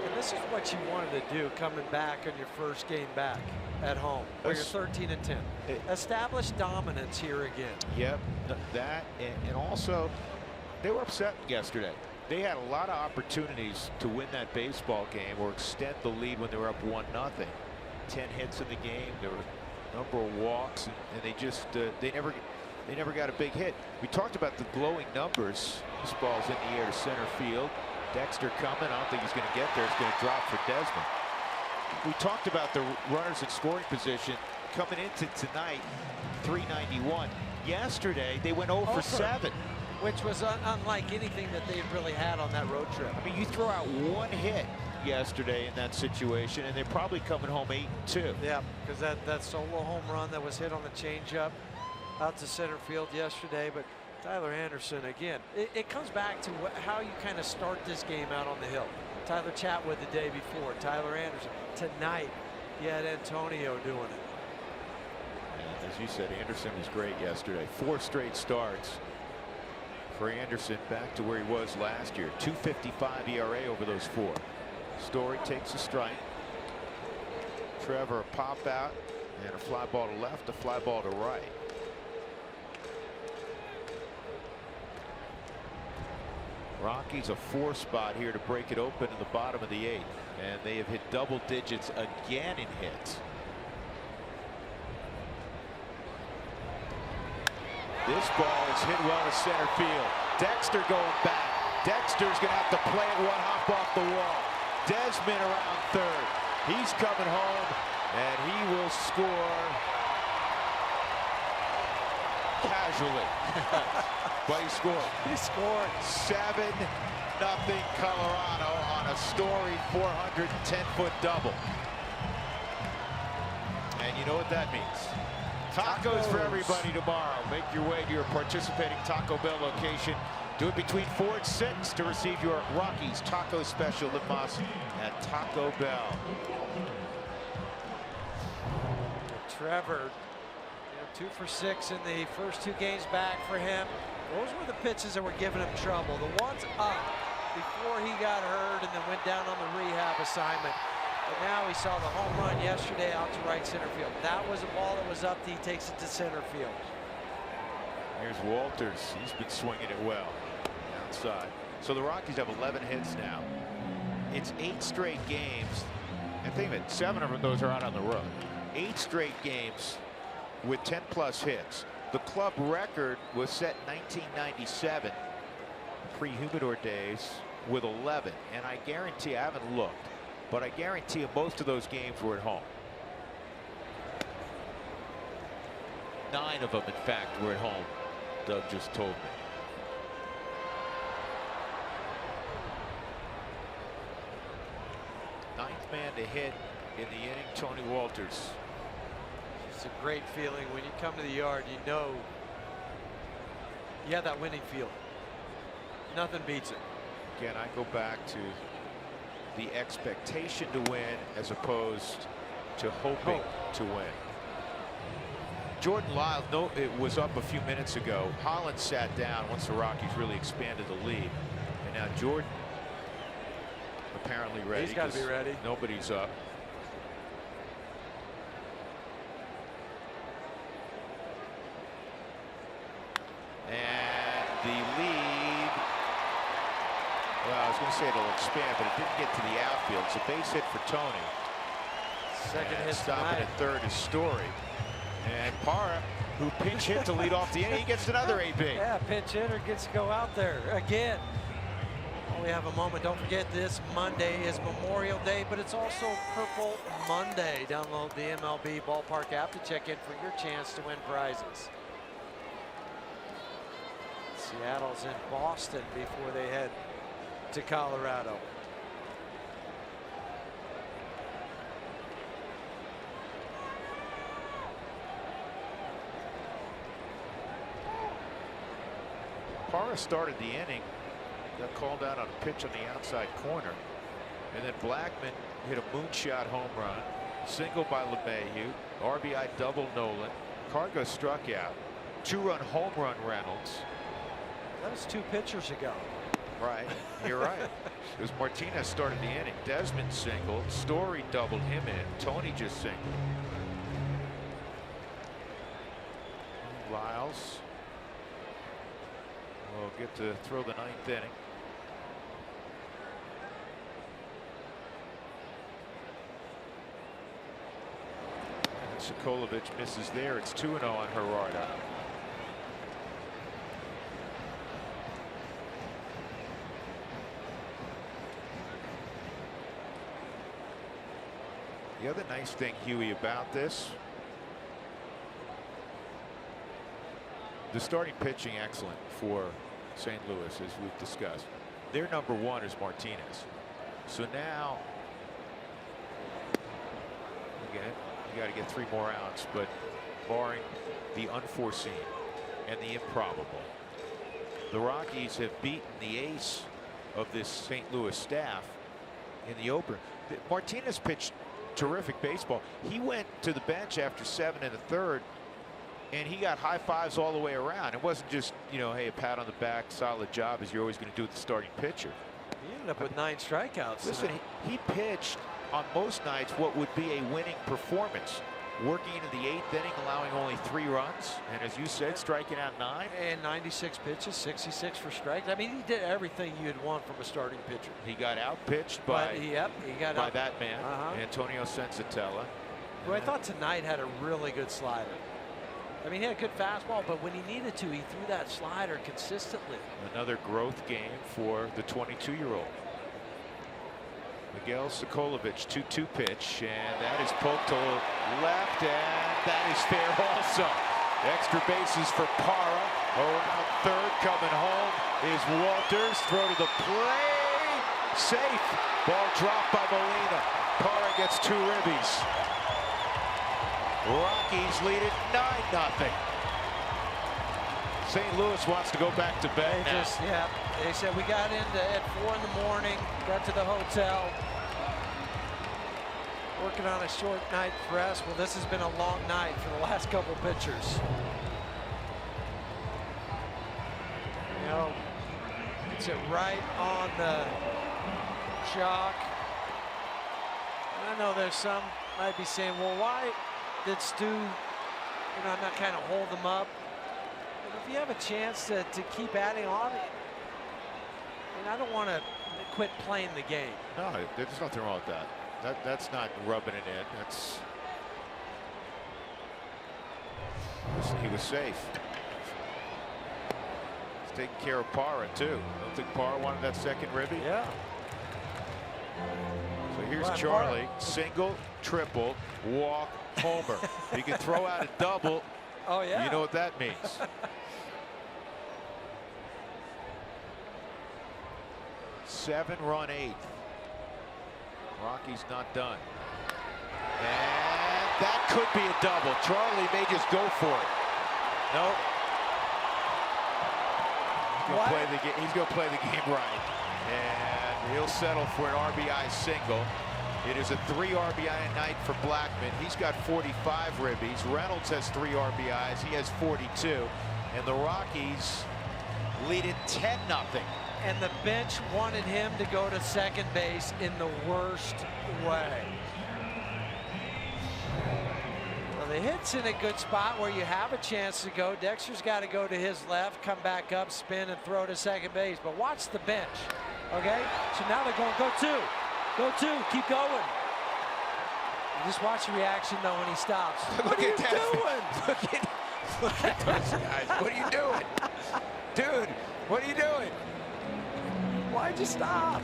And this is what you wanted to do coming back on your first game back at home, where you're 13-10. Establish dominance here again. Yep, that, and also they were upset yesterday. They had a lot of opportunities to win that baseball game or extend the lead when they were up 1-0. 10 hits in the game. There were a number of walks, and they just they never got a big hit. We talked about the glowing numbers. This ball's in the air to center field. Dexter coming. I don't think he's going to get there. It's going to drop for Desmond. We talked about the runners in scoring position coming into tonight. 391. Yesterday they went 0 for 7. Which was unlike anything that they really had on that road trip. I mean, you throw out 1 hit yesterday in that situation, and they're probably coming home 8-2. Yeah, because that solo home run that was hit on the changeup out to center field yesterday. But Tyler Anderson, again, it comes back to how you kind of start this game out on the hill. Tyler Chatwood the day before, Tyler Anderson. Tonight, you had Antonio doing it. And as you said, Anderson was great yesterday. 4 straight starts for Anderson, back to where he was last year. 2.55 ERA over those 4. Story takes a strike. Trevor, a pop out, and a fly ball to left, a fly ball to right. Rockies a 4 spot here to break it open in the bottom of the 8th, and they have hit double digits again in hits. This ball is hit well to center field. Dexter going back. Dexter's going to have to play it 1 hop off the wall. Desmond around third. He's coming home, and he will score casually. But he scored. He scored. 7-0 Colorado on a Story 410-foot double. And you know what that means. Tacos for everybody tomorrow. Make your way to your participating Taco Bell location. Do it between 4 and 6 to receive your Rockies taco special with Moss at Taco Bell. Trevor, 2 for 6 in the first 2 games back for him. Those were the pitches that were giving him trouble. The ones up before he got hurt and then went down on the rehab assignment. But now we saw the home run yesterday out to right center field. That was a ball that was up. He takes it to center field. Here's Walters. He's been swinging it well outside. So the Rockies have 11 hits now. It's 8 straight games. And think of it, 7 of those are out on the road. 8 straight games with 10+ hits. The club record was set in 1997, pre-Humidor days, with 11. And I guarantee, I haven't looked, but I guarantee you most of those games were at home. 9 of them, in fact, were at home, Doug just told me. Ninth man to hit in the inning, Tony Walters. It's a great feeling when you come to the yard. You know you have that winning feeling. Nothing beats it. Again, I go back to the expectation to win as opposed to hoping to win. Jordan Lyles, it was up a few minutes ago. Holland sat down once the Rockies really expanded the lead. And now Jordan apparently ready. He's got to be ready. Nobody's up. And the lead, well, I was going to say it'll expand, but it didn't get to the outfield. It's a base hit for Tony. Second hit stopping at third is Story. And Parra, who pinch hit to lead off the inning, he gets another AB. Yeah, pinch hitter gets to go out there again. While we have a moment, don't forget this Monday is Memorial Day, but it's also Purple Monday. Download the MLB Ballpark app to check in for your chance to win prizes. Seattle's in Boston before they head to Colorado. Parra started the inning, got called out on a pitch on the outside corner, and then Blackman hit a moonshot home run, single by LeMahieu, RBI double Nolan, Cargo struck out, 2-run home run Reynolds. That was 2 pitchers ago. Right, you're right. It was Martinez started the inning. Desmond singled, Story doubled him in, Tony just singled. Lyles will get to throw the 9th inning. And Sokolovic misses there. It's 2-0 on Gerardo. The other nice thing, Huey, about this, the starting pitching excellent for St. Louis, as we've discussed. Their #1 is Martinez. So now, again, you got to get 3 more outs, but barring the unforeseen and the improbable, the Rockies have beaten the ace of this St. Louis staff in the opener. Martinez pitched terrific baseball. He went to the bench after 7 1/3, and he got high fives all the way around. It wasn't just, you know, hey, a pat on the back, solid job, as you're always going to do with the starting pitcher. He ended up with 9 strikeouts. Listen, he pitched on most nights what would be a winning performance, working into the 8th inning, allowing only 3 runs, and as you said, striking out 9. And 96 pitches, 66 for strikes. I mean, he did everything you'd want from a starting pitcher. He got out-pitched by that man, Antonio Sensatella. Who I thought tonight had a really good slider. I mean, he had a good fastball, but when he needed to, he threw that slider consistently. Another growth game for the 22-year-old. Miguel Sokolovic, 2-2 pitch, and that is poked to left, and that is fair also. Extra bases for Parra. Around third, coming home is Walters. Throw to the plate. Safe. Ball dropped by Molina. Parra gets 2 ribbies. Rockies lead it 9-0. St. Louis wants to go back to bed now. They said we got in at 4 in the morning, got to the hotel, working on a short night for us. Well, this has been a long night for the last couple pitchers. You know, it's right on the chalk. And I know there's some might be saying, well, why did Stu, not kind of hold them up? And if you have a chance to keep adding on, I don't want to quit playing the game. No, there's nothing wrong with that. That's not rubbing it in. That's. Listen, he was safe. He's taking care of Parra too. I don't think Parra wanted that second ribby. Yeah. So here's Charlie. Single, triple, walk, homer. He can throw out a double. Oh yeah. You know what that means. Seven-run 8th. Rockies not done. And that could be a double. Charlie may just go for it. Nope. He's going to play the game right. And he'll settle for an RBI single. It is a 3 RBI night for Blackmon. He's got 45 ribbies. Reynolds has 3 RBIs. He has 42. And the Rockies lead it 10-0. And the bench wanted him to go to second base in the worst way. Well, the hit's in a good spot where you have a chance to go. Dexter's got to go to his left, come back up, spin, and throw to second base. But watch the bench, okay? So now they're going, go 2. Go 2, keep going. Just watch the reaction, though, when he stops. What are you doing? Look at those guys. What are you doing? Dude, what are you doing? Why'd you stop?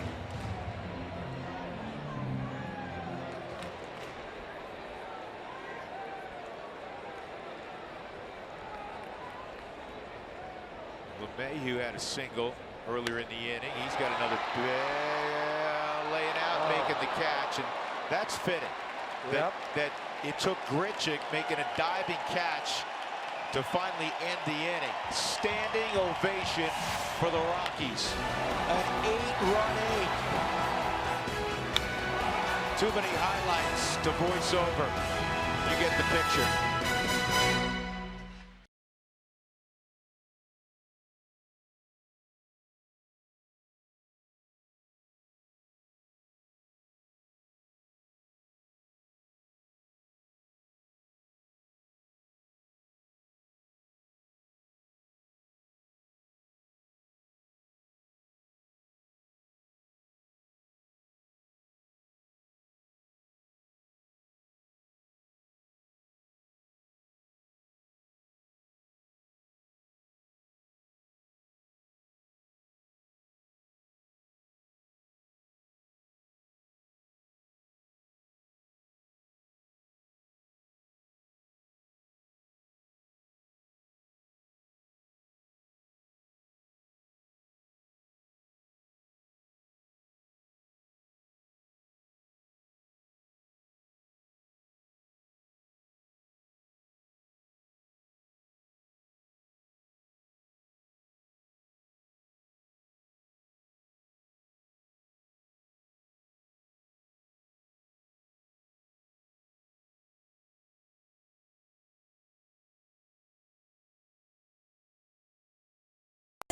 LeMahieu had a single earlier in the inning. He's got another laying out, making the catch, and that's fitting. That it took Grichuk making a diving catch to finally end the inning. Standing ovation for the Rockies. An 8-run 8. Too many highlights to voice over. You get the picture.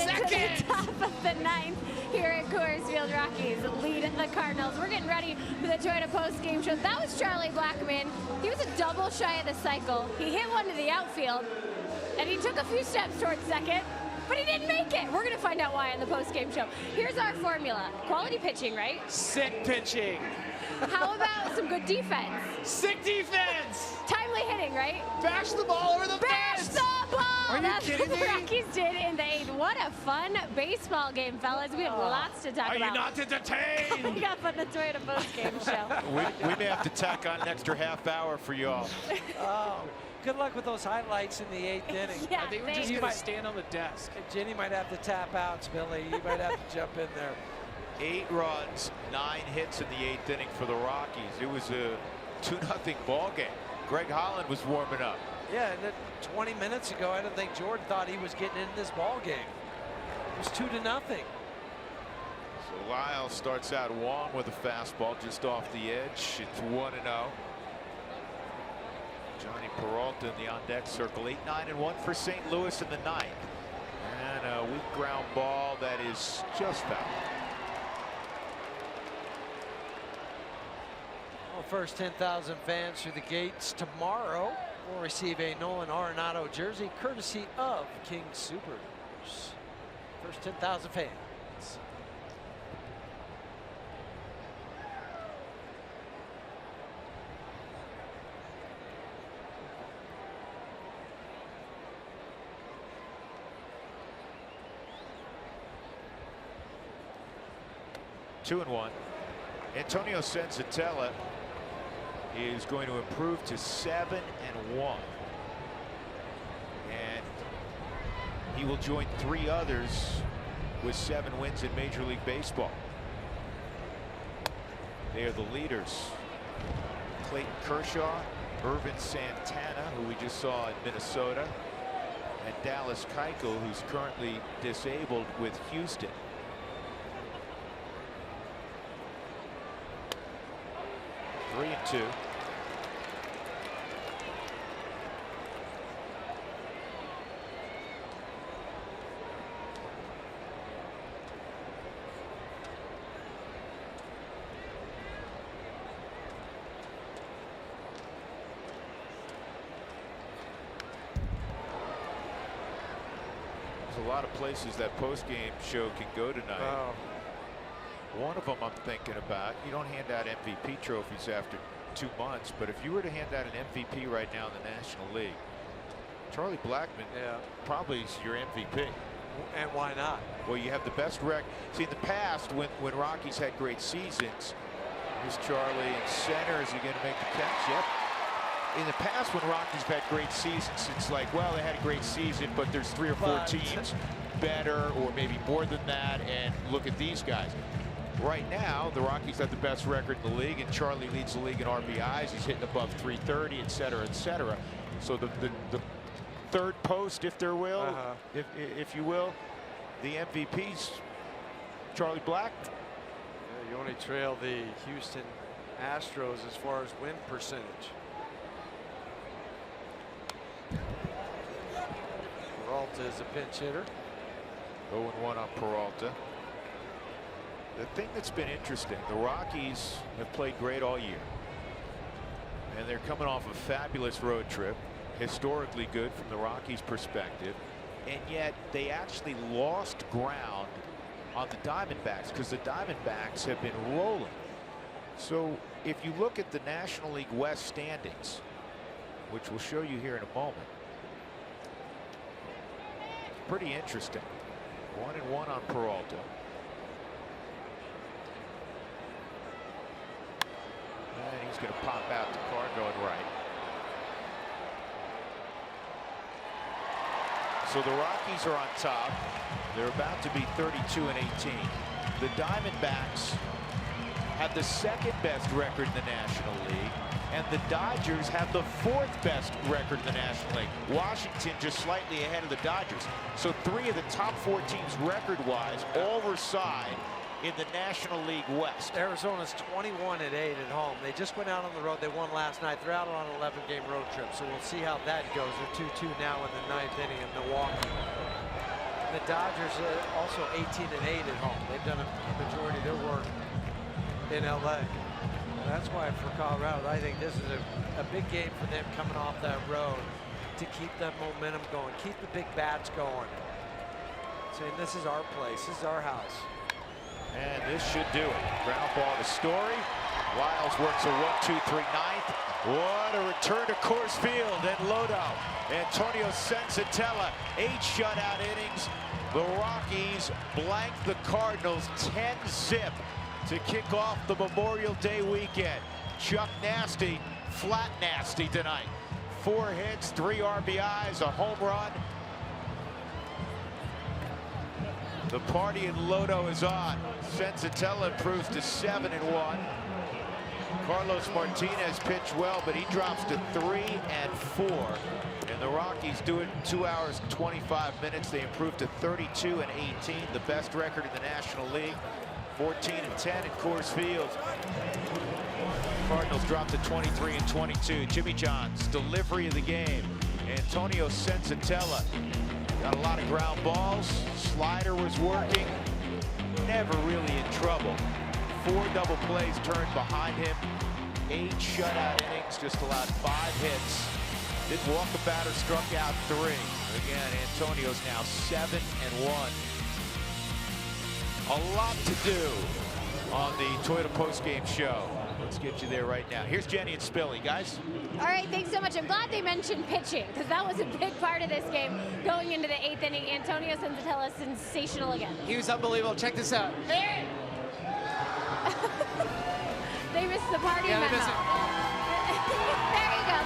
To the top of the 9th here at Coors Field. Rockies lead the Cardinals. We're getting ready for the Toyota post-game show. That was Charlie Blackmon. He was a double shy of the cycle. He hit one to the outfield, and he took a few steps towards second, but he didn't make it. We're going to find out why in the post-game show. Here's our formula. Quality pitching, right? Sick pitching. How about some good defense? Sick defense. Timely hitting, right? Bash the ball over the Bash fence. the ball! Are you That's kidding what the me? Rockies did in the 8th. What a fun baseball game, fellas. We have lots to talk Are about. you not entertained? Coming up on the Toyota post-game show. We may have to tack on an extra half hour for y'all. Oh, good luck with those highlights in the 8th inning. Yeah, I think we're thank just you. going to stand on the desk. Jenny might have to tap out, Billy. You might have to jump in there. 8 runs, 9 hits in the 8th inning for the Rockies. It was a 2-0 ball game. Greg Holland was warming up. Yeah, and then 20 minutes ago, I don't think Jordan thought he was getting into this ball game. It was 2-0. So Lyle starts out Wong with a fastball just off the edge. It's 1-0. Johnny Peralta in the on-deck circle. 8-9-1 for St. Louis in the 9th. And a weak ground ball that is just foul. Well, first 10,000 fans through the gates tomorrow will receive a Nolan Arenado jersey courtesy of King Soopers. First 10,000 fans. Two and 1. Antonio Senzatella is going to improve to 7-1. And he will join 3 others with 7 wins in Major League Baseball. They are the leaders. Clayton Kershaw, Irvin Santana, who we just saw in Minnesota, and Dallas Keuchel, who's currently disabled with Houston. 3-2. There's a lot of places that post-game show can go tonight. Oh. One of them I'm thinking about, you don't hand out MVP trophies after 2 months, but if you were to hand out an MVP right now in the National League, Charlie Blackmon probably is your MVP. And why not? Well, you have the best record. See, in the past, when Rockies had great seasons, here's Charlie in center. Is he going to make the catch? Yep. In the past, when Rockies have had great seasons, it's like, well, they had a great season, but there's 3 or 4 teams better, or maybe more than that, and look at these guys. Right now, the Rockies have the best record in the league, and Charlie leads the league in RBIs. He's hitting above 330, et cetera, et cetera. So the third post, if there will, if you will, the MVP's Charlie Black. Yeah, you only trail the Houston Astros as far as win percentage. Peralta is a pinch hitter. 0-1 on Peralta. The thing that's been interesting, the Rockies have played great all year. And they're coming off a fabulous road trip, historically good from the Rockies' perspective. And yet they actually lost ground on the Diamondbacks because the Diamondbacks have been rolling. So if you look at the National League West standings, which we'll show you here in a moment, pretty interesting. 1-1 on Peralta. And he's going to pop out to Card going right. So the Rockies are on top. They're about to be 32-18. The Diamondbacks have the 2nd best record in the National League, and the Dodgers have the 4th best record in the National League. Washington just slightly ahead of the Dodgers. So 3 of the top 4 teams record-wise all reside in the National League West. Arizona's 21-8 at home. They just went out on the road. They won last night. They're out on an 11-game road trip, so we'll see how that goes. They're 2-2 now in the 9th inning in Milwaukee. And the Dodgers are also 18-8 at home. They've done a majority of their work in LA. And that's why for Colorado, I think this is a big game for them coming off that road to keep that momentum going, keep the big bats going. Saying this is our place, this is our house. And this should do it. Ground ball to Story. Wiles works a 1-2-3 ninth. What a return to Coors Field. And Lodo. Antonio Senzatella, 8 shutout innings. The Rockies blank the Cardinals 10-zip to kick off the Memorial Day weekend. Chuck Nasty, flat nasty tonight. 4 hits, 3 RBIs, a home run. The party in Lodo is on. Senzatella improves to 7-1. Carlos Martinez pitched well, but he drops to 3-4. And the Rockies do it in 2 hours and 25 minutes. They improve to 32-18, the best record in the National League. 14-10 at Coors Field. Cardinals drop to 23-22. Jimmy John's delivery of the game. Antonio Senzatella got a lot of ground balls. Slider was working. Never really in trouble. 4 double plays turned behind him. 8 shutout innings, just allowed 5 hits. Didn't walk a batter, struck out 3. Again, Antonio's now 7-1. A lot to do on the Toyota postgame show. Let's get you there right now. Here's Jenny and Spilly, guys. All right, thanks so much. I'm glad they mentioned pitching because that was a big part of this game. Going into the 8th inning, Antonio Senzatella sensational again. He was unbelievable. Check this out. They missed the party memo. They miss it. There you go.